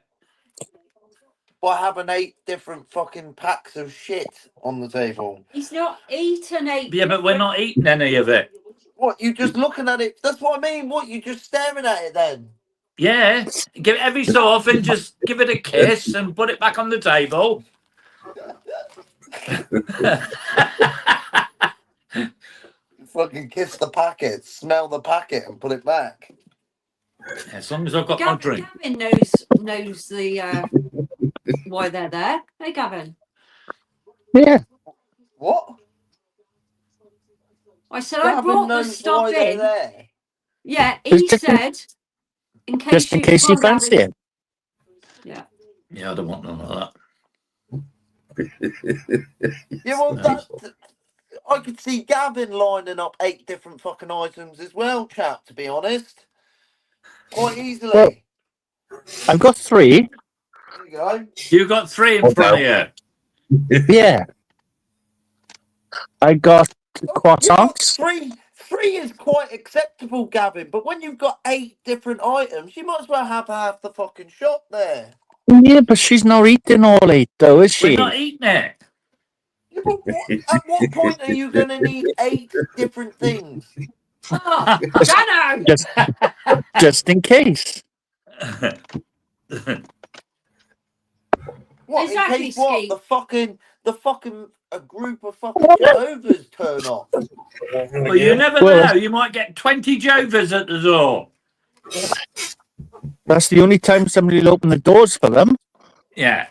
Speaker 6: By having 8 different fucking packs of shit on the table.
Speaker 2: He's not eaten 8.
Speaker 1: Yeah, but we're not eating any of it.
Speaker 6: What, you just looking at it? That's what I mean. What, you just staring at it then?
Speaker 1: Yeah, give it every so often, just give it a kiss and put it back on the table.
Speaker 6: Fucking kiss the packet, smell the packet, and put it back.
Speaker 1: As long as I've got my drink.
Speaker 2: Gavin knows the why they're there. Hey, Gavin.
Speaker 8: Yeah.
Speaker 6: What?
Speaker 2: I said
Speaker 6: Gavin
Speaker 2: I brought the
Speaker 6: knows
Speaker 2: stuff
Speaker 6: why they're
Speaker 2: in.
Speaker 6: there.
Speaker 2: Yeah, he said in case
Speaker 8: Just in case you fancy it.
Speaker 2: Yeah.
Speaker 1: Yeah, I don't want none of that.
Speaker 6: Yeah, well, I could see Gavin lining up 8 different fucking items as well, chap, to be honest. Quite easily.
Speaker 8: Well, I've got 3.
Speaker 6: There you go.
Speaker 1: You got 3 in front of you.
Speaker 8: Yeah. I got
Speaker 6: You've got
Speaker 8: croissants.
Speaker 6: 3. 3 is quite acceptable, Gavin, but when you've got 8 different items, you might as well have half the fucking shop there.
Speaker 8: Yeah, but she's not eating all 8, though, is she?
Speaker 1: We're not eating it.
Speaker 6: Yeah, but at what point are you going to need 8 different things?
Speaker 2: Oh, Dano!
Speaker 8: Just in case.
Speaker 6: What,
Speaker 2: Exactly,
Speaker 6: in case what?
Speaker 2: Ski.
Speaker 6: The fucking a group of fucking Jehovah's turn up.
Speaker 1: Well, you never know. You might get 20 Jovas at the door.
Speaker 8: That's the only time somebody will open the doors for them.
Speaker 1: Yeah.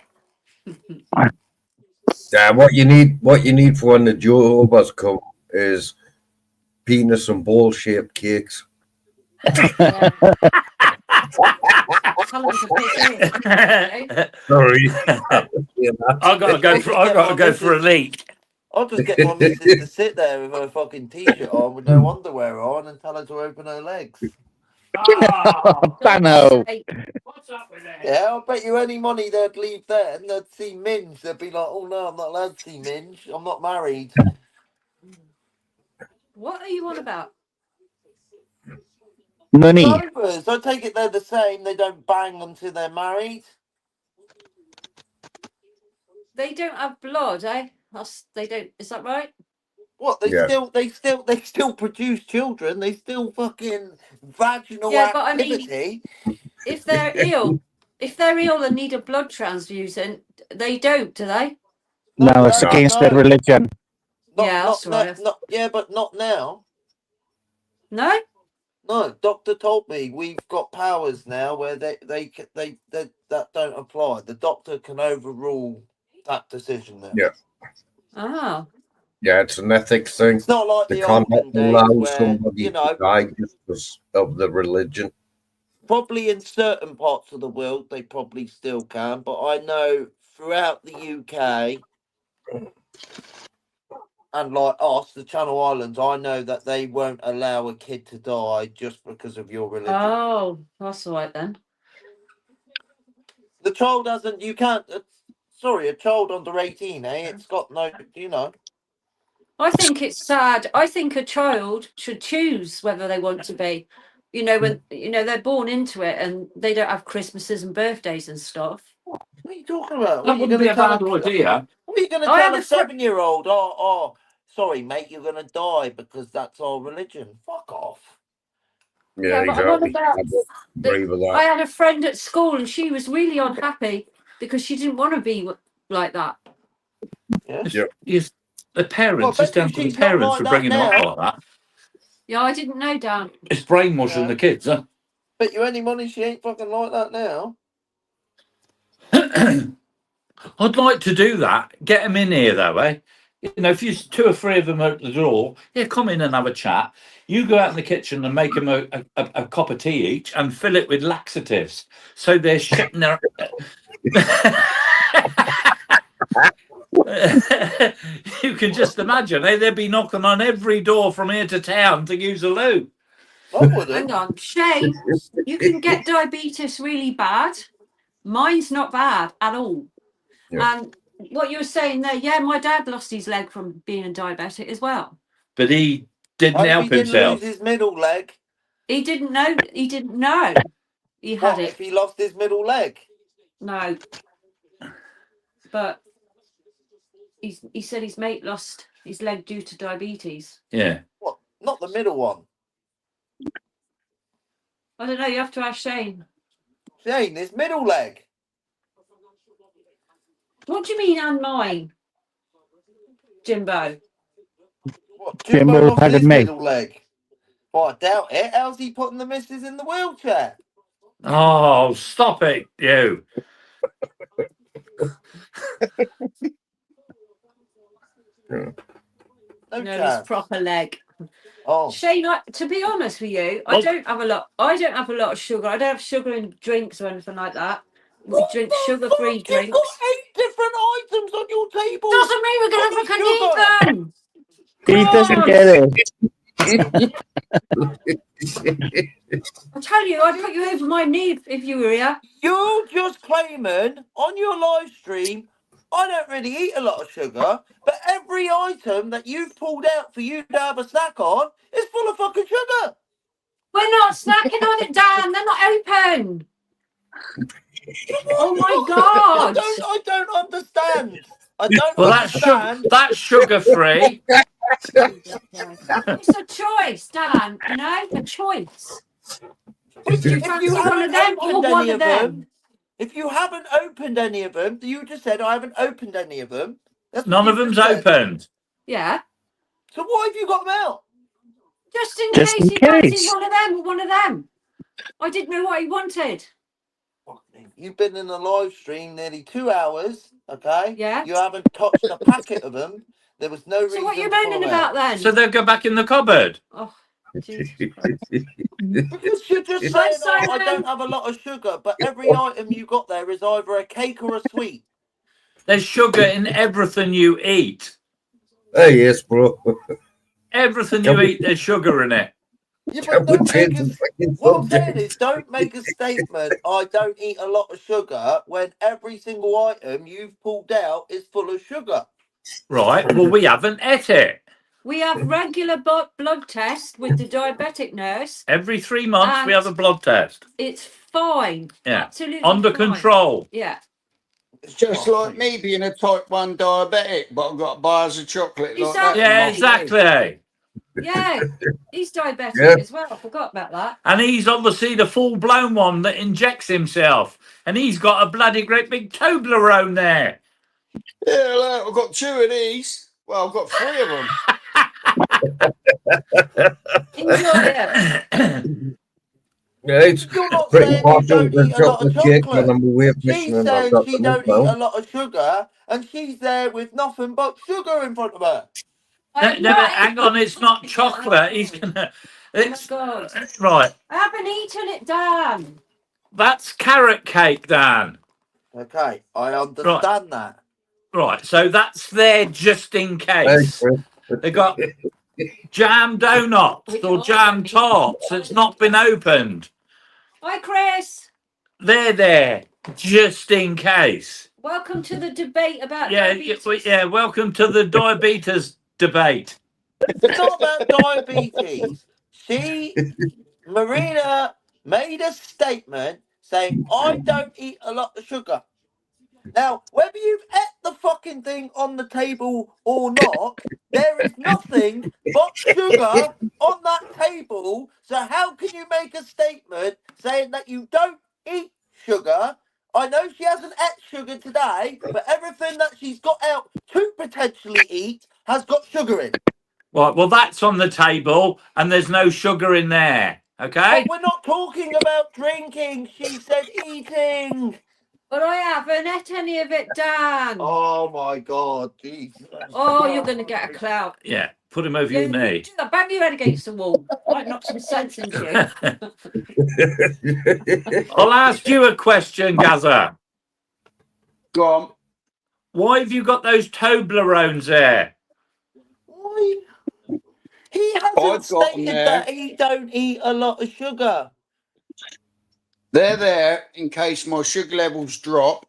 Speaker 3: Yeah, what you need for when the Jehovah's come is penis and ball shaped cakes.
Speaker 2: Yeah. Callum's a bit ill.
Speaker 3: Sorry.
Speaker 1: I gotta go for a leak.
Speaker 6: I'll just get my missus to sit there with her fucking t-shirt on with no underwear on and tell her to open her legs.
Speaker 1: Oh,
Speaker 8: Dano.
Speaker 1: what's up with that?
Speaker 6: Yeah, I'll bet you any money they'd leave there and they'd see Minge. They'd be like, oh no, I'm not allowed to see Minge. I'm not married.
Speaker 2: What are you on about?
Speaker 8: Money.
Speaker 6: Jehovah's, I take it they're the same. They don't bang until they're married.
Speaker 2: They don't have blood, eh? They don't. Is that right?
Speaker 6: What, they
Speaker 3: Yeah.
Speaker 6: still produce children. They still fucking vaginal
Speaker 2: Yeah, but I
Speaker 6: activity.
Speaker 2: mean, if they're ill and need a blood transfusion, they don't, do they?
Speaker 8: No, it's against their religion.
Speaker 2: Yeah, that's right.
Speaker 6: Yeah, but not now.
Speaker 2: No?
Speaker 6: No, doctor told me we've got powers now where they that don't apply. The doctor can overrule that decision now.
Speaker 3: Yeah.
Speaker 2: Oh.
Speaker 3: Yeah, it's an ethics thing.
Speaker 6: It's not like
Speaker 3: They
Speaker 6: the
Speaker 3: can't
Speaker 6: olden days
Speaker 3: allow
Speaker 6: where,
Speaker 3: somebody to die just because of the religion.
Speaker 6: Probably in certain parts of the world they probably still can, but I know throughout the UK and like us, the Channel Islands, I know that they won't allow a kid to die just because of your religion.
Speaker 2: Oh, that's all right then.
Speaker 6: The child hasn't. You can't. Sorry, a child under 18, eh? It's got no.
Speaker 2: I think it's sad. I think a child should choose whether they want to be. When they're born into it and they don't have Christmases and birthdays and stuff.
Speaker 6: What are you talking about?
Speaker 1: That wouldn't be a bad idea.
Speaker 6: What are you going to tell a 7-year-old? Oh, sorry, mate, you're going to die because that's our religion. Fuck off.
Speaker 3: Yeah, exactly.
Speaker 2: I had a friend at school and she was really unhappy because she didn't want to be like that.
Speaker 6: Yeah.
Speaker 1: Yes. The parents, it's down to the parents for bringing them up like that.
Speaker 2: Yeah, I didn't know, Dan.
Speaker 1: It's brainwashing the kids, huh?
Speaker 6: Bet you any money she ain't fucking like that now.
Speaker 1: I'd like to do that. Get them in here, though, eh? If you 2 or 3 of them out the door, come in and have a chat. You go out in the kitchen and make them a cup of tea each and fill it with laxatives. So they're shitting their... You can just imagine, they'd be knocking on every door from here to town to use a loo.
Speaker 2: Hang on, Shane, you can get diabetes really bad. Mine's not bad at all. And what you were saying there, yeah, my dad lost his leg from being a diabetic as well.
Speaker 1: But he didn't
Speaker 6: Hope
Speaker 1: help
Speaker 6: he didn't
Speaker 1: himself.
Speaker 6: lose his middle leg.
Speaker 2: He didn't know. He didn't know he had
Speaker 6: What
Speaker 2: it.
Speaker 6: if he lost his middle leg?
Speaker 2: No, but he said his mate lost his leg due to diabetes.
Speaker 1: Yeah.
Speaker 6: What? Not the middle one.
Speaker 2: I don't know. You have to ask Shane.
Speaker 6: Shane, his middle leg.
Speaker 2: What do you mean, and mine, Jimbo?
Speaker 6: What?
Speaker 8: Jimbo
Speaker 6: Jimbo lost
Speaker 8: had
Speaker 6: his
Speaker 8: me.
Speaker 6: middle leg. Well, I doubt it. How's he putting the missus in the wheelchair?
Speaker 1: Oh, stop it, you.
Speaker 6: No
Speaker 2: His
Speaker 6: chance.
Speaker 2: proper leg.
Speaker 6: Oh,
Speaker 2: Shane, to be honest with you, I
Speaker 1: Well-
Speaker 2: don't have a lot. I don't have a lot of sugar. I don't have sugar in drinks or anything like that. We drink sugar-free
Speaker 6: You've
Speaker 2: drinks.
Speaker 6: got 8 different items on your table.
Speaker 2: Doesn't mean we're gonna
Speaker 6: Full of
Speaker 2: fucking eat
Speaker 6: sugar.
Speaker 2: them.
Speaker 8: He doesn't
Speaker 2: God.
Speaker 8: get it.
Speaker 2: I tell you, I'd put you over my knee if you were here.
Speaker 6: You're just claiming on your live stream, I don't really eat a lot of sugar, but every item that you've pulled out for you to have a snack on is full of fucking sugar.
Speaker 2: We're not snacking on it, Dan. They're not open. Oh my God.
Speaker 6: I don't understand. I don't
Speaker 1: Well,
Speaker 6: understand.
Speaker 1: that's sugar-free.
Speaker 2: It's a choice, Dan. You know, a choice.
Speaker 6: If
Speaker 2: Do you
Speaker 6: you
Speaker 2: fancy one
Speaker 6: haven't
Speaker 2: of them or
Speaker 6: opened
Speaker 2: one
Speaker 6: any
Speaker 2: of
Speaker 6: of
Speaker 2: them?
Speaker 6: them, if you haven't opened any of them, you just said I haven't opened any of them. That's what
Speaker 1: None
Speaker 6: you
Speaker 1: of them's
Speaker 6: just said.
Speaker 1: opened.
Speaker 2: Yeah.
Speaker 6: So why have you got them out?
Speaker 2: Just in
Speaker 8: Just
Speaker 2: case
Speaker 8: in
Speaker 2: he fancies
Speaker 8: case.
Speaker 2: one of them or one of them. I didn't know what he wanted.
Speaker 6: You've been in a live stream nearly 2 hours, okay?
Speaker 2: Yeah.
Speaker 6: You haven't touched a packet of them. There was no reason
Speaker 2: So what are you
Speaker 6: to pull
Speaker 2: moaning
Speaker 6: them
Speaker 2: about
Speaker 6: out.
Speaker 2: then?
Speaker 1: So they'll go back in the cupboard.
Speaker 2: Oh, Jesus Christ.
Speaker 6: Because you're just
Speaker 2: Hi,
Speaker 6: saying, oh, I
Speaker 2: Simon.
Speaker 6: don't have a lot of sugar, but every item you got there is either a cake or a sweet.
Speaker 1: There's sugar in everything you eat.
Speaker 3: Hey, yes, bro.
Speaker 1: Everything you eat, there's sugar in it.
Speaker 6: Yeah,
Speaker 3: Can
Speaker 6: but
Speaker 3: we
Speaker 6: don't
Speaker 3: change
Speaker 6: make
Speaker 3: the
Speaker 6: a,
Speaker 3: fucking
Speaker 6: what I'm saying
Speaker 3: subject?
Speaker 6: is, don't make a statement, I don't eat a lot of sugar, when every single item you've pulled out is full of sugar.
Speaker 1: Right. Well, we haven't ate it.
Speaker 2: We have regular blood tests with the diabetic nurse.
Speaker 1: Every 3 months, we have a blood test.
Speaker 2: It's fine.
Speaker 1: Yeah.
Speaker 2: Absolutely
Speaker 1: Under
Speaker 2: fine.
Speaker 1: control.
Speaker 2: Yeah.
Speaker 4: It's just like me being a type 1 diabetic, but I've got bars of chocolate like that.
Speaker 2: Exactly.
Speaker 4: in
Speaker 1: Yeah,
Speaker 4: my
Speaker 1: exactly.
Speaker 2: Yeah. He's diabetic
Speaker 3: Yeah.
Speaker 2: as well. I forgot about that.
Speaker 1: And he's obviously the full-blown one that injects himself. And he's got a bloody great big Toblerone there.
Speaker 4: Yeah, look, I've got 2 of these. Well, I've got 3 of them.
Speaker 2: Enjoy it.
Speaker 3: Yeah, it's
Speaker 6: You're not
Speaker 3: pretty
Speaker 6: saying you
Speaker 3: partial
Speaker 6: don't
Speaker 3: to
Speaker 6: eat a lot of
Speaker 3: chocolate cake when
Speaker 6: chocolate.
Speaker 3: I'm away
Speaker 6: She's
Speaker 3: fishing and I've
Speaker 6: saying
Speaker 3: got
Speaker 6: she
Speaker 3: the
Speaker 6: don't
Speaker 3: milk
Speaker 6: eat a
Speaker 3: now.
Speaker 6: lot of sugar, and she's there with nothing but sugar in front of her.
Speaker 1: No, but hang on, it's not chocolate. He's gonna. It's
Speaker 2: Oh my God.
Speaker 1: right.
Speaker 2: I haven't eaten it, Dan.
Speaker 1: That's carrot cake, Dan.
Speaker 6: Okay, I understand that.
Speaker 1: Right. So that's there just in
Speaker 3: Hey,
Speaker 1: case.
Speaker 3: Chris.
Speaker 1: They got jam donuts or jam tarts that's not been opened.
Speaker 2: Hi, Chris.
Speaker 1: They're there just in case.
Speaker 2: Welcome to the debate about
Speaker 1: Yeah,
Speaker 2: diabetes.
Speaker 1: yeah. Welcome to the diabetes debate.
Speaker 6: It's not about diabetes. Marina made a statement saying, I don't eat a lot of sugar. Now, whether you've ate the fucking thing on the table or not, there is nothing but sugar on that table. So how can you make a statement saying that you don't eat sugar? I know she hasn't ate sugar today, but everything that she's got out to potentially eat has got sugar in.
Speaker 1: Right. Well, that's on the table, and there's no sugar in there. Okay.
Speaker 6: But we're not talking about drinking. She said eating.
Speaker 2: But I haven't ate any of it, Dan.
Speaker 6: Oh my God, Jesus.
Speaker 2: Oh, you're going to get a clout.
Speaker 1: Yeah. Put him over
Speaker 2: Yeah,
Speaker 1: your knee.
Speaker 2: do that. Bang your head against the wall. Might knock some sense into you.
Speaker 1: I'll ask you a question, Gaza.
Speaker 4: Go on.
Speaker 1: Why have you got those Toblerones there?
Speaker 6: Why? He
Speaker 4: I've
Speaker 6: hasn't
Speaker 4: got 'em
Speaker 6: stated
Speaker 4: there.
Speaker 6: that he don't eat a lot of sugar.
Speaker 4: They're there in case my sugar levels drop.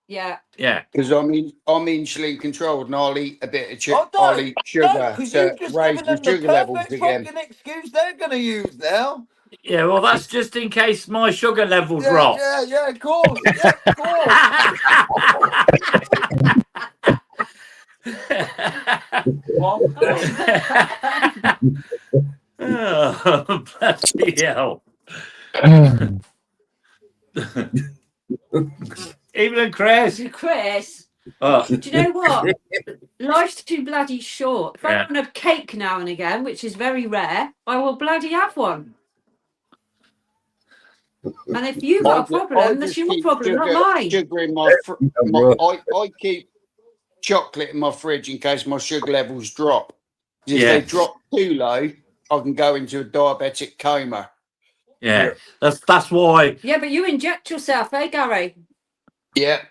Speaker 2: Yeah.
Speaker 1: Yeah.
Speaker 4: Because I'm insulin controlled and I'll eat a bit of
Speaker 6: Oh,
Speaker 4: I'll eat sugar
Speaker 6: because
Speaker 4: to
Speaker 6: you've just
Speaker 4: raise
Speaker 6: given
Speaker 4: the
Speaker 6: them the
Speaker 4: sugar levels
Speaker 6: perfect
Speaker 4: again.
Speaker 6: fucking excuse they're going to use now.
Speaker 1: Yeah, well, that's just in case my sugar level drops.
Speaker 6: Yeah, of course. Yeah, of course.
Speaker 2: Oh,
Speaker 1: Oh, bloody hell. Evening, Chris.
Speaker 2: Chris,
Speaker 1: Oh,
Speaker 2: do you know what? Life's too bloody short. If I
Speaker 1: Yeah.
Speaker 2: want a cake now and again, which is very rare, I will bloody have one. And if you've got a problem, that's your problem, not mine.
Speaker 4: sugar in my, I keep chocolate in my fridge in case my sugar levels drop. If
Speaker 1: Yeah.
Speaker 4: they drop too low, I can go into a diabetic coma.
Speaker 1: Yeah. That's why.
Speaker 2: Yeah, but you inject yourself, eh, Gary?
Speaker 4: Yeah.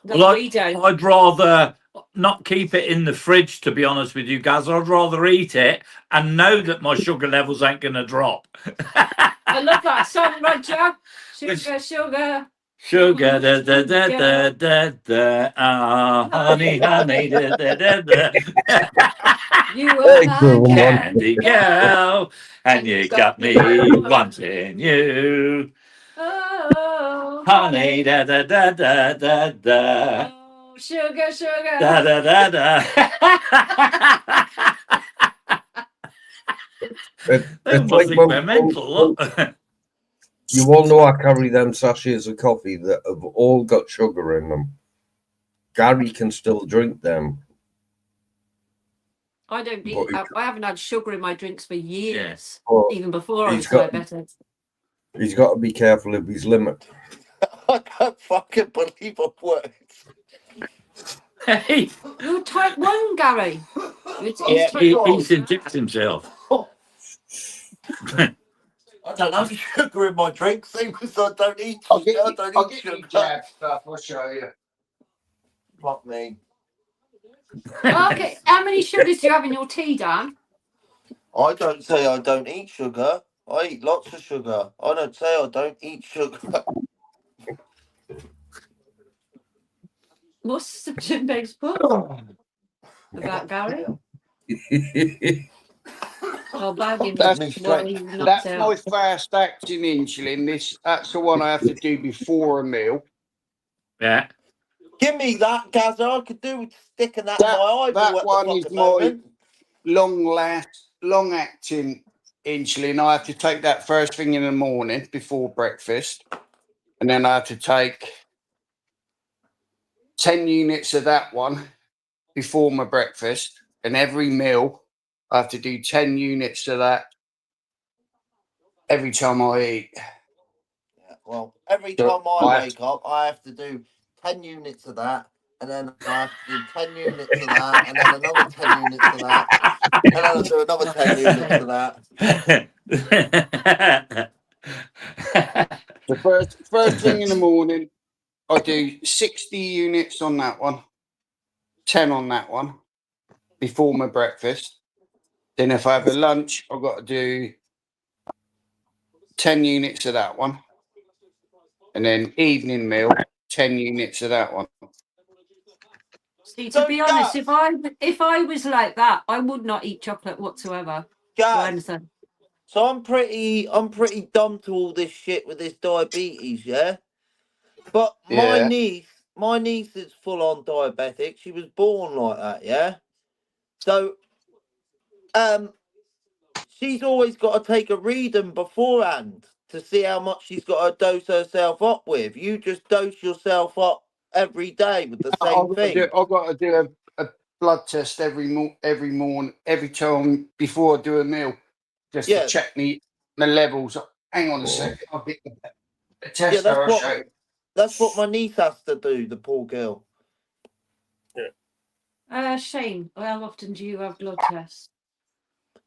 Speaker 1: Well,
Speaker 2: We don't.
Speaker 1: I'd rather not keep it in the fridge, to be honest with you guys. I'd rather eat it and know that my sugar levels ain't going to drop.
Speaker 2: I love that song, Roger. Sugar, sugar.
Speaker 1: Sugar, da da da da da da. Ah, honey, honey, da da da da.
Speaker 2: You are my
Speaker 1: Candy girl, and you got me wanting you.
Speaker 2: Oh,
Speaker 1: Honey, da da da da da da.
Speaker 2: oh, sugar, sugar.
Speaker 1: Da da da da. That must think we're mental. Look.
Speaker 3: You all know I carry them sachets of coffee that have all got sugar in them. Gary can still drink them.
Speaker 2: I don't eat.
Speaker 3: But
Speaker 2: I haven't had sugar in my drinks for years,
Speaker 3: but
Speaker 2: even before I was
Speaker 3: he's got-
Speaker 2: diabetic.
Speaker 3: he's got to be careful of his limit.
Speaker 6: I can't fucking believe I've worked.
Speaker 1: Hey,
Speaker 2: You're type 1, Gary.
Speaker 1: he's injected himself.
Speaker 6: I don't have sugar in my drinks, same as I don't eat
Speaker 4: I'll
Speaker 6: sugar.
Speaker 4: get
Speaker 6: I
Speaker 4: you,
Speaker 6: don't
Speaker 4: I'll
Speaker 6: eat
Speaker 4: get you
Speaker 6: sugar.
Speaker 4: jab stuff. I'll show you.
Speaker 6: Fuck me.
Speaker 2: Okay, how many sugars do you have in your tea, Dan?
Speaker 6: I don't say I don't eat sugar. I eat lots of sugar. I don't say I don't eat sugar.
Speaker 2: What's the Jimbo's put about Gary? I'll bag him
Speaker 4: That's
Speaker 2: while he knocks
Speaker 4: That's my
Speaker 2: out.
Speaker 4: fast acting insulin. That's the one I have to do before a meal.
Speaker 1: Yeah.
Speaker 6: Give me that, Gazza. I could do with sticking that in my eyeball
Speaker 4: That
Speaker 6: at
Speaker 4: one
Speaker 6: the
Speaker 4: is
Speaker 6: fucking
Speaker 4: my
Speaker 6: moment.
Speaker 4: long acting insulin. I have to take that first thing in the morning before breakfast, and then I have to take 10 units of that one before my breakfast, and every meal I have to do 10 units of that every time I eat.
Speaker 6: Yeah, well, every
Speaker 4: So
Speaker 6: time I wake up, I have to do 10 units of that, and then I have to do 10 units of that, and then another 10 units of that, and then I'll do another 10 units of that.
Speaker 4: The first thing in the morning, I do 60 units on that one, 10 on that one before my breakfast. Then if I have a lunch, I've got to do 10 units of that one. And then evening meal, 10 units of that one.
Speaker 2: See, to be honest, if I was like that, I would not eat chocolate whatsoever. Or anything.
Speaker 6: So I'm pretty dumb to all this shit with this diabetes, yeah? But my niece is full on diabetic. She was born like that, yeah? So she's always got to take a reading beforehand to see how much she's got to dose herself up with. You just dose yourself up every day with the same thing.
Speaker 4: I've got to do a blood test every morning, every time before I do a meal, just to check my levels. Hang on a sec. I'll get the test.
Speaker 6: That's what my niece has to do, the poor girl.
Speaker 2: Shane, how often do you have blood tests?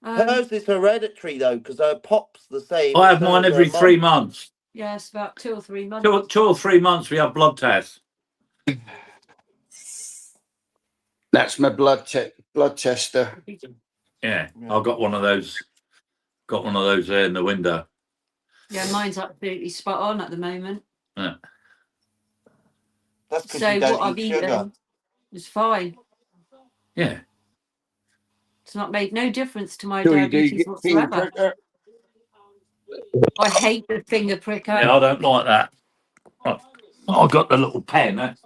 Speaker 6: Hers is hereditary though, because her pop's the same.
Speaker 1: I have mine every 3 months.
Speaker 2: Yes, about 2 or 3 months.
Speaker 1: 2 or 3 months we have blood tests.
Speaker 4: That's my blood tester.
Speaker 1: Yeah, I've got one of those. Got one of those there in the window.
Speaker 2: Yeah, mine's absolutely spot on at the moment.
Speaker 1: Yeah.
Speaker 6: That's because
Speaker 2: So
Speaker 6: you don't
Speaker 2: what I've
Speaker 6: eat sugar.
Speaker 2: eaten is fine.
Speaker 1: Yeah.
Speaker 2: It's not made no difference to my
Speaker 4: Do you
Speaker 2: diabetes
Speaker 4: get finger
Speaker 2: whatsoever.
Speaker 4: pricker?
Speaker 2: I hate the finger pricker.
Speaker 1: Yeah, I don't like that. I got the little pen.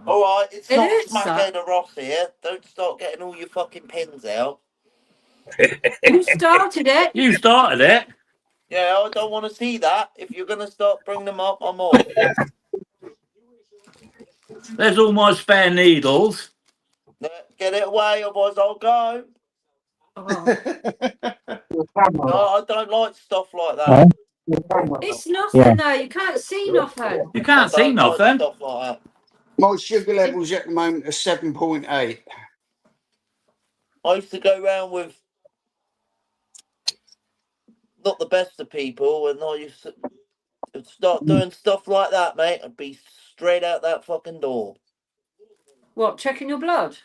Speaker 6: All right, it's
Speaker 2: It
Speaker 6: not
Speaker 2: is,
Speaker 6: Smackhead Ross here. Don't start getting all your fucking pins out.
Speaker 2: Who started it?
Speaker 1: You started it.
Speaker 6: Yeah, I don't want to see that. If you're going to start bringing them up, I'm off.
Speaker 1: There's all my spare needles.
Speaker 6: Get it away, otherwise I'll go.
Speaker 2: Oh,
Speaker 6: No, I don't like stuff like that.
Speaker 2: it's nothing though. You can't see nothing.
Speaker 1: You
Speaker 6: I
Speaker 1: can't see
Speaker 6: don't like
Speaker 1: nothing.
Speaker 6: stuff like that.
Speaker 4: My sugar levels at the moment are 7.8.
Speaker 6: I used to go around with not the best of people, and I used to start doing stuff like that, mate. I'd be straight out that fucking door.
Speaker 2: What, checking your blood?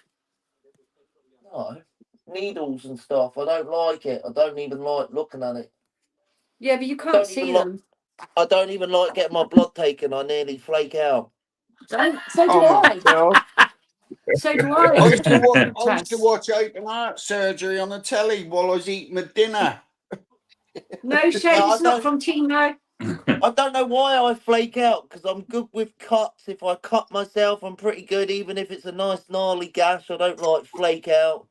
Speaker 6: No. Needles and stuff. I don't like it. I don't even like looking at it.
Speaker 2: Yeah, but you can't
Speaker 6: Don't
Speaker 2: see
Speaker 6: even
Speaker 2: them.
Speaker 6: I don't even like getting my blood taken. I nearly flake out.
Speaker 2: So do
Speaker 4: Oh my
Speaker 2: I.
Speaker 4: God.
Speaker 2: So do
Speaker 4: I
Speaker 2: I.
Speaker 4: used to watch,
Speaker 2: Blood
Speaker 4: I used to
Speaker 2: tests.
Speaker 4: watch open heart surgery on the telly while I was eating my dinner.
Speaker 2: No, Shane,
Speaker 6: Yeah,
Speaker 2: it's not from Timo.
Speaker 6: I don't know why I flake out, because I'm good with cuts. If I cut myself, I'm pretty good, even if it's a nice gnarly gash. I don't like flake out.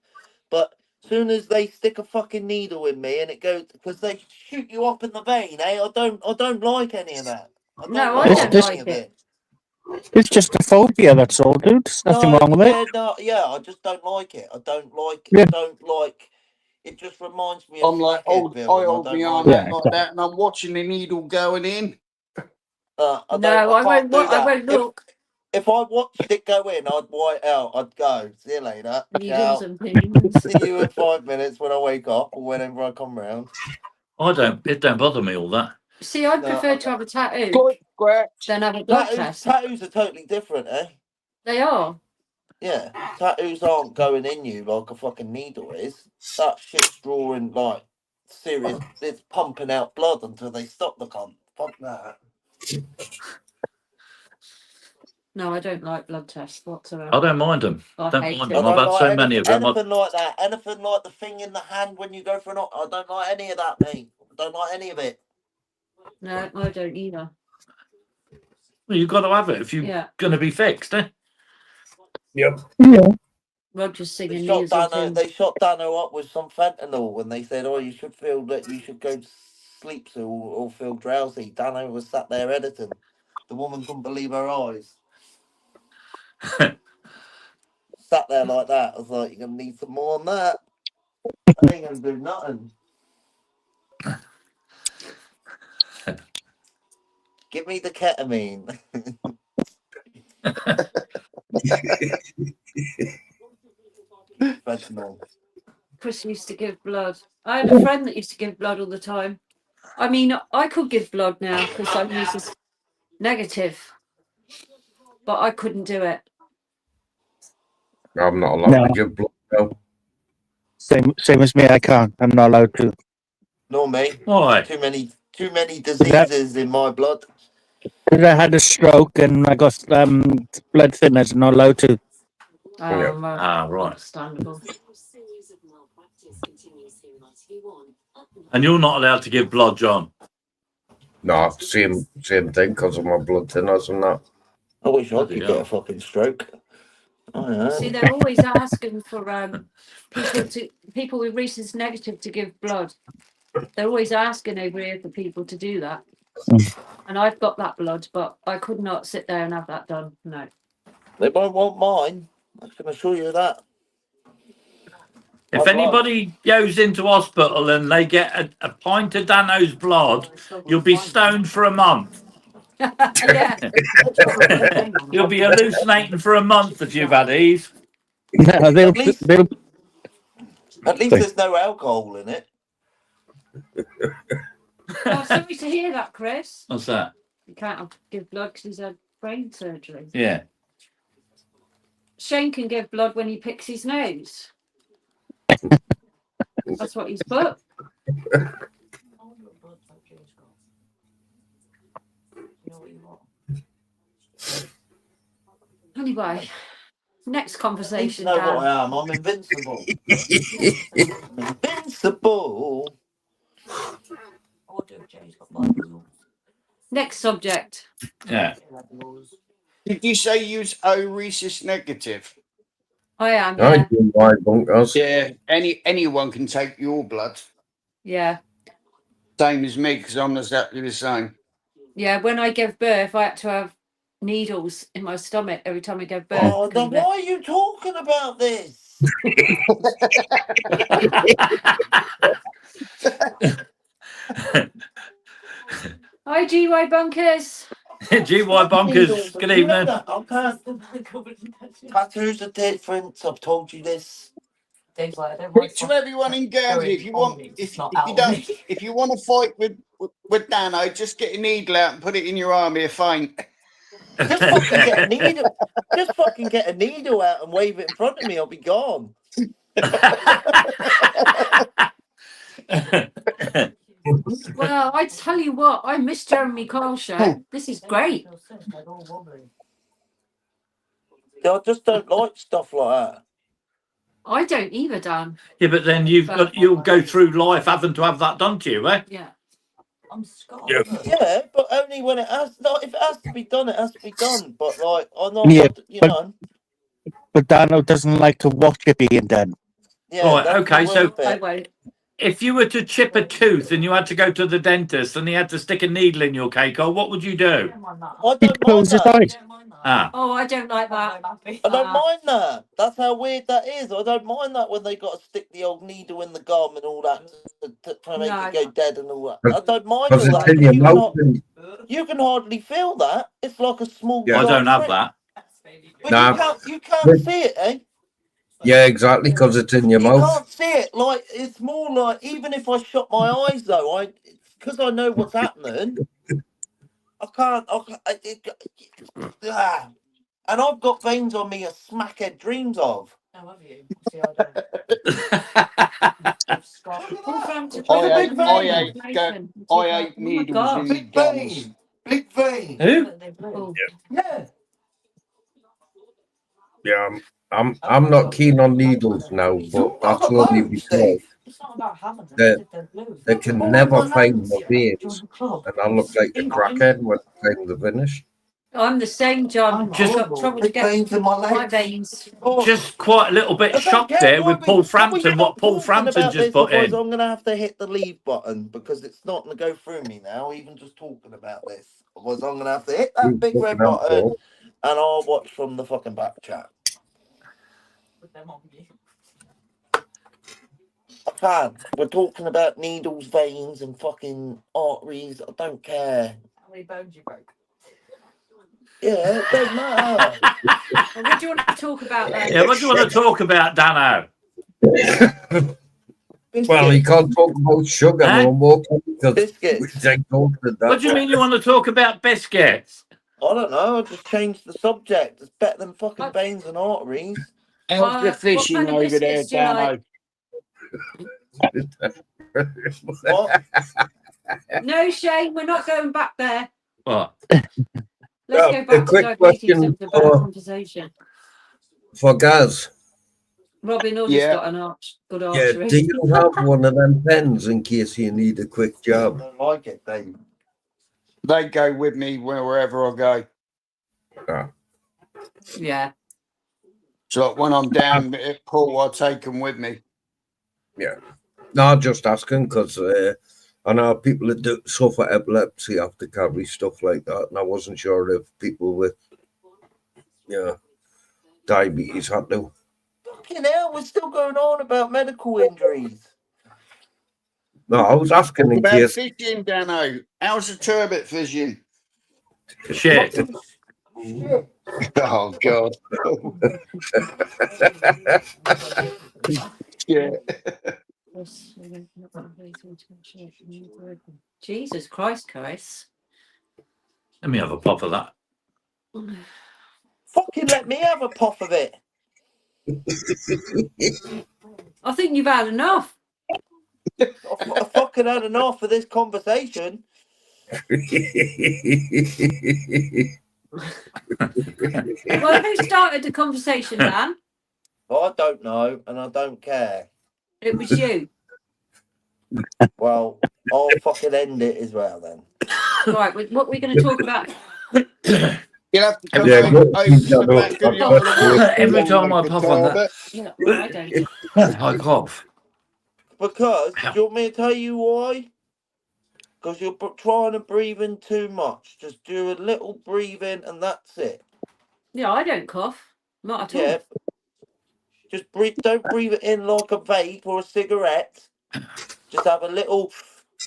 Speaker 6: But soon as they stick a fucking needle in me and it goes, because they shoot you up in the vein, eh? I don't like any of that. I don't
Speaker 2: No,
Speaker 6: like
Speaker 2: I don't
Speaker 6: any
Speaker 2: like
Speaker 6: of
Speaker 2: it.
Speaker 8: It's just a phobia, that's all, dude. There's nothing
Speaker 6: No,
Speaker 8: wrong with it.
Speaker 6: yeah, no, yeah, I just don't like it. I don't like.
Speaker 8: Yeah.
Speaker 6: I don't like. It just reminds me of
Speaker 4: I'm like,
Speaker 6: Smackhead Bill,
Speaker 4: I
Speaker 6: and I
Speaker 4: hold
Speaker 6: don't
Speaker 4: my
Speaker 6: like
Speaker 4: arm
Speaker 6: it.
Speaker 4: out like that, and I'm watching the needle going in.
Speaker 2: No,
Speaker 6: I can't do
Speaker 2: I
Speaker 6: that.
Speaker 2: won't look.
Speaker 6: If I watched it go in, I'd white out. I'd go. See you later.
Speaker 2: Needles
Speaker 6: Ciao.
Speaker 2: and pins.
Speaker 6: See you in 5 minutes when I wake up or whenever I come round.
Speaker 1: It don't bother me all that.
Speaker 2: See, I
Speaker 6: No,
Speaker 2: prefer to have a tattoo
Speaker 4: Good scratch.
Speaker 2: than have a blood test.
Speaker 6: Tattoos are totally different, eh?
Speaker 2: They are.
Speaker 6: Yeah. Tattoos aren't going in you like a fucking needle is. That shit's drawing like serious. It's pumping out blood until they stop the cunt. Fuck that.
Speaker 2: No, I don't like blood tests
Speaker 1: I
Speaker 2: whatsoever.
Speaker 1: don't mind them.
Speaker 2: I
Speaker 1: Don't
Speaker 2: hate
Speaker 1: mind
Speaker 2: it.
Speaker 6: I
Speaker 1: them. I've
Speaker 6: don't
Speaker 1: had
Speaker 6: like
Speaker 1: so many of them.
Speaker 6: anything like that. Anything like the thing in the hand when you go for an op. I don't like any of that, mate. I don't like any of it.
Speaker 2: No, I don't either.
Speaker 1: Well, you've got to have it if you're
Speaker 2: Yeah.
Speaker 1: going to be fixed, eh?
Speaker 8: Yeah.
Speaker 2: Roger's
Speaker 6: They
Speaker 2: singing
Speaker 6: shot
Speaker 2: news with
Speaker 6: Dano.
Speaker 2: him.
Speaker 6: They shot Dano up with some fentanyl when they said, "Oh, you should feel that you should go to sleep soon or feel drowsy." Dano was sat there editing. The woman couldn't believe her eyes. Sat there like that. I was like, "You're gonna need some more on that. I ain't gonna do nothing." Give me the ketamine. Fentanyl.
Speaker 2: Chris used to give blood. I had a friend that used to give blood all the time. I mean, I could give blood now because I'm used negative, but I couldn't do it.
Speaker 3: I'm not allowed to give blood now.
Speaker 8: Same as me. I can't. I'm not allowed to.
Speaker 6: No, mate.
Speaker 1: Why?
Speaker 6: Too many diseases in my blood.
Speaker 8: Because I had a stroke and I got blood thinners. Not allowed to.
Speaker 1: Right.
Speaker 2: Understandable.
Speaker 1: And you're not allowed to give blood, John.
Speaker 3: No, same thing because of my blood thinners and that.
Speaker 6: I wish I
Speaker 1: Bloody
Speaker 6: could
Speaker 1: hell.
Speaker 6: get a fucking stroke. I know.
Speaker 2: See, they're always asking for people with rhesus negative to give blood. They're always asking over here for people to do that. And I've got that blood, but I could not sit there and have that done. No.
Speaker 6: They won't want mine. I can assure you that.
Speaker 1: If anybody goes into hospital and they get a pint of Dano's blood, you'll be stoned for a month.
Speaker 2: Yeah.
Speaker 1: You'll be hallucinating for a month if you've had these.
Speaker 8: No,
Speaker 6: At least
Speaker 8: they'll
Speaker 6: there's no alcohol in it.
Speaker 2: Oh, sorry to hear that, Chris.
Speaker 1: What's that?
Speaker 2: You can't give blood because he's had brain surgery.
Speaker 1: Yeah.
Speaker 2: Shane can give blood when he picks his nose. That's what he's put. Anyway, next
Speaker 6: You
Speaker 2: conversation,
Speaker 6: know what
Speaker 2: Dan.
Speaker 6: I am. I'm invincible. Invincible.
Speaker 7: What do Jay's got Bible?
Speaker 2: Next subject.
Speaker 1: Yeah.
Speaker 4: Did you say use O rhesus negative?
Speaker 2: I am,
Speaker 3: I
Speaker 2: yeah.
Speaker 3: do my bunkers.
Speaker 4: Yeah. Anyone can take your blood.
Speaker 2: Yeah.
Speaker 4: Same as me, because I'm exactly the same.
Speaker 2: Yeah, when I gave birth, I had to have needles in my stomach every time I gave birth.
Speaker 6: Oh, then why are you talking about this?
Speaker 2: Hi, GY Bunkers.
Speaker 1: GY Bonkers,
Speaker 6: Needles.
Speaker 1: good
Speaker 6: You know
Speaker 1: evening.
Speaker 6: that. I can't. Tattoos are different. I've told you this.
Speaker 7: Dave's like, I don't mind
Speaker 4: To everyone in Guernsey, if you want, if you don't, if you want to fight with Dano, just get a needle out and put it in your arm. You're fine.
Speaker 6: Just fucking get a needle. Just fucking get a needle out and wave it in front of me. I'll be gone.
Speaker 2: Well, I tell you what, I miss Jeremy Carl show. This is great.
Speaker 6: I just don't like stuff like that.
Speaker 2: I don't either, Dan.
Speaker 1: Yeah, but then you'll go through life having to have that done to you, eh?
Speaker 2: Yeah.
Speaker 7: I'm scarred.
Speaker 6: Yeah, but only when it has. Like, if it has to be done, it has to be done. But like, I'm not.
Speaker 8: Yeah,
Speaker 6: You
Speaker 8: but-
Speaker 6: know.
Speaker 8: But Dano doesn't like to watch it being done.
Speaker 6: Yeah.
Speaker 1: Right,
Speaker 6: that's
Speaker 1: okay,
Speaker 6: the
Speaker 1: so-
Speaker 6: worst bit.
Speaker 2: I won't.
Speaker 1: If you were to chip a tooth and you had to go to the dentist and he had to stick a needle in your cake, what would you do?
Speaker 6: I
Speaker 8: He
Speaker 6: don't mind
Speaker 8: closes his
Speaker 6: that.
Speaker 8: eyes.
Speaker 1: Ah.
Speaker 2: Oh, I don't like that.
Speaker 6: I don't mind that. That's how weird that is. I don't mind that when they got to stick the old needle in the gum and all that to make
Speaker 2: No.
Speaker 6: it go dead and all that. I don't mind all
Speaker 3: Because
Speaker 6: that.
Speaker 3: it's in
Speaker 6: but
Speaker 3: your
Speaker 6: you,
Speaker 3: mouth.
Speaker 6: you can hardly feel that. It's like a small.
Speaker 3: Yeah.
Speaker 1: I
Speaker 6: sharp
Speaker 1: don't have
Speaker 6: prick.
Speaker 1: that.
Speaker 6: But
Speaker 3: Nah.
Speaker 6: you can't see it, eh?
Speaker 3: Yeah, exactly, because it's in your
Speaker 6: You
Speaker 3: mouth.
Speaker 6: can't see it. Like it's more like even if I shut my eyes though, because I know what's happening. I can't. And I've got veins on me a smackhead dreams of.
Speaker 7: Oh, have you? See, I don't. I've scarred.
Speaker 4: I hate needles in the
Speaker 6: Big
Speaker 4: gums.
Speaker 6: vein. Big vein.
Speaker 1: Who?
Speaker 2: Oh.
Speaker 6: Yeah.
Speaker 3: Yeah, I'm not keen on needles now, but that's only because
Speaker 7: It's not about having them.
Speaker 3: They-
Speaker 7: They're blue.
Speaker 3: they can never find my veins, and I look like a crackhead when things are finished.
Speaker 2: I'm the same, John.
Speaker 1: Just-
Speaker 2: I've got trouble to
Speaker 6: Big
Speaker 2: get
Speaker 6: veins in my legs.
Speaker 2: my veins.
Speaker 6: Oh,
Speaker 1: Just quite a little bit
Speaker 6: I don't
Speaker 1: shocked
Speaker 6: care.
Speaker 1: there
Speaker 6: Why
Speaker 1: with Paul
Speaker 6: can we
Speaker 1: Frampton, what
Speaker 6: stop
Speaker 1: Paul
Speaker 6: talking
Speaker 1: Frampton
Speaker 6: about
Speaker 1: just
Speaker 6: this,
Speaker 1: put
Speaker 6: otherwise
Speaker 1: in.
Speaker 6: I'm going to have to hit the leave button because it's not going to go through me now, even just talking about this. Otherwise, I'm going to have to hit that big red button and I'll watch from the fucking back chat.
Speaker 7: Put them on you.
Speaker 6: I can't. We're talking about needles, veins, and fucking arteries. I don't care.
Speaker 7: How many bones you broke?
Speaker 6: Yeah, it don't matter.
Speaker 2: Well, what do you want to talk about then?
Speaker 1: Yeah, what do you want to talk about, Dano?
Speaker 3: Well, he can't talk about sugar
Speaker 1: Huh?
Speaker 3: no more because we
Speaker 6: Biscuits.
Speaker 3: take over that.
Speaker 1: What do you mean you want to talk about biscuits?
Speaker 6: I don't know. I just changed the subject. It's better than fucking veins and arteries.
Speaker 4: How's the
Speaker 2: What
Speaker 4: fishing
Speaker 2: kind of
Speaker 4: over there,
Speaker 2: biscuits do you like?
Speaker 4: Dano?
Speaker 6: What?
Speaker 2: No, Shane, we're not going back there.
Speaker 1: What?
Speaker 2: Let's go
Speaker 3: A
Speaker 2: back to
Speaker 3: quick
Speaker 2: diabetes
Speaker 3: question
Speaker 2: and about conversation.
Speaker 3: For Gaz,
Speaker 2: Robin Hood has
Speaker 4: Yeah.
Speaker 2: got an good
Speaker 3: yeah,
Speaker 2: archery.
Speaker 3: do you have one of them pens in case you need a quick
Speaker 6: I
Speaker 3: job?
Speaker 6: don't like it, Dave.
Speaker 4: They go with me wherever I go.
Speaker 2: Yeah.
Speaker 4: So when I'm down at Paul, I take them with me.
Speaker 3: No, I'm just asking because I know people that do suffer epilepsy have to carry stuff like that, and I wasn't sure if people with diabetes had to.
Speaker 6: Fucking hell, we're still going on about medical injuries.
Speaker 3: No, I was asking in
Speaker 4: About
Speaker 3: case.
Speaker 4: fishing, Dano. How's the turbot fishing?
Speaker 1: Shit.
Speaker 6: Shit.
Speaker 4: Oh God. Yeah.
Speaker 2: Jesus Christ, Chris.
Speaker 1: Let me have a pop of that.
Speaker 6: Fucking let me have a puff of it.
Speaker 2: I think you've had enough.
Speaker 6: I fucking had enough of this conversation.
Speaker 2: Well, who started the conversation, Dan?
Speaker 6: I don't know, and I don't care.
Speaker 2: It was you.
Speaker 6: Well, I'll fucking end it as well then.
Speaker 2: Right, what are we going to talk about?
Speaker 4: You'll have to come
Speaker 3: Yeah,
Speaker 4: over
Speaker 3: good.
Speaker 4: to the back of the Isle of Wight.
Speaker 1: Every time I puff on that,
Speaker 2: Yeah, well, I don't.
Speaker 1: I cough.
Speaker 6: Because, do you want me to tell you why? Because you're trying to breathe in too much. Just do a little breathe in and that's it.
Speaker 2: Yeah, I don't cough. Not at
Speaker 6: Yeah.
Speaker 2: all.
Speaker 6: Just breathe. Don't breathe it in like a vape or a cigarette. Just have a little.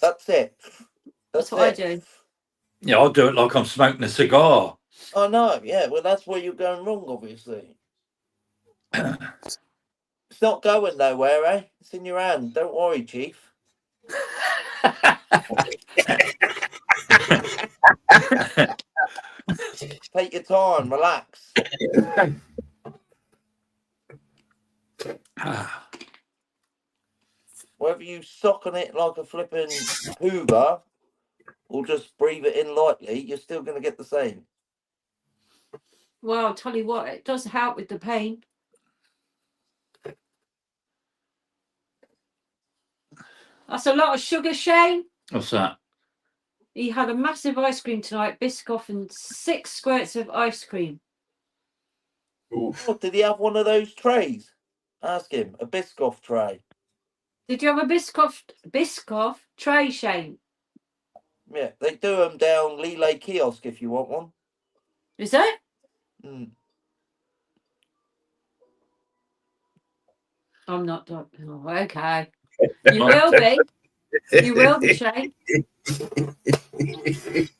Speaker 6: That's it.
Speaker 2: That's what I do.
Speaker 1: Yeah, I'll do it like I'm smoking a cigar.
Speaker 6: I know. Yeah. Well, that's where you're going wrong, obviously. It's not going nowhere, eh? It's in your hand. Don't worry, Chief. Take your time. Relax. Whether you suck on it like a flipping Hoover or just breathe it in lightly, you're still going to get the same.
Speaker 2: Well, I'll tell you what, it does help with the pain. That's a lot of sugar, Shane.
Speaker 1: What's that?
Speaker 2: He had a massive ice cream tonight, Biscoff, and 6 squirts of ice cream.
Speaker 3: Oof.
Speaker 6: Oh, did he have one of those trays? Ask him. A Biscoff tray.
Speaker 2: Did you have a Biscoff tray, Shane?
Speaker 6: Yeah, they do them down Lelay Kiosk if you want one.
Speaker 2: Is it?
Speaker 6: Mm.
Speaker 2: I'm not. Oh, okay. You will be. You will be, Shane.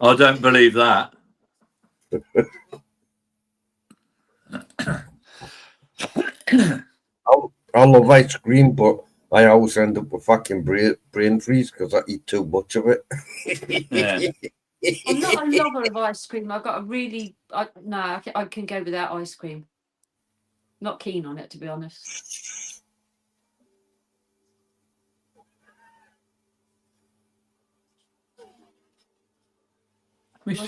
Speaker 1: I don't believe that.
Speaker 3: I love ice cream, but I always end up with fucking brain freeze because I eat too much of it.
Speaker 1: Yeah.
Speaker 2: I'm not a lover of ice cream. I've got a really. No, I can go without ice cream. Not keen on it, to be honest.
Speaker 1: We used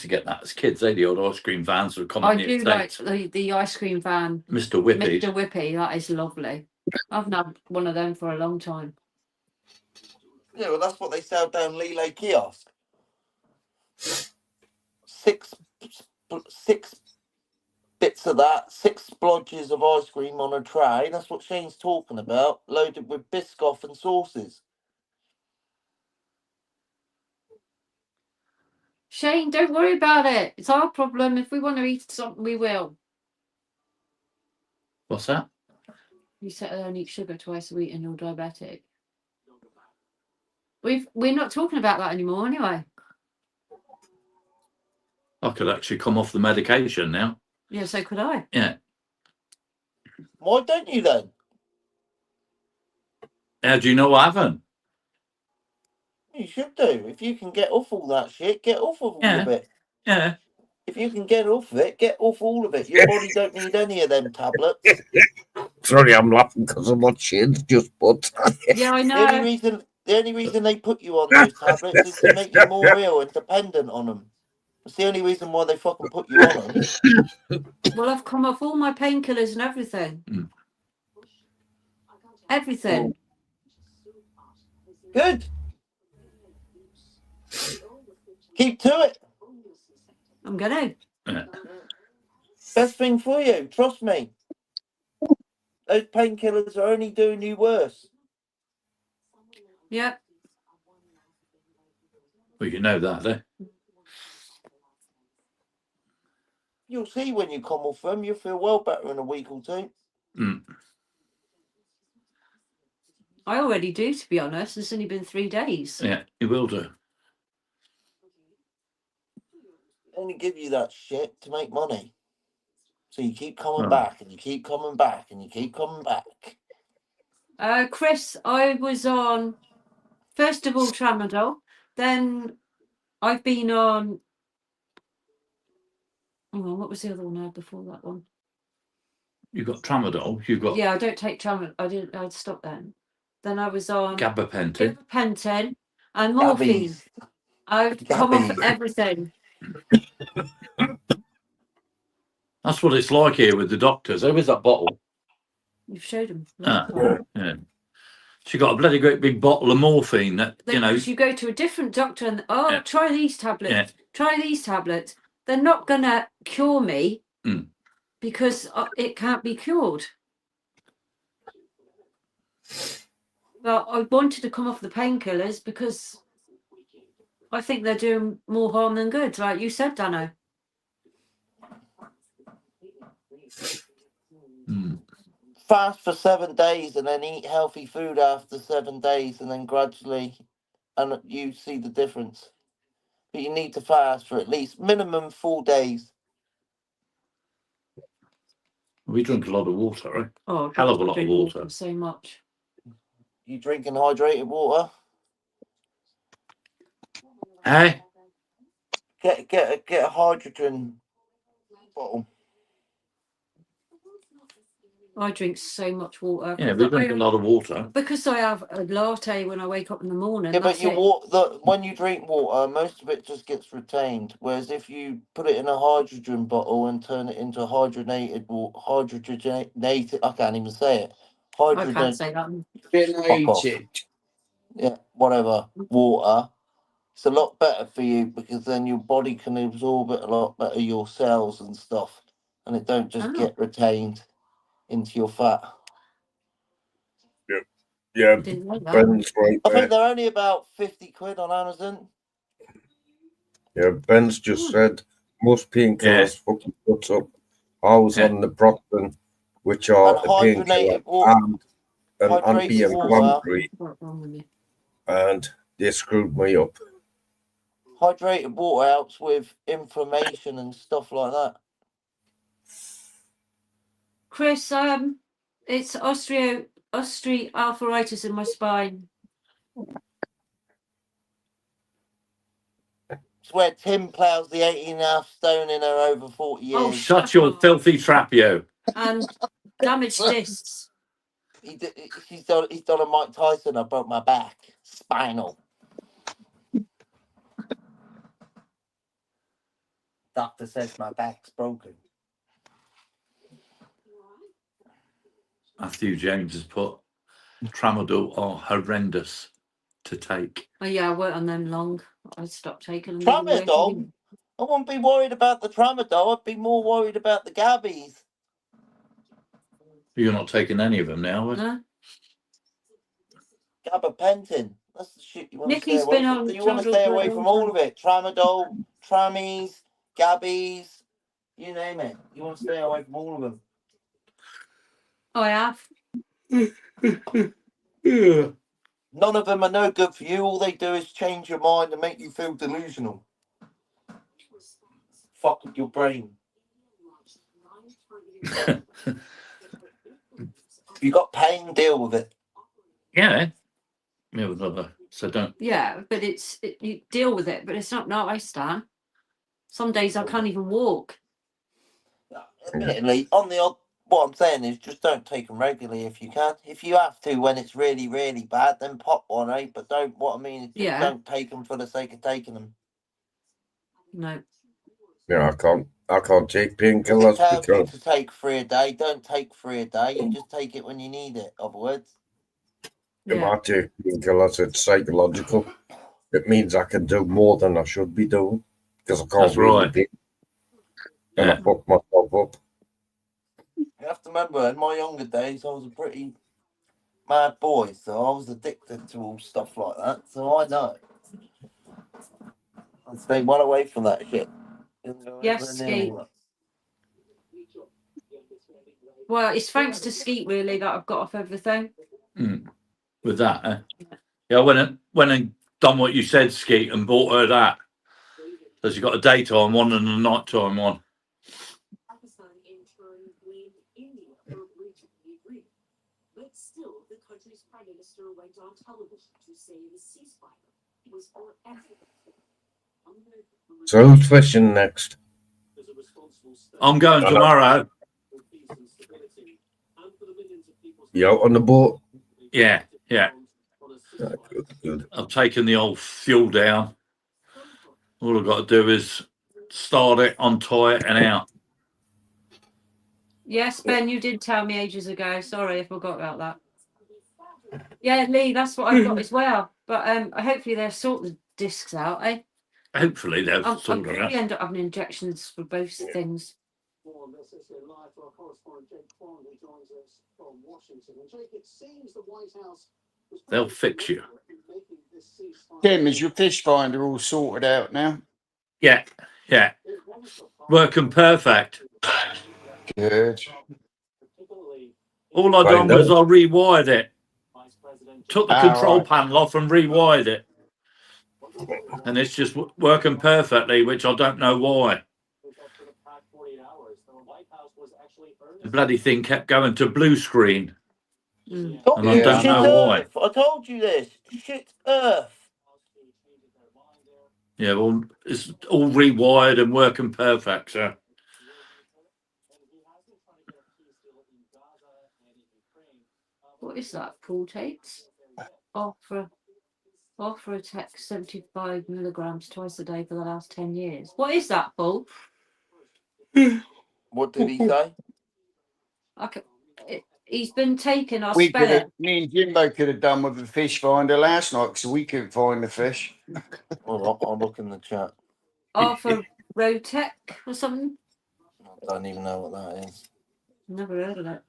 Speaker 1: to get that as kids. The old ice cream vans would come.
Speaker 2: I do like the ice cream van.
Speaker 1: Mr. Whippy.
Speaker 2: Mr. Whippy, that is lovely. I've had one of them for a long time.
Speaker 6: Yeah, well, that's what they sell down Lelay Kiosk. Six bits of that, 6 splodges of ice cream on a tray. That's what Shane's talking about, loaded with Biscoff and sauces.
Speaker 2: Shane, don't worry about it. It's our problem. If we want to eat something, we will.
Speaker 1: What's that?
Speaker 2: You said I don't eat sugar twice a week and you're diabetic. We're not talking about that anymore anyway.
Speaker 1: I could actually come off the medication now.
Speaker 2: Yeah, so could I.
Speaker 1: Yeah.
Speaker 6: Why don't you then?
Speaker 1: How do you know I haven't?
Speaker 6: You should do. If you can get off all that shit, get off of all of it.
Speaker 1: Yeah.
Speaker 6: If you can get off of it, get off all of it. Your body don't need any of them tablets.
Speaker 3: Sorry, I'm laughing because I'm not Shane's just but.
Speaker 2: Yeah, I know.
Speaker 6: The only reason they put you on those tablets is to make you more ill and dependent on them. That's the only reason why they fucking put you on them.
Speaker 2: Well, I've come off all my painkillers and everything.
Speaker 1: Mm.
Speaker 2: Everything.
Speaker 6: Good. Keep to it.
Speaker 2: I'm gonna.
Speaker 1: Yeah.
Speaker 6: Best thing for you. Trust me. Those painkillers are only doing you worse.
Speaker 2: Yeah.
Speaker 1: Well, you know that, eh?
Speaker 6: You'll see when you come off them. You'll feel well better in a week or two.
Speaker 1: Mm.
Speaker 2: I already do, to be honest. It's only been 3 days.
Speaker 1: Yeah, you will do.
Speaker 6: They only give you that shit to make money. So you keep coming back and you keep coming back and you keep coming back.
Speaker 2: Chris, I was on, first of all, Tramadol. Then I've been on, what was the other one I had before that one?
Speaker 1: You got Tramadol. You got.
Speaker 2: Yeah, I don't take Tramadol. I'd stop then. Then I was on
Speaker 1: Gabapentin
Speaker 2: and morphine. I've come off everything.
Speaker 1: That's what it's like here with the doctors. There is that bottle.
Speaker 2: You've showed him.
Speaker 1: Yeah. She got a bloody great big bottle of morphine that, you know.
Speaker 2: You go to a different doctor and,
Speaker 1: Yeah.
Speaker 2: try these tablets.
Speaker 1: Yeah.
Speaker 2: Try these tablets. They're not going to cure me because it can't be cured. Well, I wanted to come off the painkillers because I think they're doing more harm than good, like you said, Dano.
Speaker 6: Fast for 7 days and then eat healthy food after 7 days, and then gradually, and you see the difference. But you need to fast for at least minimum 4 days.
Speaker 1: We drink a lot of water, right?
Speaker 2: Oh,
Speaker 1: Hell of a lot of water.
Speaker 2: So much.
Speaker 6: You drinking hydrated water?
Speaker 1: Hey?
Speaker 6: Get a hydrogen bottle.
Speaker 2: I drink so much water.
Speaker 1: Yeah, we drink a lot of water.
Speaker 2: Because I have a latte when I wake up in the morning.
Speaker 6: Yeah, but when you drink water, most of it just gets retained. Whereas if you put it in a hydrogen bottle and turn it into hydrogenated water, I can't even say it.
Speaker 2: I can't say that.
Speaker 6: Fuck off. Yeah, whatever. Water. It's a lot better for you because then your body can absorb it a lot better, your cells and stuff, and it don't just get retained into your fat.
Speaker 3: Yeah,
Speaker 2: Didn't know that.
Speaker 3: Ben's right
Speaker 6: I
Speaker 3: there.
Speaker 6: think they're only about 50 quid on Amazon.
Speaker 3: Yeah, Ben's just said most painkillers fucking puts up. I was on the Procton, which are
Speaker 6: And
Speaker 3: a painkiller and an
Speaker 6: hydrated
Speaker 3: anti-inflammatory,
Speaker 2: water.
Speaker 3: and they screwed me up.
Speaker 6: Hydrated water helps with inflammation and stuff like that.
Speaker 2: Chris, it's osteoarthritis in my spine.
Speaker 6: It's where Tim plows the 18.5 stone in her over 40 years.
Speaker 2: Oh,
Speaker 1: Shut your filthy trap, you.
Speaker 2: And damaged discs.
Speaker 6: He's done a Mike Tyson. I broke my back. Spinal. Doctor says my back's broken.
Speaker 1: Matthew James has put tramadol are horrendous to take.
Speaker 2: Oh yeah, I weren't on them long. I stopped taking them.
Speaker 6: Tramadol? I wouldn't be worried about the tramadol. I'd be more worried about the gabbies.
Speaker 1: You're not taking any of them now, are you?
Speaker 2: No.
Speaker 6: Gabapentin. That's the shit you want
Speaker 2: Nicky's
Speaker 6: to stay away
Speaker 2: been
Speaker 6: from.
Speaker 2: on
Speaker 6: You want to
Speaker 2: tramadol
Speaker 6: stay
Speaker 2: for a
Speaker 6: away
Speaker 2: long
Speaker 6: from all
Speaker 2: time.
Speaker 6: of it. Tramadol, trammies, gabbies, you name it. You want to stay away from all of them.
Speaker 2: I have.
Speaker 1: Yeah.
Speaker 6: None of them are no good for you. All they do is change your mind and make you feel delusional. Fuck with your brain. If you got pain, deal with it.
Speaker 1: Yeah. Yeah, with other. So don't.
Speaker 2: Yeah, but you deal with it, but it's not nice, Dan. Some days I can't even walk.
Speaker 6: Admittedly, on the odd, what I'm saying is just don't take them regularly if you can. If you have to, when it's really, really bad, then pop one, eh? But don't. What I mean is just don't take them for the sake of taking them.
Speaker 2: No.
Speaker 3: Yeah, I can't take painkillers because
Speaker 6: to take 3 a day. Don't take 3 a day. You just take it when you need it. Other words.
Speaker 3: if I take painkillers, it's psychological. It means I can do more than I should be doing because I can't really do. And I fuck myself up.
Speaker 6: You have to remember, in my younger days, I was a pretty mad boy, so I was addicted to all stuff like that. So I know. I stay well away from that shit.
Speaker 2: Yes, Skeet. Well, it's thanks to Skeet really that I've got off everything.
Speaker 1: With that, yeah, I went and done what you said, Skeet, and bought her that. So she got a daytime one and a nighttime one.
Speaker 3: So who's fishing next?
Speaker 1: I'm going tomorrow.
Speaker 3: You out on the boat?
Speaker 1: Yeah.
Speaker 3: Good.
Speaker 1: I've taken the old fuel down. All I've got to do is start it, untie it, and out.
Speaker 2: Yes, Ben, you did tell me ages ago. Sorry, I forgot about that. Yeah, Lee, that's what I've got as well. But hopefully they'll sort the discs out, eh?
Speaker 1: Hopefully they'll
Speaker 2: I'll
Speaker 1: sort it
Speaker 2: probably
Speaker 1: out.
Speaker 2: end up having injections for both things.
Speaker 1: They'll fix you.
Speaker 4: Tim, is your fish finder all sorted out now?
Speaker 1: Yeah, yeah. Working perfect.
Speaker 4: Good.
Speaker 1: All I done was I rewired it. Took the control
Speaker 4: right.
Speaker 1: panel off and rewired it. And it's just working perfectly, which I don't know why. The bloody thing kept going to blue screen.
Speaker 2: Mm.
Speaker 1: And I don't know why.
Speaker 6: I told you this. Shit Earth.
Speaker 1: Yeah, well, it's all rewired and working perfect, so.
Speaker 2: What is that? Pool takes? Offer a text 75 milligrams twice a day for the last 10 years. What is that, Paul?
Speaker 6: What did he say?
Speaker 2: He's been taken. I'll spell it.
Speaker 4: Me and Jimbo could have done with the fish finder last night because we couldn't find the fish.
Speaker 6: I'll look in the chat.
Speaker 2: Arthur Rotec or something?
Speaker 6: I don't even know what that is.
Speaker 2: Never heard of it.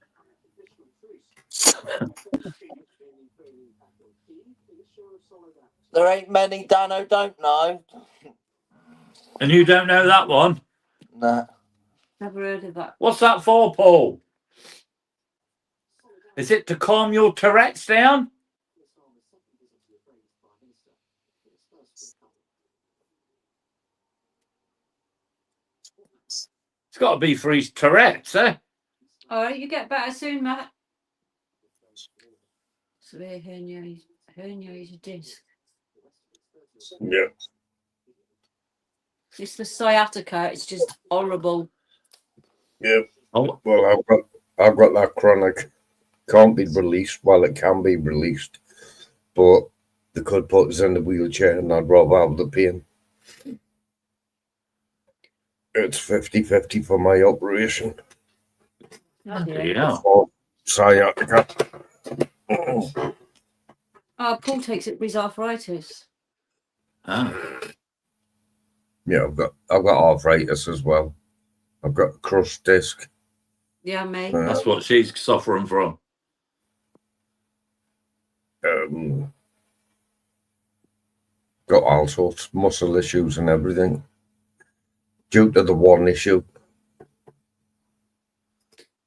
Speaker 6: There ain't many, Dano, don't know.
Speaker 1: And you don't know that one?
Speaker 6: Nah.
Speaker 2: Never heard of that.
Speaker 1: What's that for, Paul? Is it to calm your Tourette's down? It's got to be for his Tourette's, eh?
Speaker 2: All right, you get better soon, Matt. Severe herniated disc.
Speaker 3: Yeah.
Speaker 2: It's the sciatica. It's just horrible.
Speaker 3: Yeah.
Speaker 1: Oh.
Speaker 3: Well, I've got that chronic. Can't be released. Well, it can be released, but they could put us in the wheelchair, and I'd rather have the pain. It's 50-50 for my operation.
Speaker 1: Yeah.
Speaker 3: Sciatica.
Speaker 2: Paul takes it for his arthritis.
Speaker 3: Yeah, I've got arthritis as well. I've got a crushed disc.
Speaker 2: Yeah, mate.
Speaker 1: That's what she's suffering from.
Speaker 3: Got all sorts, muscle issues and everything. Due to the one issue.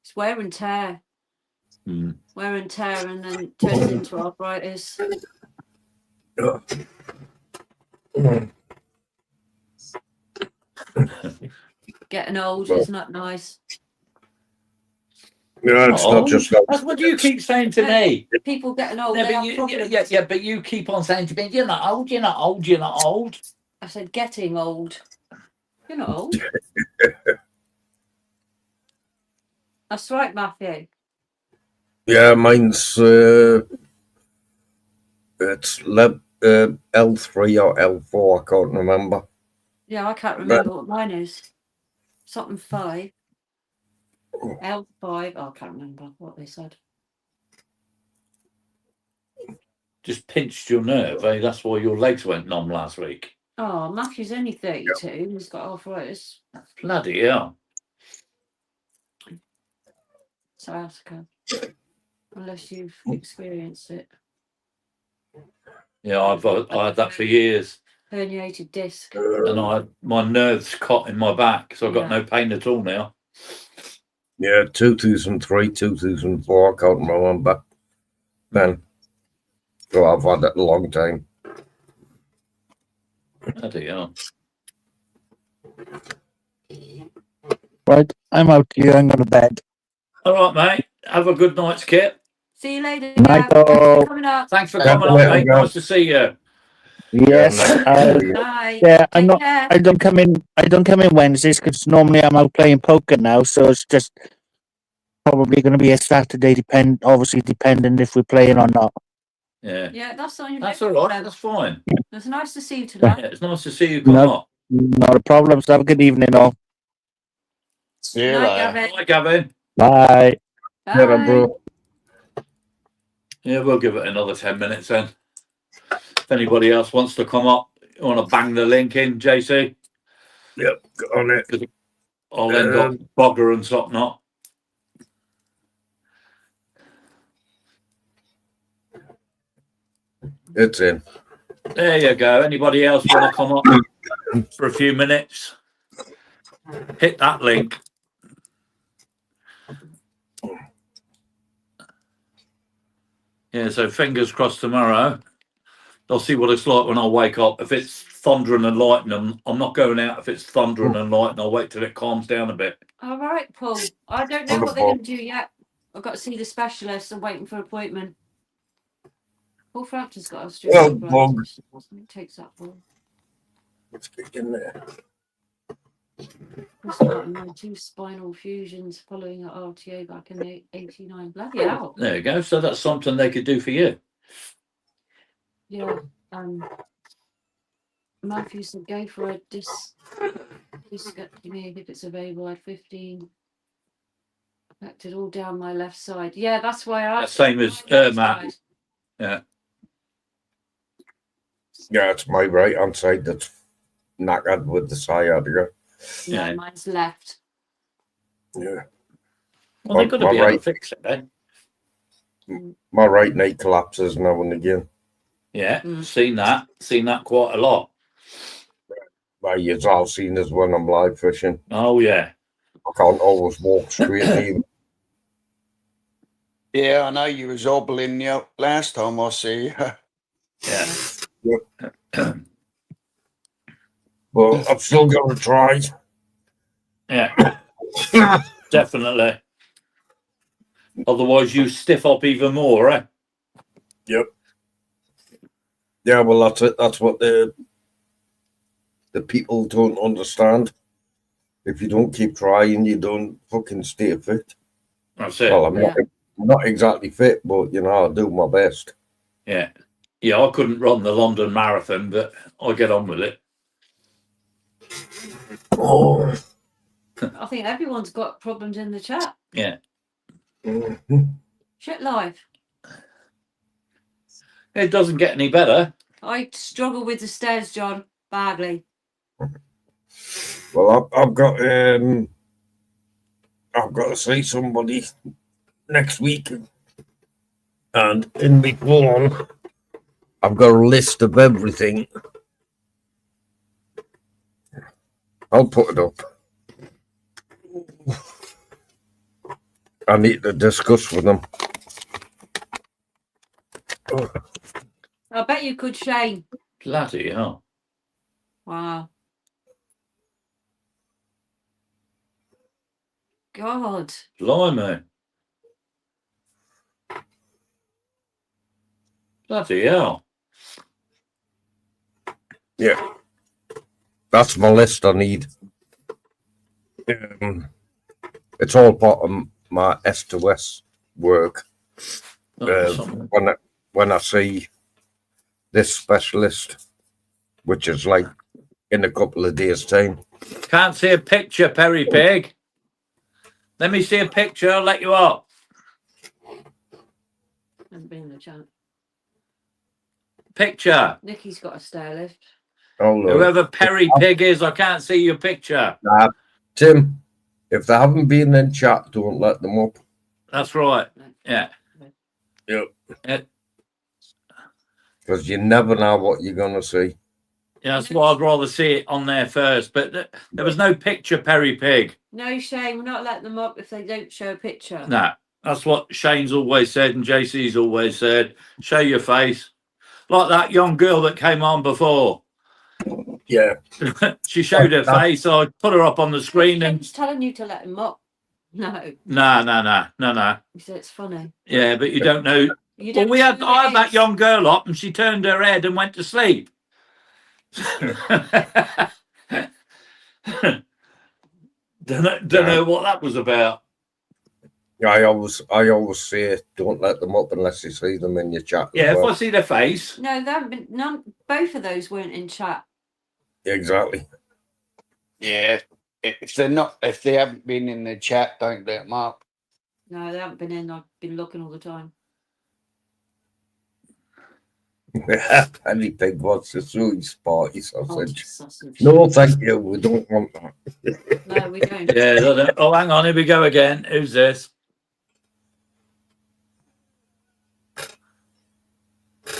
Speaker 2: It's wear and tear. Wear and tear, and then turns into arthritis. Getting old is not nice.
Speaker 3: Yeah, it's not just that.
Speaker 1: That's what you keep saying to me.
Speaker 2: People getting old.
Speaker 1: But you keep on saying to me, you're not old, you're not old, you're not old.
Speaker 2: I said getting old. You're not old. That's right, Matthew.
Speaker 3: Yeah, mine's it's L3 or L4, I can't remember.
Speaker 2: Yeah, I can't remember what mine is. Something 5. L5. Oh, I can't remember what they said.
Speaker 1: Just pinched your nerve, eh? That's why your legs went numb last week.
Speaker 2: Oh, Matthew's only 32. He's got arthritis.
Speaker 1: Bloody hell.
Speaker 2: Sciatica. Unless you've experienced it.
Speaker 1: Yeah, I had that for years.
Speaker 2: Herniated disc.
Speaker 1: And my nerves caught in my back, so I've got no pain at all now.
Speaker 3: Yeah, 2003, 2004, I can't remember. Then, so I've had it a long time.
Speaker 1: Bloody hell.
Speaker 8: Right, I'm out here. I'm going to bed.
Speaker 1: All right, mate. Have a good night's kit.
Speaker 2: See you later.
Speaker 8: Night,
Speaker 2: Thanks
Speaker 8: all.
Speaker 2: for coming up.
Speaker 1: Thanks for coming on, mate. Nice to see you.
Speaker 8: Yes.
Speaker 2: Bye.
Speaker 8: Yeah, I'm
Speaker 2: Take
Speaker 8: not.
Speaker 2: care.
Speaker 8: I don't come in. I don't come in Wednesdays because normally I'm out playing poker now. So it's just probably going to be a Saturday. Obviously, depending if we're playing or not.
Speaker 1: Yeah.
Speaker 2: Yeah, that's on your
Speaker 1: That's all right. That's fine.
Speaker 2: It's nice to see you tonight.
Speaker 1: Yeah, it's nice to see you come up.
Speaker 8: Not a problem. So have a good evening, all.
Speaker 4: See you
Speaker 2: Night,
Speaker 4: later.
Speaker 2: Gavin.
Speaker 1: Hi, Gavin.
Speaker 8: Bye.
Speaker 3: Yeah,
Speaker 2: Bye.
Speaker 3: bro.
Speaker 1: Yeah, we'll give it another 10 minutes then. If anybody else wants to come up, you want to bang the link in, JC?
Speaker 3: Yep, got on it.
Speaker 1: I'll end up bugger and something not.
Speaker 3: It's in.
Speaker 1: There you go. Anybody else want to come up for a few minutes? Hit that link. Yeah, so fingers crossed tomorrow. I'll see what it's like when I wake up. If it's thundering and lightning, I'm not going out. If it's thundering and lightning, I'll wait till it calms down a bit.
Speaker 2: All right, Paul. I don't know what they're going to do yet. I've got to see the specialist. I'm waiting for an appointment. Paul Frampton's got osteoarthritis. It takes that long.
Speaker 3: Let's get in there.
Speaker 2: Chris Martin had 2 spinal fusions following an RTA back in the 89. Bloody hell.
Speaker 1: There you go. So that's something they could do for you.
Speaker 2: Yeah. Matthew said go for a discectomy if it's available at 15. Affected all down my left side. Yeah, that's why I.
Speaker 1: Same as
Speaker 2: left
Speaker 1: Matt.
Speaker 2: side.
Speaker 1: Yeah.
Speaker 3: Yeah, it's my right hand side that's knackered with the sciatica.
Speaker 2: No,
Speaker 1: Yeah.
Speaker 2: mine's left.
Speaker 3: Yeah.
Speaker 1: Well, they've got to
Speaker 3: My
Speaker 1: be able
Speaker 3: right-
Speaker 1: to fix it, eh?
Speaker 3: My right knee collapses now and again.
Speaker 1: Yeah,
Speaker 2: Mm.
Speaker 1: seen that quite a lot.
Speaker 3: Well, you've all seen this when I'm live fishing.
Speaker 1: Oh yeah.
Speaker 3: I can't always walk straight either.
Speaker 4: Yeah, I know you was hobbling last time I see you.
Speaker 1: Yeah.
Speaker 3: Well, I'm still going to try.
Speaker 1: Yeah, definitely. Otherwise, you stiff up even more, eh?
Speaker 3: Yep. Yeah, well, that's it. That's what the people don't understand. If you don't keep trying, you don't fucking stay fit.
Speaker 1: That's it.
Speaker 3: Well, I'm not exactly fit, but, you know, I do my best.
Speaker 1: Yeah. Yeah, I couldn't run the London Marathon, but I get on with it.
Speaker 3: Oh.
Speaker 2: I think everyone's got problems in the chat.
Speaker 1: Yeah.
Speaker 2: Shit life.
Speaker 1: It doesn't get any better.
Speaker 2: I struggle with the stairs, John, badly.
Speaker 3: Well, I've got to see somebody next week, and in my phone, I've got a list of everything. I'll put it up. I need to discuss with them.
Speaker 2: I bet you could, Shane.
Speaker 1: Bloody hell.
Speaker 2: Wow. God.
Speaker 1: Blimey. Bloody hell.
Speaker 3: Yeah, that's my list. I need. It's all part of my S2S work. When I see this specialist, which is like in a couple of days' time.
Speaker 1: Can't see a picture, Perry Pig. Let me see a picture, I'll let you up.
Speaker 2: Hasn't been in the chat.
Speaker 1: Picture.
Speaker 2: Nikki's got a stair lift.
Speaker 3: Oh, no.
Speaker 1: Whoever Perry Pig is, I can't see your picture.
Speaker 3: Nah, Tim, if they haven't been in chat, don't let them up.
Speaker 1: That's right. Yeah.
Speaker 3: Yep.
Speaker 1: Yeah.
Speaker 3: Because you never know what you're going to see.
Speaker 1: Yeah, that's why I'd rather see it on there first. But there was no picture, Perry Pig.
Speaker 2: No, Shane, we're not letting them up if they don't show a picture.
Speaker 1: No, that's what Shane's always said and JC's always said. Show your face. Like that young girl that came on before.
Speaker 3: Yeah.
Speaker 1: She showed her face. So I put her up on the screen and.
Speaker 2: Shane's telling you to let him up. No.
Speaker 1: No.
Speaker 2: He said it's funny.
Speaker 1: Yeah, but you don't know.
Speaker 2: You
Speaker 1: Well,
Speaker 2: don't
Speaker 1: I had
Speaker 2: know
Speaker 1: that young girl up and she turned her head and went to sleep. Don't know what that was about.
Speaker 3: Yeah, I always say don't let them up unless you see them in your chat.
Speaker 1: Yeah, if I see their face.
Speaker 2: No, they haven't been. None. Both of those weren't in chat.
Speaker 3: Exactly.
Speaker 4: Yeah. If they haven't been in the chat, don't let them up.
Speaker 2: No, they haven't been in. I've been looking all the time.
Speaker 3: Penny Pig wants a Suey's party sausage.
Speaker 2: Sausage.
Speaker 3: No, thank you. We don't want that.
Speaker 2: No, we don't.
Speaker 1: Yeah. Oh, hang on. Here we go again. Who's this?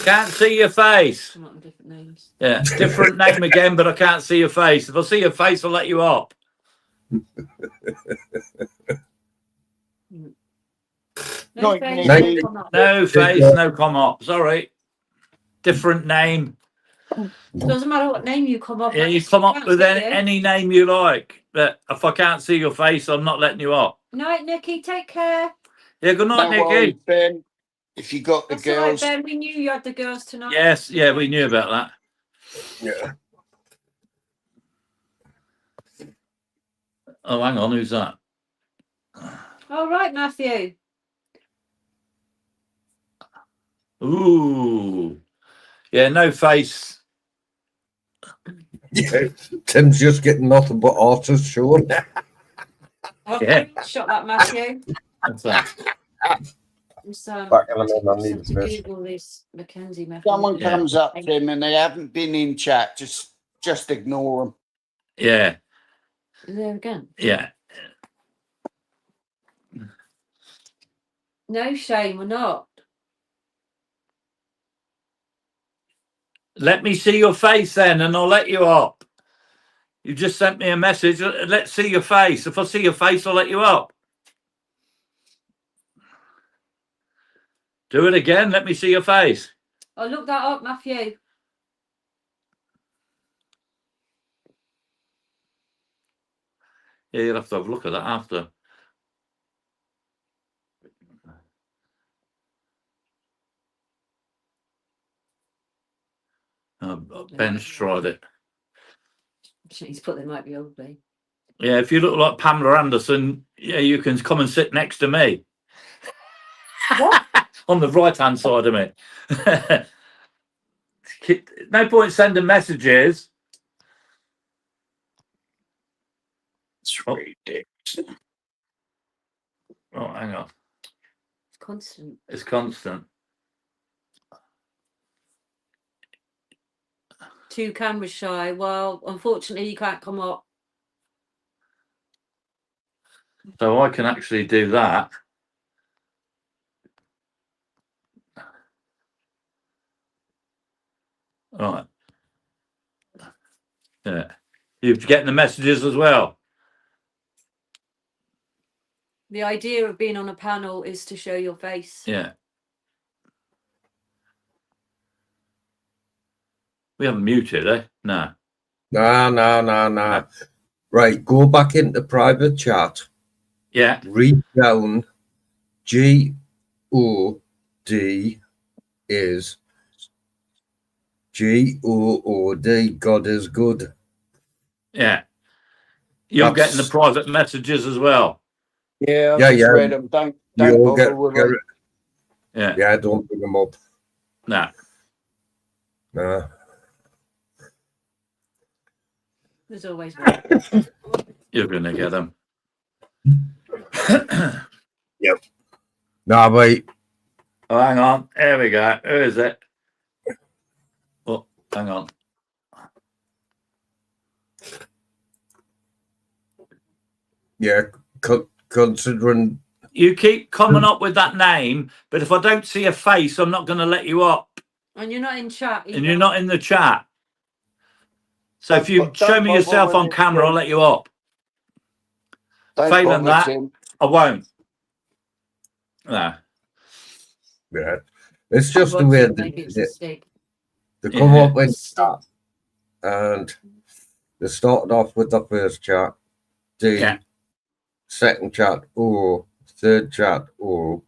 Speaker 1: Can't see your face.
Speaker 2: Come up with different names.
Speaker 1: Yeah, different name again, but I can't see your face. If I see your face, I'll let you up.
Speaker 2: No
Speaker 4: Night,
Speaker 2: face,
Speaker 4: Nicky.
Speaker 2: no come up.
Speaker 1: No face, no come up. Sorry. Different name.
Speaker 2: Doesn't matter what name you come up
Speaker 1: Yeah,
Speaker 2: with.
Speaker 1: you come up
Speaker 2: Can't
Speaker 1: with
Speaker 2: see you.
Speaker 1: any name you like. But if I can't see your face, I'm not letting you up.
Speaker 2: Night, Nikki. Take care.
Speaker 1: Yeah, good night,
Speaker 4: No worries,
Speaker 1: Nicky.
Speaker 4: Ben. If you got the
Speaker 2: That's all right,
Speaker 4: girls,
Speaker 2: Ben. We knew you had the girls tonight.
Speaker 1: Yes, yeah, we knew about that.
Speaker 3: Yeah.
Speaker 1: Oh, hang on, who's that?
Speaker 2: All right, Matthew.
Speaker 1: Ooh. Yeah, no face.
Speaker 3: Yeah. Tim's just getting nothing but artist show.
Speaker 1: Yeah.
Speaker 2: Shot that, Matthew.
Speaker 1: What's that?
Speaker 3: Back in a minute, I need
Speaker 2: to
Speaker 3: this.
Speaker 2: Google this Mackenzie method.
Speaker 4: someone
Speaker 1: Yeah.
Speaker 4: comes up, Tim, and they haven't been in chat, just ignore them.
Speaker 1: Yeah,
Speaker 2: There again.
Speaker 1: yeah.
Speaker 2: No shame, we're not.
Speaker 1: Let me see your face then, and I'll let you up. You just sent me a message. Let's see your face. If I see your face, I'll let you up. Do it again. Let me see your face.
Speaker 2: I'll look that up, Matthew.
Speaker 1: Yeah, you'll have to have a look at that after. Ben's tried it.
Speaker 2: He's put they might be ugly.
Speaker 1: Yeah, if you look like Pamela Anderson, yeah, you can come and sit next to me.
Speaker 2: What?
Speaker 1: On the right-hand side of me. No point sending messages.
Speaker 4: It's
Speaker 1: Oh.
Speaker 4: ridiculous.
Speaker 1: Oh, hang on.
Speaker 2: It's constant.
Speaker 1: It's constant.
Speaker 2: Two cameras shy. Well, unfortunately, you can't come up.
Speaker 1: So I can actually do that. Right. Yeah. You're getting the messages as well.
Speaker 2: The idea of being on a panel is to show your face.
Speaker 1: Yeah. We haven't muted, eh? No.
Speaker 3: No. Right, go back into private chat.
Speaker 1: Yeah.
Speaker 3: Read down G-O-D is G-O-O-D. God is good.
Speaker 1: Yeah. You're
Speaker 3: That's-
Speaker 1: getting the private messages as well.
Speaker 4: Yeah, I've
Speaker 3: Yeah,
Speaker 4: just
Speaker 3: yeah.
Speaker 4: read them. Don't
Speaker 3: You all
Speaker 4: bother
Speaker 3: get
Speaker 4: with
Speaker 3: it.
Speaker 4: them.
Speaker 1: Yeah.
Speaker 3: Yeah, don't bring them up.
Speaker 1: No.
Speaker 3: No.
Speaker 2: There's always one.
Speaker 1: You're going to get them.
Speaker 3: Yep. No, wait.
Speaker 1: Oh, hang on. There we go. Who is it? Oh, hang on.
Speaker 3: Yeah, considering...
Speaker 1: You keep coming up with that name, but if I don't see a face, I'm not going to let you up.
Speaker 2: And you're not in chat either.
Speaker 1: And you're not in the chat. So if you
Speaker 4: Don't
Speaker 1: show me
Speaker 4: bother
Speaker 1: yourself
Speaker 4: with
Speaker 1: on
Speaker 4: it,
Speaker 1: camera, I'll
Speaker 4: Tim.
Speaker 1: let you up.
Speaker 4: Don't
Speaker 1: Failing
Speaker 4: bother,
Speaker 1: that,
Speaker 4: Tim.
Speaker 1: I won't. No.
Speaker 3: Yeah. It's just the way
Speaker 2: Maybe it's a stick.
Speaker 3: they come
Speaker 1: Yeah.
Speaker 3: up with
Speaker 2: Stick.
Speaker 3: that. And they started off with the first chat, D,
Speaker 1: Yeah.
Speaker 3: second chat, O, third chat, O,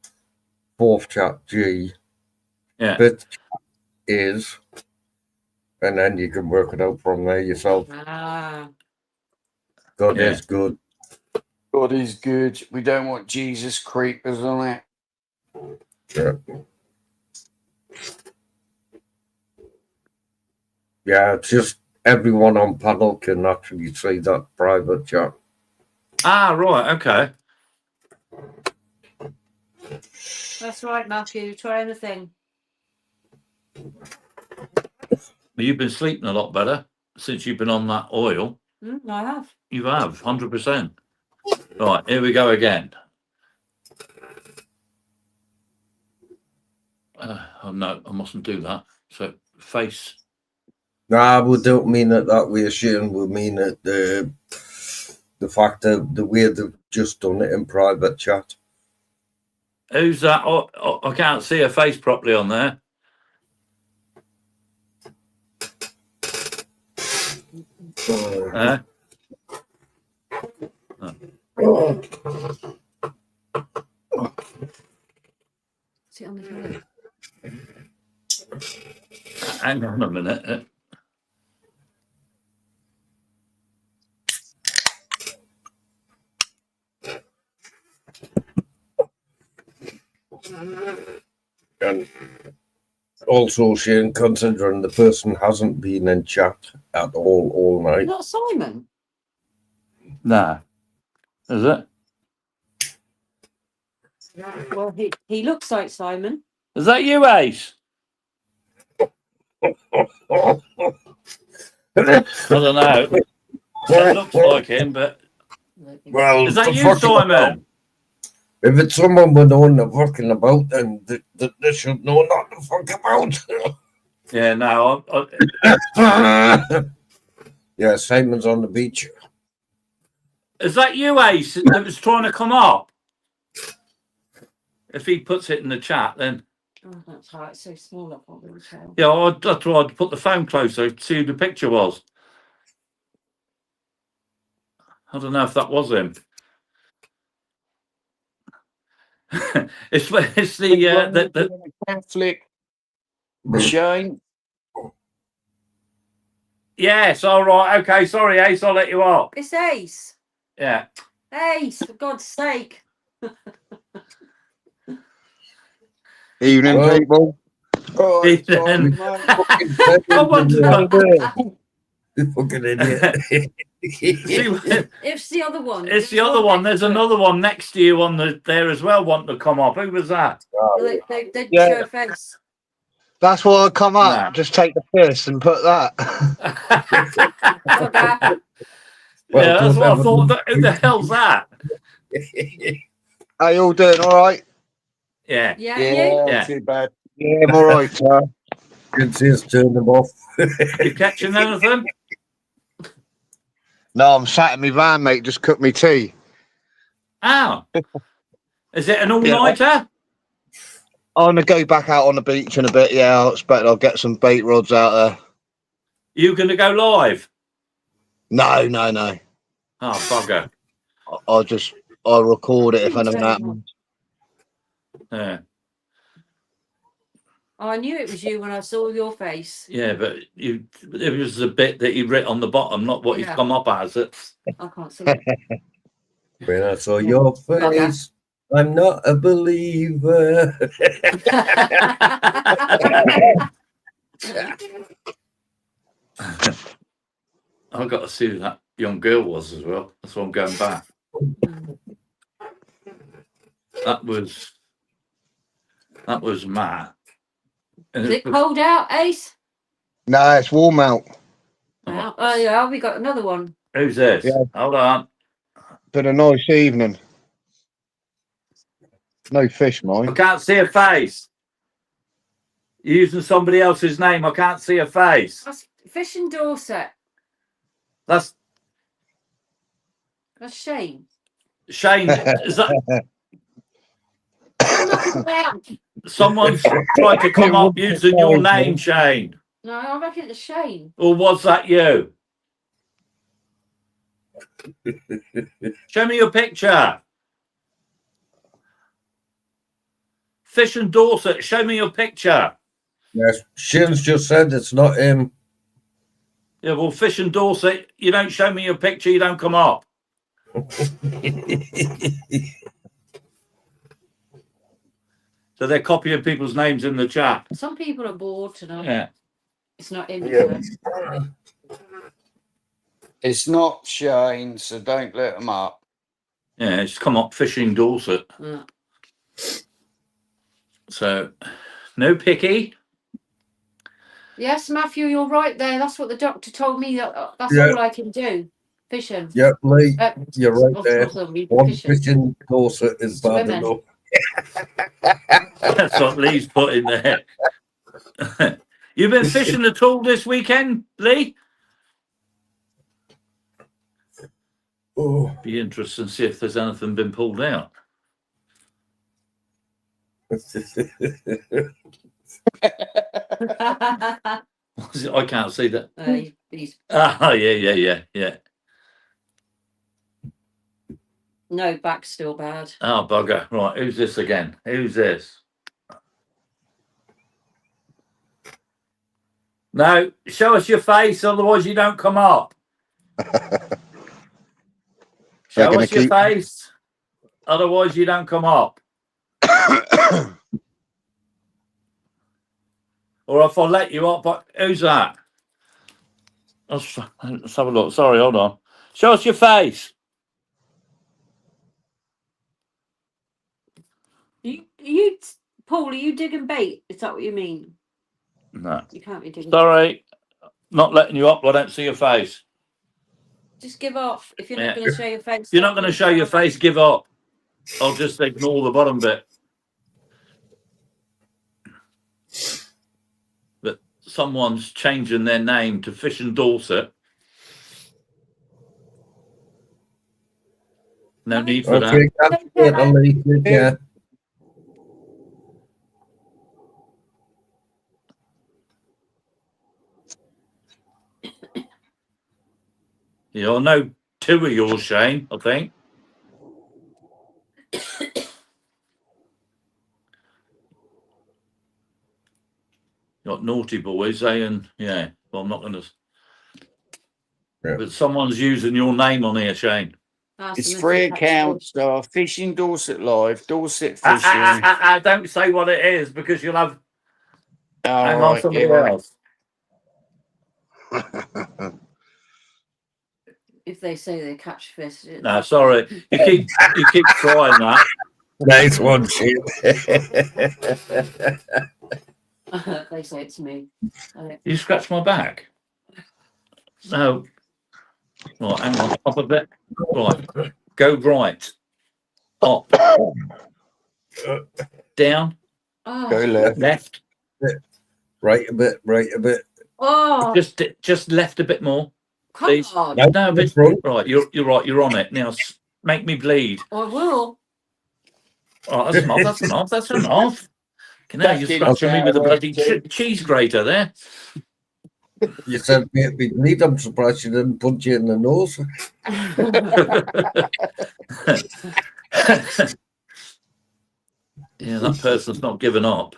Speaker 3: fourth chat, G,
Speaker 1: Yeah.
Speaker 3: fifth chat is, and then you can work it out from there yourself.
Speaker 2: Ah.
Speaker 3: God
Speaker 1: Yeah.
Speaker 3: is good.
Speaker 4: God is good. We don't want Jesus creepers on it.
Speaker 3: Yeah. Yeah, it's just everyone on panel can actually see that private chat.
Speaker 1: Ah, right, okay.
Speaker 2: That's right, Matthew. Try anything.
Speaker 1: Well, you've been sleeping a lot better since you've been on that oil.
Speaker 2: I have.
Speaker 1: You have, 100%. Right, here we go again. Oh, no, I mustn't do that. So, face.
Speaker 3: Nah, we don't mean it that way, Shane. We mean it the fact that the way they've just done it in private chat.
Speaker 1: Who's that? Oh, I can't see her face properly on there.
Speaker 2: Sit on the telly.
Speaker 1: Hang on a minute.
Speaker 3: And also, Shane, considering the person hasn't been in chat at all night.
Speaker 2: Not Simon.
Speaker 1: Nah. Is it?
Speaker 2: Well, he looks like Simon.
Speaker 1: Is that you, Ace? I don't know. It looks like him, but
Speaker 3: Well,
Speaker 1: is that you, Simon?
Speaker 3: If it's someone we know the fucking about, then they should know not to fuck about.
Speaker 1: Yeah, no.
Speaker 3: Yeah, Simon's on the beach.
Speaker 1: Is that you, Ace, that was trying to come up? If he puts it in the chat, then.
Speaker 2: Oh, that's hard. It's so small. I can't really tell.
Speaker 1: Yeah, I tried to put the phone closer to see who the picture was. I don't know if that was him. it's the
Speaker 4: Catholic Shane.
Speaker 1: Yes, all right, okay. Sorry, Ace, I'll let you off.
Speaker 2: It's Ace.
Speaker 1: Yeah.
Speaker 2: Ace, for God's sake.
Speaker 4: Evening, people. Oh,
Speaker 1: Evening.
Speaker 3: I
Speaker 1: wonder.
Speaker 3: Fucking idiot.
Speaker 2: It's the other one.
Speaker 1: It's the other one. There's another one next to you on there as well, wanting to come up. Who was that?
Speaker 2: They didn't show a face.
Speaker 9: That's why I come up.
Speaker 1: Nah.
Speaker 9: Just take the piss and put that.
Speaker 3: Well,
Speaker 1: yeah, that's what I
Speaker 3: don't
Speaker 1: thought. Who the hell's that?
Speaker 9: How you all doing? All right?
Speaker 2: Yeah,
Speaker 4: Yeah,
Speaker 1: Yeah.
Speaker 4: too bad.
Speaker 9: Yeah, I'm all right, sir.
Speaker 3: Can see us turn them off.
Speaker 1: You catching anything?
Speaker 9: No, I'm sat in my van, mate. Just cooked me tea.
Speaker 1: Oh. Is it an all-nighter?
Speaker 9: I'm going to go back out on the beach in a bit. Yeah, I expect I'll get some bait rods out there.
Speaker 1: You going to go live?
Speaker 9: No.
Speaker 1: Oh, bugger.
Speaker 9: I'll record it if anything happens.
Speaker 1: Yeah.
Speaker 2: I knew it was you when I saw your face.
Speaker 1: Yeah, but it was the bit that you writ on the bottom, not what he's come up as.
Speaker 2: I can't see it.
Speaker 3: When I saw your face, I'm not a believer.
Speaker 1: I've got to see who that young girl was as well. That's why I'm going back. That was Matt. And
Speaker 2: Is it cold out, Ace?
Speaker 9: No, it's warm out.
Speaker 2: Oh, yeah, we got another one.
Speaker 1: Who's this?
Speaker 9: Yeah.
Speaker 1: Hold on.
Speaker 9: Been a nice evening. No fish,
Speaker 1: I
Speaker 9: mine.
Speaker 1: can't see a face. You're using somebody else's name. I can't see a face.
Speaker 2: That's Fish in Dorset.
Speaker 1: That's
Speaker 2: Shane.
Speaker 1: Shane. Is that someone's tried to come up using your name, Shane?
Speaker 2: No, I reckon it's Shane.
Speaker 1: Or was that you? Show me your picture. Fish and Dorset, show me your picture.
Speaker 3: Yes, Shane's just said it's not him.
Speaker 1: Yeah, well, Fish and Dorset, you don't show me your picture, you don't come up. So they're copying people's names in the chat.
Speaker 2: Some people are bored tonight.
Speaker 1: Yeah.
Speaker 2: It's not him.
Speaker 3: Yeah.
Speaker 4: It's not Shane, so don't let him up.
Speaker 1: Yeah, it's come up fishing Dorset.
Speaker 2: Yeah.
Speaker 1: So, no picky.
Speaker 2: Yes, Matthew, you're right there. That's what the doctor told me. That's
Speaker 3: Yeah.
Speaker 2: all I can do. Fishing.
Speaker 3: Yeah, Lee, you're right there. One
Speaker 2: Fishing.
Speaker 3: fishing Dorset is bad
Speaker 2: Swimming.
Speaker 3: enough.
Speaker 1: That's what Lee's put in there. You've been fishing at all this weekend, Lee?
Speaker 3: Oh.
Speaker 1: Be interesting to see if there's anything been pulled out. I can't see that. Yeah.
Speaker 2: No, back's still bad.
Speaker 1: Oh, bugger. Right, who's this again? Who's this? No, show us your face, otherwise you don't come up. Show us your face, otherwise you don't come up. Or if I let you up, but who's that? Let's have a look. Sorry, hold on. Show us your face.
Speaker 2: Paul, are you digging bait? Is that what you mean?
Speaker 1: No.
Speaker 2: You can't be digging.
Speaker 1: Sorry, not letting you up. I don't see your face.
Speaker 2: Just give off. If you're not going to show your face,
Speaker 1: you're not going to show your face. Give up. I'll just ignore the bottom bit. But someone's changing their name to Fish and Dorset. No need for that.
Speaker 3: Yeah.
Speaker 1: Yeah, I know two of yours, Shane, I think. Got naughty boys saying, yeah, well, I'm not going to. Yeah. But someone's using your name on here, Shane.
Speaker 4: It's 3 accounts, Fishing Dorset Live, Dorset Fishing.
Speaker 1: Don't say what it is because you'll have. Hang on, somebody else.
Speaker 2: If they say they catch fish.
Speaker 1: No, sorry. You keep trying that.
Speaker 3: Nice one, Shane.
Speaker 2: They say it to me.
Speaker 1: You scratch my back. No. Right, hang on. Up a bit. Right. Go right. Up. Down.
Speaker 2: Oh.
Speaker 4: Go left.
Speaker 1: Left.
Speaker 3: Right a bit.
Speaker 2: Oh.
Speaker 1: Just left a bit more.
Speaker 2: Come on.
Speaker 1: No, but right. You're right. You're on it now. Make me bleed.
Speaker 2: I will.
Speaker 1: Oh, that's enough. That's enough. You're scratching me with a bloody cheese grater there.
Speaker 3: You said make me bleed. I'm surprised you didn't punch you in the nose.
Speaker 1: Yeah, that person's not given up.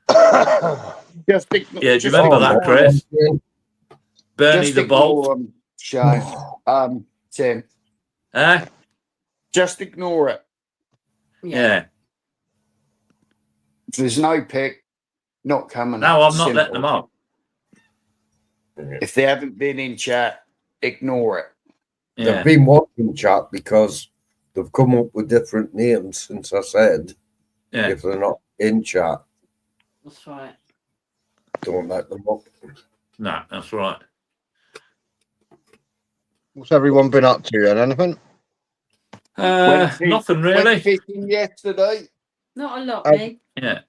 Speaker 4: Yeah, do
Speaker 1: you remember that, Chris? Bernie the Bolt.
Speaker 4: Shane. Tim. Just ignore it.
Speaker 1: Yeah.
Speaker 4: If there's no pick, not coming.
Speaker 1: No, I'm not letting them up.
Speaker 4: If they haven't been in chat, ignore it.
Speaker 3: Yeah. They've been watching chat because they've come up with different names since I said if they're not in chat.
Speaker 2: That's right.
Speaker 3: Don't let them up.
Speaker 1: No, that's right.
Speaker 9: What's everyone been up to then? Anything?
Speaker 1: Nothing really.
Speaker 4: Went fishing yesterday.
Speaker 2: Not a lot, me.
Speaker 1: Yeah.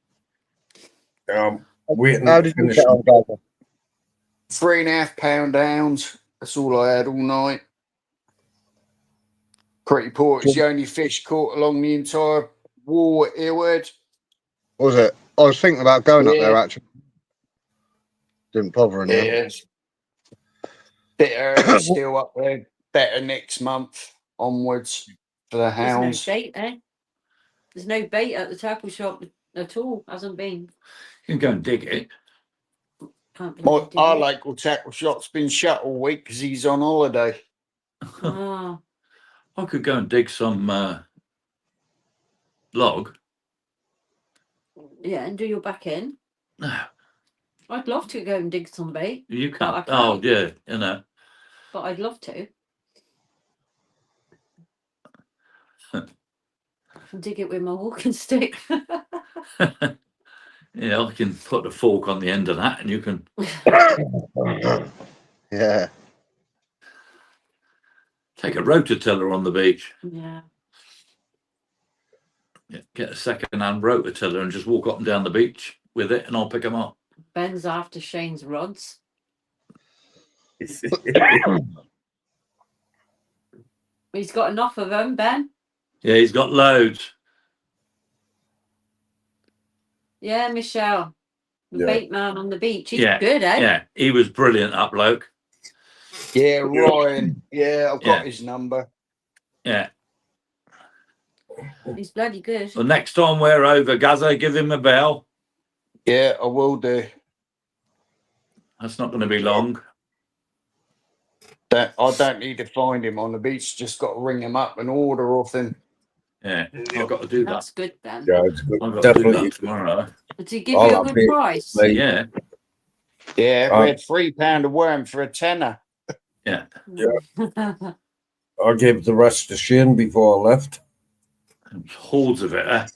Speaker 3: Waiting.
Speaker 9: How did you get on, guys?
Speaker 4: 3.5 pound downs. That's all I had all night. Pretty poor. It's the only fish caught along the entire wall at Earwood.
Speaker 9: Was it? I was thinking about going up there actually. Didn't bother anyone.
Speaker 4: Yeah. Bit early still up there. Better next month onwards for the hounds.
Speaker 2: There's no bait, eh? There's no bait at the tackle shop at all. Hasn't been.
Speaker 1: You can go and dig it.
Speaker 4: Our local tackle shop's been shut all week because he's on holiday.
Speaker 2: Ah.
Speaker 1: I could go and dig some log.
Speaker 2: Yeah, and do your back end.
Speaker 1: No.
Speaker 2: I'd love to go and dig some bait.
Speaker 1: You can't.
Speaker 2: I can't.
Speaker 1: Oh, yeah, you know.
Speaker 2: but I'd love to. Dig it with my walking stick.
Speaker 1: Yeah, I can put a fork on the end of that and you can
Speaker 9: Yeah.
Speaker 1: take a rototiller on the beach.
Speaker 2: Yeah.
Speaker 1: Yeah, get a second-hand rototiller and just walk up and down the beach with it and I'll pick them up.
Speaker 2: Ben's after Shane's rods. He's got enough of them, Ben.
Speaker 1: Yeah, he's got loads.
Speaker 2: Yeah, Michelle. The bait man on the beach. He's
Speaker 1: Yeah,
Speaker 2: good, eh?
Speaker 1: Yeah, he was brilliant, that bloke.
Speaker 4: Yeah, Ryan. Yeah, I've got
Speaker 1: Yeah.
Speaker 4: his number.
Speaker 1: Yeah.
Speaker 2: He's bloody good.
Speaker 1: Well, next time we're over, Gazza, give him a bell.
Speaker 4: Yeah, I will do.
Speaker 1: That's not going to be long.
Speaker 4: That I don't need to find him on the beach. Just got to ring him up and order off him.
Speaker 1: Yeah, I've got to do
Speaker 2: That's
Speaker 1: that.
Speaker 2: good, Ben.
Speaker 3: Yeah, it's good.
Speaker 1: I've got to do
Speaker 3: Definitely.
Speaker 1: that tomorrow.
Speaker 2: Did he give you a
Speaker 3: I'll
Speaker 2: good
Speaker 3: be-
Speaker 2: price?
Speaker 3: Mate,
Speaker 1: Yeah,
Speaker 4: Yeah, we had £3 a worm for a tenner.
Speaker 1: yeah.
Speaker 3: I gave the rest to Shane before I left.
Speaker 1: Hordes of it, eh?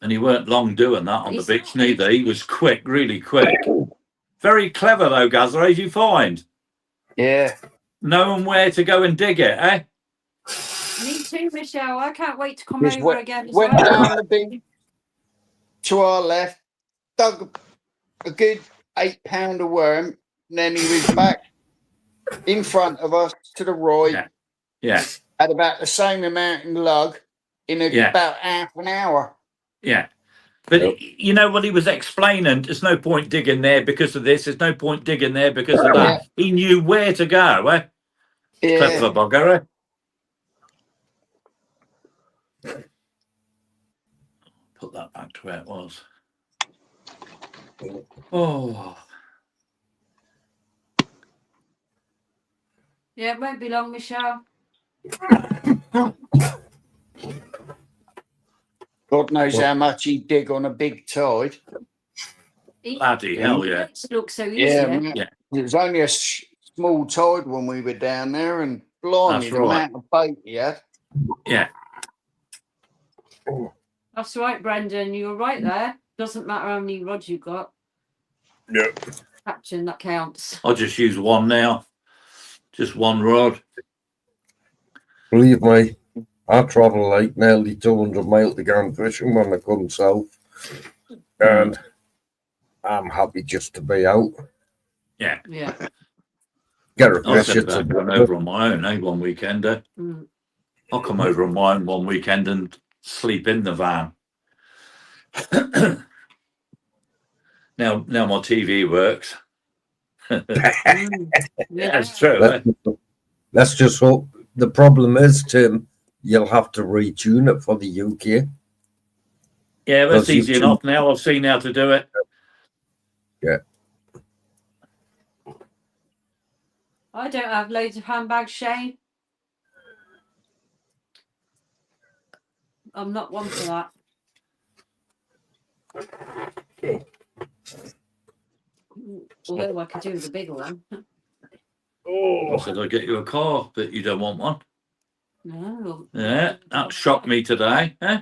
Speaker 1: And he weren't long doing that on the beach neither. He was quick, really quick. Very clever though, Gazza, as you find.
Speaker 4: Yeah.
Speaker 1: Knowing where to go and dig it, eh?
Speaker 2: Me too, Michelle. I can't wait to come
Speaker 4: Just
Speaker 2: over again. as
Speaker 4: went
Speaker 2: well.
Speaker 4: down the beach to our left, dug a good £8 a worm, and then he was back in front of us to the right.
Speaker 1: Yeah,
Speaker 4: Had about the same amount in lug in about half an hour.
Speaker 1: yeah. But you know what he was explaining? There's no point digging there because of this. There's no point digging there because of that. He knew where to go, eh?
Speaker 4: Yeah.
Speaker 1: Clever bugger, eh? Put that back to where it was. Oh.
Speaker 2: Yeah, it won't be long, Michelle.
Speaker 4: God knows how much he'd dig on a big tide.
Speaker 1: Bloody hell, yeah.
Speaker 2: It looks so easy.
Speaker 4: Yeah,
Speaker 2: eh?
Speaker 4: man. It was only a small tide when we were down there, and blimey,
Speaker 1: That's
Speaker 4: the
Speaker 1: right.
Speaker 4: amount of bait he had.
Speaker 1: Yeah.
Speaker 2: That's right, Brendan. You were right there. Doesn't matter how many rods you got.
Speaker 3: Yeah.
Speaker 2: Catching that counts.
Speaker 1: I'll just use one now. Just one rod.
Speaker 3: Believe me, I travel like nearly 200 miles to go and fishing when I come south. And I'm happy just to be out.
Speaker 1: Yeah.
Speaker 2: Yeah.
Speaker 3: Get a
Speaker 1: I'll
Speaker 3: fish.
Speaker 1: set
Speaker 3: It's
Speaker 1: about going over on my own, one weekend.
Speaker 2: Mm.
Speaker 1: I'll come over on my own one weekend and sleep in the van. now my TV works. That's true.
Speaker 3: Let's just hope. The problem is, Tim, you'll have to retune it for the UK.
Speaker 1: Yeah, that's
Speaker 3: Because you
Speaker 1: easy
Speaker 3: tune-
Speaker 1: enough now. I've seen how to do it.
Speaker 3: Yeah.
Speaker 2: I don't have loads of handbags, Shane. I'm not one for that. Although I could do with a bigger one.
Speaker 1: I said I'll get you a car, but you don't want one.
Speaker 2: No.
Speaker 1: Yeah, that shocked me today. Eh?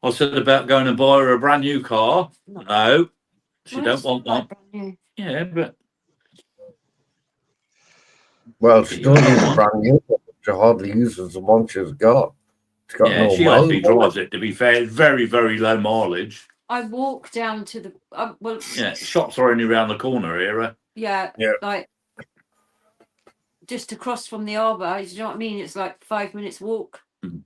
Speaker 1: I said about going and buy her a brand new car. No, she don't want one. Yeah, but
Speaker 3: Well, she don't use a brand new one. She hardly uses the one she's got. She's got
Speaker 1: yeah,
Speaker 3: no
Speaker 1: she
Speaker 3: miles.
Speaker 1: hardly drives it. To be fair, very, very low mileage.
Speaker 2: I walk down to the well.
Speaker 1: Yeah, shops are only around the corner here.
Speaker 2: Yeah,
Speaker 3: Yeah.
Speaker 2: like just across from the harbour. You know what I mean? It's like 5 minutes walk.
Speaker 1: Mhm.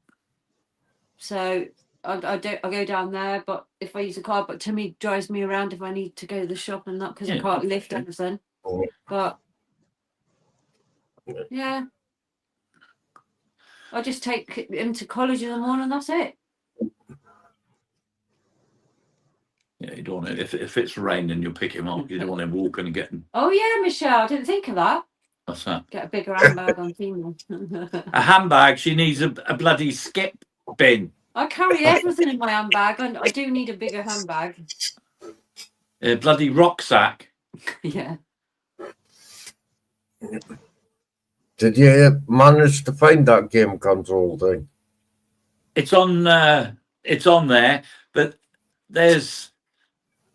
Speaker 2: So I go down there, but if I use a car, but Timmy drives me around if I need to go to the shop and that because I
Speaker 1: Yeah,
Speaker 2: can't lift anything.
Speaker 3: Oh.
Speaker 2: But yeah, I just take him to college in the morning. That's it.
Speaker 1: Yeah, you don't want it. If it's raining, you'll pick him up. You don't want him walking and getting.
Speaker 2: Oh yeah, Michelle, I didn't think of that.
Speaker 1: What's that?
Speaker 2: Get a bigger handbag on Timo.
Speaker 1: A handbag. She needs a bloody skip bin.
Speaker 2: I carry everything in my handbag, and I do need a bigger handbag.
Speaker 1: A bloody rucksack.
Speaker 2: Yeah.
Speaker 3: Did you manage to find that game control thing?
Speaker 1: It's on there, but there's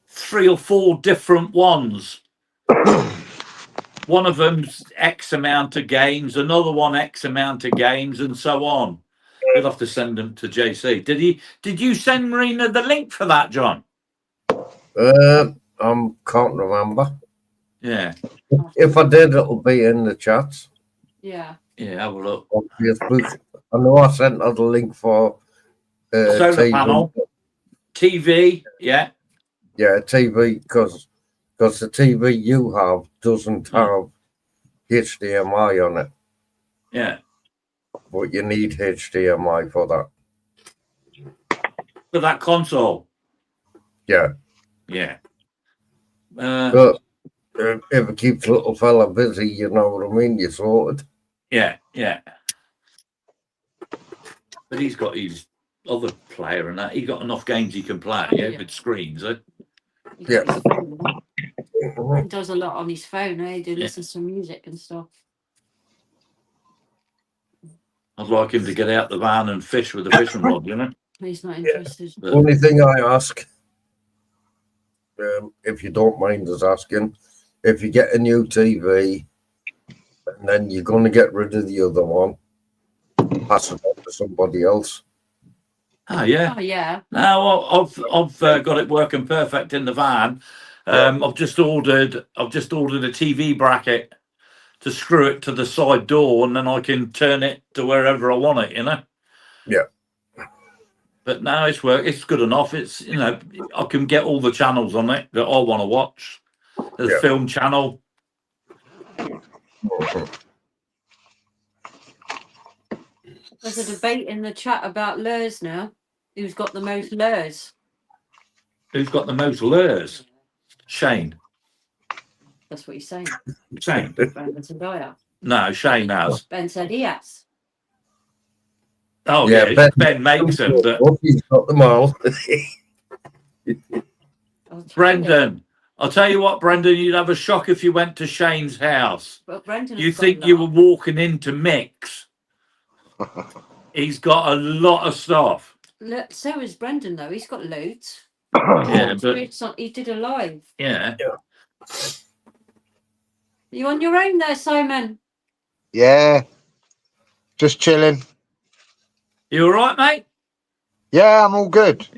Speaker 1: 3 or 4 different ones. One of them's X amount of games, another one X amount of games, and so on. You'll have to send them to JC. Did you send Marina the link for that, John?
Speaker 3: I can't remember.
Speaker 1: Yeah.
Speaker 3: If I did, it'll be in the chat
Speaker 2: Yeah.
Speaker 1: Yeah, have a look.
Speaker 3: on Facebook. I know I sent her the link for
Speaker 1: Solar
Speaker 3: TV.
Speaker 1: panel. TV, yeah.
Speaker 3: Yeah, TV, because the TV you have doesn't have HDMI on it.
Speaker 1: Yeah.
Speaker 3: But you need HDMI for that.
Speaker 1: For that console.
Speaker 3: Yeah.
Speaker 1: Yeah.
Speaker 3: But if it keeps little fella busy, you know what I mean, you sorted.
Speaker 1: Yeah, yeah. But he's got his other player and that. He got enough games he can play, yeah, with screens, eh?
Speaker 2: Yeah. He does a lot on his phone, eh? He listens to music and stuff.
Speaker 1: I'd like him to get out the van and fish with a fishing rod, you know?
Speaker 2: He's not interested.
Speaker 3: The only thing I ask, if you don't mind us asking, if you get a new TV and then you're going to get rid of the other one, pass it on to somebody else.
Speaker 1: Oh yeah.
Speaker 2: Oh yeah.
Speaker 1: No, I've got it working perfect in the van. I've just ordered a TV bracket to screw it to the side door, and then I can turn it to wherever I want it, you know.
Speaker 3: Yeah.
Speaker 1: But no, it's good enough. It's, you know, I can get all the channels on it that I want to watch. There's film channel.
Speaker 2: There's a debate in the chat about lures now. Who's got the most lures?
Speaker 1: Who's got the most lures? Shane.
Speaker 2: That's what he's saying.
Speaker 1: Shane.
Speaker 2: Brandon and Dyer.
Speaker 1: No, Shane has.
Speaker 2: Ben said he has.
Speaker 1: Oh yeah, Ben makes them.
Speaker 3: He's got them all.
Speaker 1: Brendan, I'll tell you what, Brendan, you'd have a shock if you went to Shane's house.
Speaker 2: But Brendan,
Speaker 1: you think you were walking into Mick's. He's got a lot of stuff.
Speaker 2: So is Brendan though. He's got loads.
Speaker 1: Yeah, but
Speaker 2: he did a live.
Speaker 1: Yeah.
Speaker 2: You on your own there, Simon?
Speaker 9: Yeah. Just chilling.
Speaker 1: You all right, mate?
Speaker 9: Yeah, I'm all good.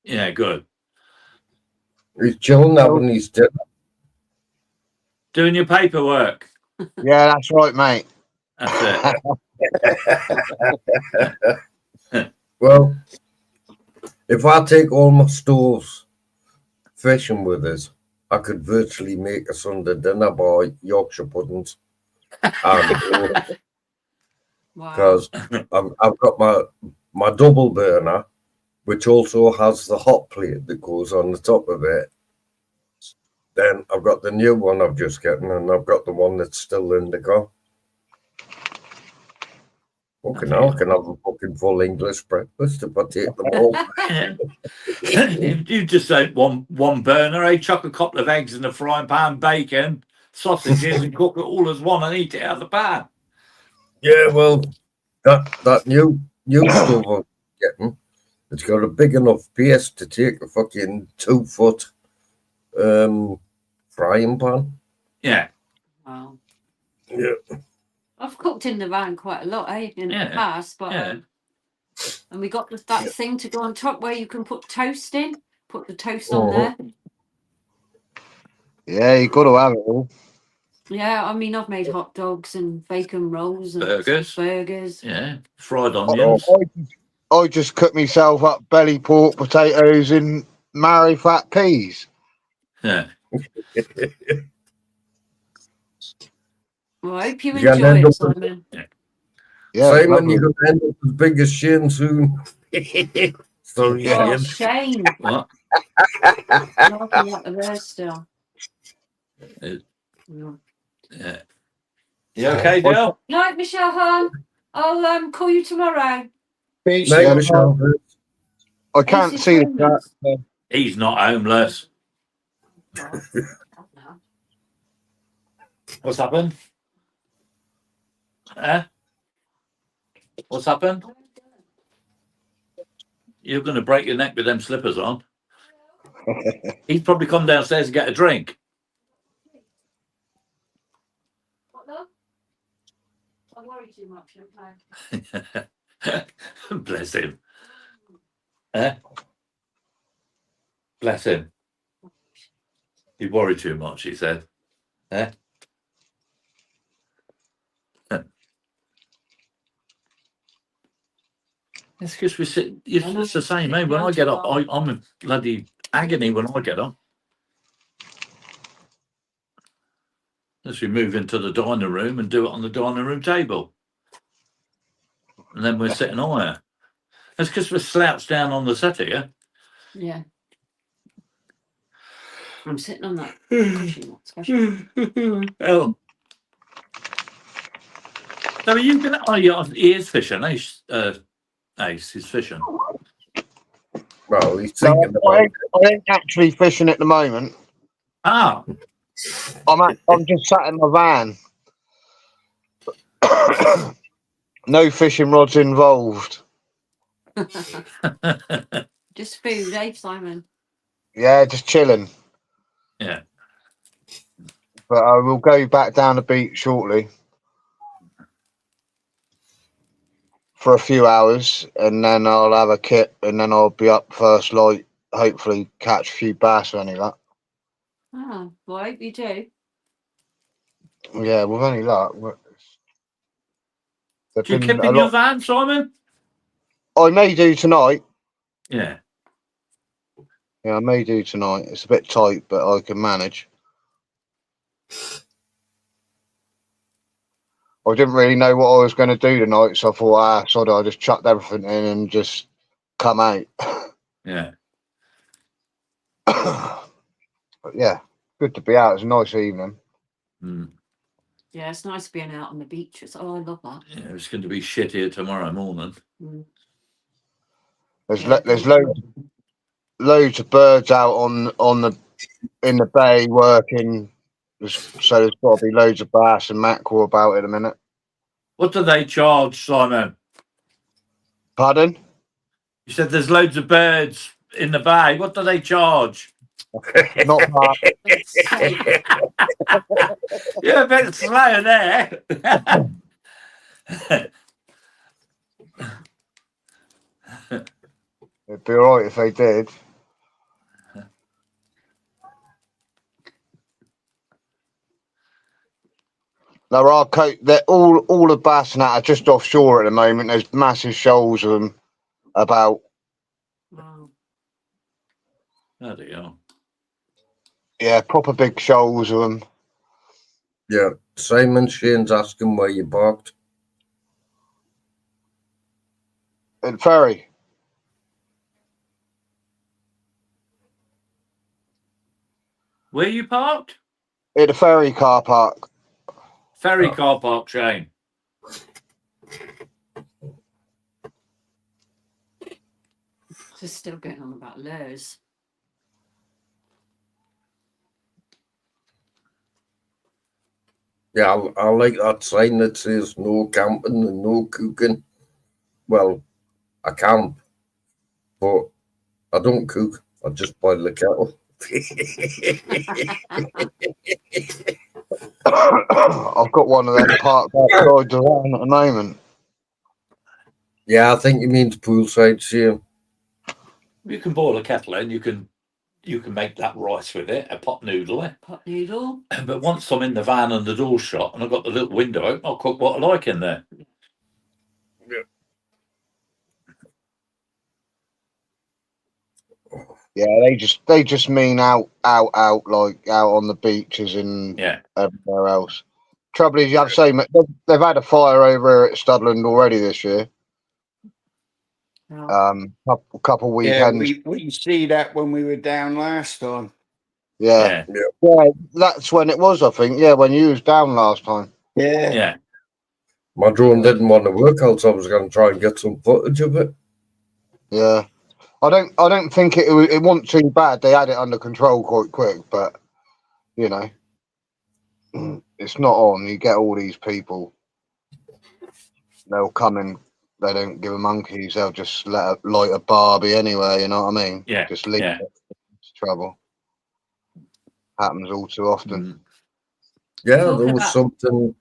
Speaker 1: Yeah, good.
Speaker 3: He's chilling now and he's dinner.
Speaker 1: Doing your paperwork.
Speaker 9: Yeah, that's right, mate.
Speaker 1: That's
Speaker 3: it. Well, if I take all my stores fishing with us, I could virtually make a Sunday dinner by Yorkshire puddings. Because I've got my double burner, which also has the hot plate that goes on the top of it. Then I've got the new one I've just gotten, and I've got the one that's still in the car. Okay, now I can have a fucking full English breakfast if I take them all.
Speaker 1: You just don't one burner, eh? Chuck a couple of eggs in the frying pan, bacon, sausages, and cook it all as one and eat it out of the pan.
Speaker 3: Yeah, well, that new stove I'm getting, it's got a big enough base to take a fucking 2-foot frying pan.
Speaker 1: Yeah.
Speaker 2: Wow.
Speaker 3: Yeah.
Speaker 2: I've cooked in the van quite a lot, in the past, but and we got that thing to go on top where you can put toast in. Put the toast on there.
Speaker 9: Yeah, you got to have it all.
Speaker 2: Yeah, I mean, I've made hot dogs and bacon rolls and burgers.
Speaker 1: Yeah, fried onions.
Speaker 9: I just cooked myself up belly pork, potatoes, and marry fat peas.
Speaker 1: Yeah.
Speaker 2: Well, I hope you enjoy it, Simon.
Speaker 9: Yeah,
Speaker 3: Simon, you're going to end up as big as Shane soon. Sorry,
Speaker 2: Shane.
Speaker 1: What?
Speaker 2: Laughing at the there still.
Speaker 1: Yeah. You okay, Dale?
Speaker 2: Night, Michelle Hahn. I'll call you tomorrow.
Speaker 3: Night, Michelle.
Speaker 9: I can't see the chat.
Speaker 1: He's not homeless. What's happened? Eh? What's happened? You're going to break your neck with them slippers on. He's probably come downstairs to get a drink.
Speaker 2: What, love? I worry too much.
Speaker 1: Bless him. Eh? Bless him. He worried too much, he said. Eh? It's because we sit. It's the same, eh? When I get up, I'm a bloody agony when I get up. As we move into the dining room and do it on the dining room table. And then we're sitting higher. That's because we're slouched down on the settee, yeah?
Speaker 2: Yeah. I'm sitting on that cushion.
Speaker 1: Oh. So are you going to... Oh, yeah, he is fishing. Ace is fishing.
Speaker 3: Well, he's
Speaker 9: No,
Speaker 3: thinking about it.
Speaker 9: I ain't actually fishing at the moment.
Speaker 1: Ah.
Speaker 9: I'm just sat in my van. No fishing rods involved.
Speaker 2: Just food, eh, Simon?
Speaker 9: Yeah, just chilling.
Speaker 1: Yeah.
Speaker 9: But I will go back down the beach shortly for a few hours, and then I'll have a kip, and then I'll be up first light. Hopefully, catch a few bass or any of that.
Speaker 2: Oh, well, I hope you do.
Speaker 9: Yeah, with any luck.
Speaker 1: Do you keep in your van, Simon?
Speaker 9: I may do tonight.
Speaker 1: Yeah.
Speaker 9: Yeah, I may do tonight. It's a bit tight, but I can manage. I didn't really know what I was going to do tonight, so I thought, sod it, I just chucked everything in and just come out.
Speaker 1: Yeah.
Speaker 9: But yeah, good to be out. It's a nice evening.
Speaker 1: Mm.
Speaker 2: Yeah, it's nice being out on the beach. I love that.
Speaker 1: Yeah, it's going to be shit here tomorrow morning.
Speaker 2: Mm.
Speaker 9: There's loads of birds out in the bay working, so there's got to be loads of bass and mackerel about in a minute.
Speaker 1: What do they charge, Simon?
Speaker 9: Pardon?
Speaker 1: You said there's loads of birds in the bay. What do they charge?
Speaker 9: Not bad.
Speaker 1: You're a bit slow there.
Speaker 9: It'd be all right if they did. There are they're all the bass and that are just offshore at the moment. There's massive shoals of them about.
Speaker 2: Wow.
Speaker 1: Bloody hell.
Speaker 9: Yeah, proper big shoals of them.
Speaker 3: Yeah, Simon Shane's asking where you parked.
Speaker 9: At ferry.
Speaker 1: Where you parked?
Speaker 9: At the ferry car park.
Speaker 1: Ferry car park, Shane.
Speaker 2: Just still going on about lures.
Speaker 3: Yeah, I like that sign that says no camping and no cooking. Well, I camp, but I don't cook. I just boil the kettle.
Speaker 9: I've got one of them parked outside the van at the moment.
Speaker 3: Yeah, I think you mean poolside, Shane.
Speaker 1: You can boil a kettle in. You can make that rice with it, a pot noodle.
Speaker 2: Pot noodle.
Speaker 1: But once I'm in the van and the door's shut and I've got the little window open, I'll cook what I like in there.
Speaker 9: Yeah, they just mean out like out on the beaches and everywhere else. Trouble is, you have to say they've had a fire over at Studland already this year. Couple weekends.
Speaker 4: Yeah, we see that when we were down last time.
Speaker 9: Yeah, that's when it was. I think. Yeah, when you was down last time.
Speaker 4: Yeah.
Speaker 3: My drone didn't want to work out, so I was going to try and get some footage of it.
Speaker 9: Yeah, I don't think it wasn't too bad. They had it under control quite quick, but you know, it's not on. You get all these people. they'll come and they don't give a monkeys. They'll just light a Barbie anyway. You know what I mean?
Speaker 1: Yeah.
Speaker 9: Just leave
Speaker 1: Yeah.
Speaker 9: it. It's trouble. Happens all too often.
Speaker 1: Mm.
Speaker 3: Yeah,
Speaker 2: Talk
Speaker 3: there was
Speaker 2: about-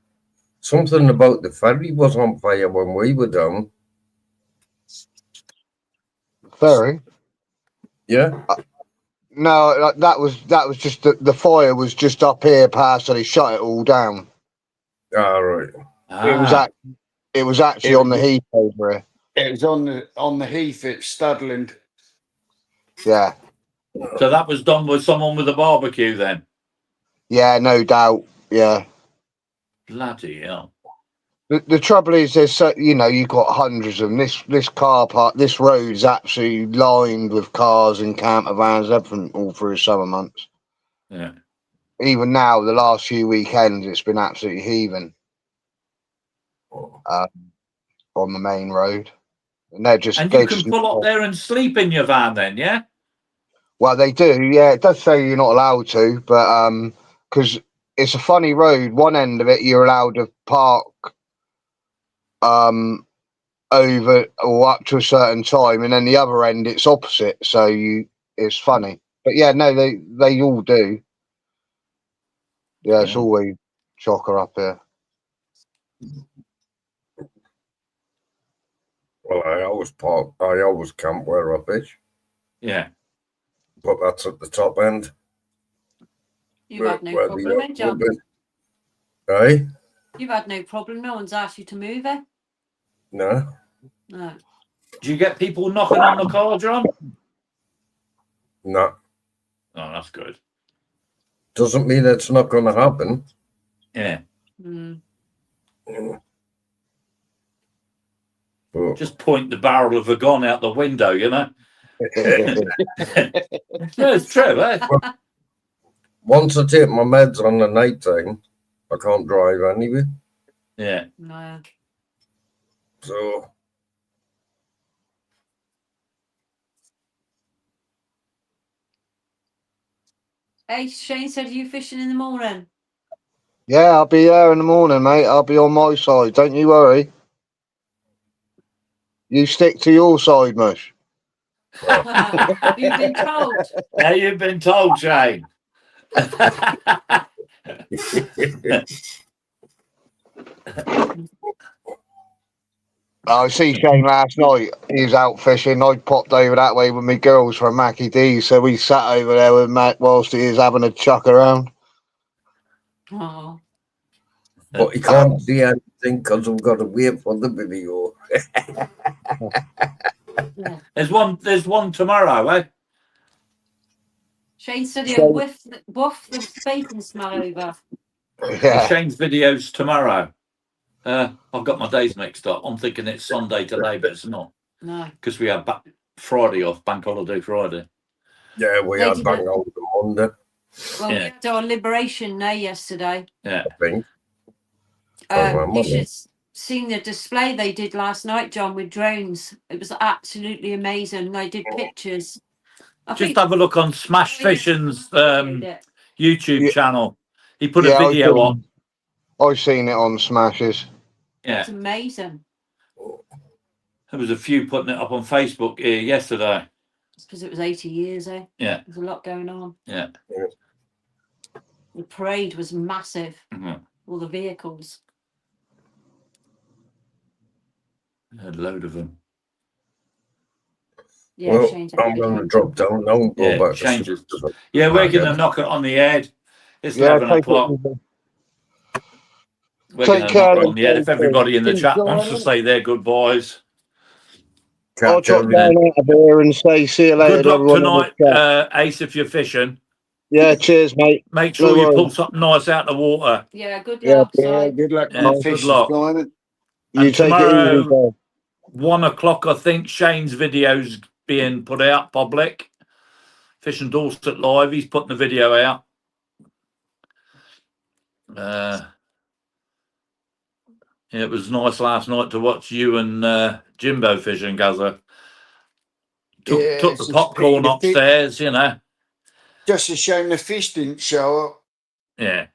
Speaker 3: something about the ferry was on fire when we were down.
Speaker 9: Ferry?
Speaker 3: Yeah.
Speaker 9: No, that was just the fire was just up here past, so they shut it all down.
Speaker 3: All right.
Speaker 9: It was actually on the heath over here.
Speaker 4: It was on the heath at Studland.
Speaker 9: Yeah.
Speaker 1: So that was done with someone with a barbecue then?
Speaker 9: Yeah, no doubt. Yeah.
Speaker 1: Bloody hell.
Speaker 9: The trouble is, there's you've got hundreds of them. This car park, this road is absolutely lined with cars and camper vans, everything all through summer months.
Speaker 1: Yeah.
Speaker 9: Even now, the last few weekends, it's been absolutely heaving on the main road, and
Speaker 1: And you can pull up there and sleep in your van then, yeah?
Speaker 9: Well, they do. Yeah, it does say you're not allowed to, but because it's a funny road. One end of it, you're allowed to park over or up to a certain time, and then the other end it's opposite, so it's funny. But yeah, no, they all do. Yeah, it's always chocker up here.
Speaker 3: Well, I always camp where I fish.
Speaker 1: Yeah.
Speaker 3: But that's at the top end.
Speaker 2: You've had no problem, eh, John?
Speaker 3: Aye?
Speaker 2: You've had no problem. No one's asked you to move, eh?
Speaker 3: No.
Speaker 2: No.
Speaker 1: Do you get people knocking on the car, John?
Speaker 3: No.
Speaker 1: Oh, that's good.
Speaker 3: Doesn't mean it's not going to happen.
Speaker 1: Yeah.
Speaker 2: Mm.
Speaker 3: But
Speaker 1: just point the barrel of a gun out the window, you know? No, it's true, eh?
Speaker 3: Once I take my meds on the night time, I can't drive anyway.
Speaker 1: Yeah.
Speaker 2: No.
Speaker 3: So
Speaker 2: Hey, Shane said, are you fishing in the morning?
Speaker 9: Yeah, I'll be there in the morning, mate. I'll be on my side. Don't you worry. You stick to your side, Mush.
Speaker 2: You've been told.
Speaker 1: Yeah, you've been told, Shane.
Speaker 9: I see Shane last night. He was out fishing. I popped over that way with my girls from Mackie D. So we sat over there with Matt whilst he was having a chuck around.
Speaker 2: Oh.
Speaker 3: But he can't see anything because I've got to wait for the video.
Speaker 2: Yeah.
Speaker 1: There's one tomorrow, eh?
Speaker 2: Shane said he'll whiff the bacon smell over.
Speaker 9: Yeah.
Speaker 1: Shane's videos tomorrow. I've got my days mixed up. I'm thinking it's Sunday today, but it's not.
Speaker 2: No.
Speaker 1: Because we had Friday off, Bank Holiday Friday.
Speaker 3: Yeah, we had Bank Holiday Monday.
Speaker 2: Well, we had our Liberation Day yesterday.
Speaker 1: Yeah.
Speaker 3: I think.
Speaker 2: You should have seen the display they did last night, John, with drones. It was absolutely amazing. They did pictures.
Speaker 1: Just have a look on Smash Fishing's YouTube channel. He put a video on.
Speaker 9: I've seen it on Smashes.
Speaker 1: Yeah.
Speaker 2: It's amazing.
Speaker 1: There was a few putting it up on Facebook here yesterday.
Speaker 2: It's because it was 80 years, eh?
Speaker 1: Yeah.
Speaker 2: There's a lot going on.
Speaker 1: Yeah.
Speaker 2: The parade was massive.
Speaker 1: Mm-hmm.
Speaker 2: All the vehicles.
Speaker 1: I had a load of them.
Speaker 2: Yeah,
Speaker 3: well,
Speaker 2: Shane's
Speaker 3: I'm going to drop down now and go back
Speaker 1: changes. Yeah, we're going to knock it on the head. It's 11 o'clock. We're going to knock it on the head. If everybody in the chat wants to say their goodbyes.
Speaker 9: I'll drop down out of here and say see you later.
Speaker 1: Good luck tonight, Ace, if you're fishing.
Speaker 9: Yeah, cheers, mate.
Speaker 1: Make sure you pull something nice out of the water.
Speaker 2: Yeah, good luck.
Speaker 4: Yeah, good luck.
Speaker 1: Good luck.
Speaker 9: You take it easy, bro.
Speaker 1: 1 o'clock, I think, Shane's video's being put out public. Fishing Dorset Live, he's putting the video out. It was nice last night to watch you and Jimbo fishing, Gazza. Took the popcorn upstairs, you know.
Speaker 4: Just a shame the fish didn't show up.
Speaker 1: Yeah,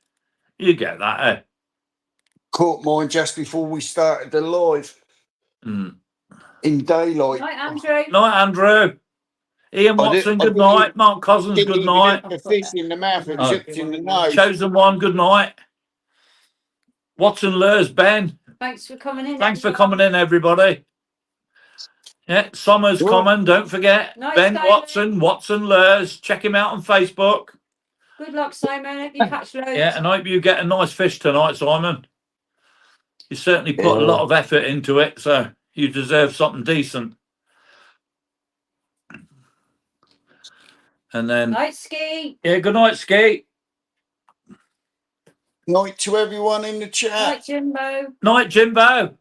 Speaker 1: you get that, eh?
Speaker 4: Caught mine just before we started the live.
Speaker 1: Mm.
Speaker 4: in daylight.
Speaker 2: Night, Andrew.
Speaker 1: Night, Andrew. Ian Watson, good night. Mark Cousins,
Speaker 4: Didn't
Speaker 1: good
Speaker 4: even
Speaker 1: night.
Speaker 4: get the fish in the mouth and
Speaker 1: Oh.
Speaker 4: chipped in the nose.
Speaker 1: Chosen One, good night. Watson Lurs, Ben.
Speaker 2: Thanks for coming in.
Speaker 1: Thanks for coming in, everybody. Yeah, Sommer's coming, don't forget.
Speaker 2: Nice,
Speaker 1: Ben
Speaker 2: Simon.
Speaker 1: Watson Lurs. Check him out on Facebook.
Speaker 2: Good luck, Simon. Hope you catch loads.
Speaker 1: Yeah, and I hope you get a nice fish tonight, Simon. You certainly put a lot of effort into it, so you deserve something decent. And then
Speaker 2: Night, Ski.
Speaker 1: Yeah, good night, Ski.
Speaker 4: Night to everyone in the chat.
Speaker 2: Night, Jimbo.
Speaker 1: Night, Jimbo.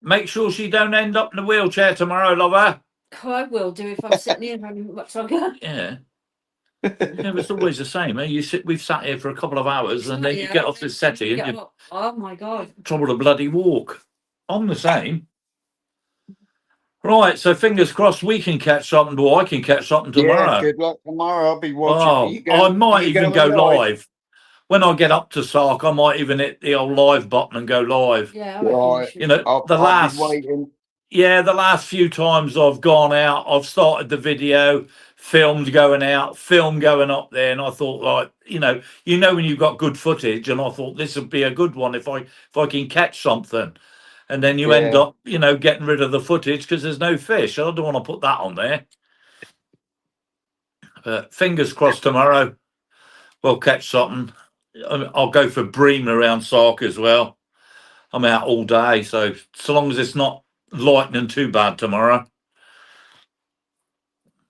Speaker 1: Make sure she don't end up in a wheelchair tomorrow, lover.
Speaker 2: Oh, I will do if I'm sitting here having much longer.
Speaker 1: Yeah. Yeah, it's always the same. Eh? We've sat here for a couple of hours, and then you get off this settee and you
Speaker 2: Oh my God.
Speaker 1: trouble to bloody walk. I'm the same. Right, so fingers crossed we can catch something, or I can catch something tomorrow.
Speaker 4: Yeah, good luck tomorrow. I'll be watching.
Speaker 1: Oh, I might even go live. When I get up to Sark, I might even hit the old live button and go live.
Speaker 2: Yeah,
Speaker 4: right.
Speaker 1: You know,
Speaker 4: I'll be waiting.
Speaker 1: Yeah, the last few times I've gone out, I've started the video, filmed going out, film going up there, and I thought, like, you know when you've got good footage, and I thought this would be a good one if I can catch something, and then you end up, getting rid of the footage because there's no fish. I don't want to put that on there. But fingers crossed tomorrow we'll catch something. I'll go for bream around Sark as well. I'm out all day, so long as it's not lightning too bad tomorrow,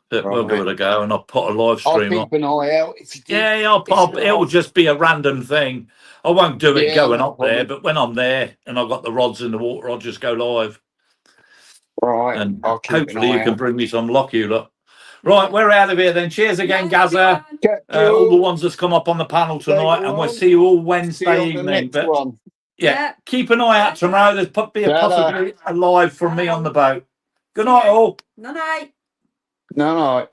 Speaker 1: but we'll give it a go, and I'll put a live stream
Speaker 4: I'll keep an eye out. If you do.
Speaker 1: It'll just be a random thing. I won't do it going up there, but when I'm there and I've got the rods in the water, I'll just go live.
Speaker 4: Right,
Speaker 1: and
Speaker 4: I'll keep
Speaker 1: hopefully
Speaker 4: an eye
Speaker 1: you can
Speaker 4: out.
Speaker 1: bring me some lockula. Right, we're out of here then. Cheers again, Gazza. All the ones that's come up on the panel tonight, and we'll see you all Wednesday evening. But yeah, keep an eye out tomorrow. There's be a possibly a live from me on the boat. Good night, all.
Speaker 2: Night.
Speaker 4: Night.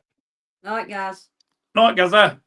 Speaker 2: Night, guys.
Speaker 1: Night, Gazza.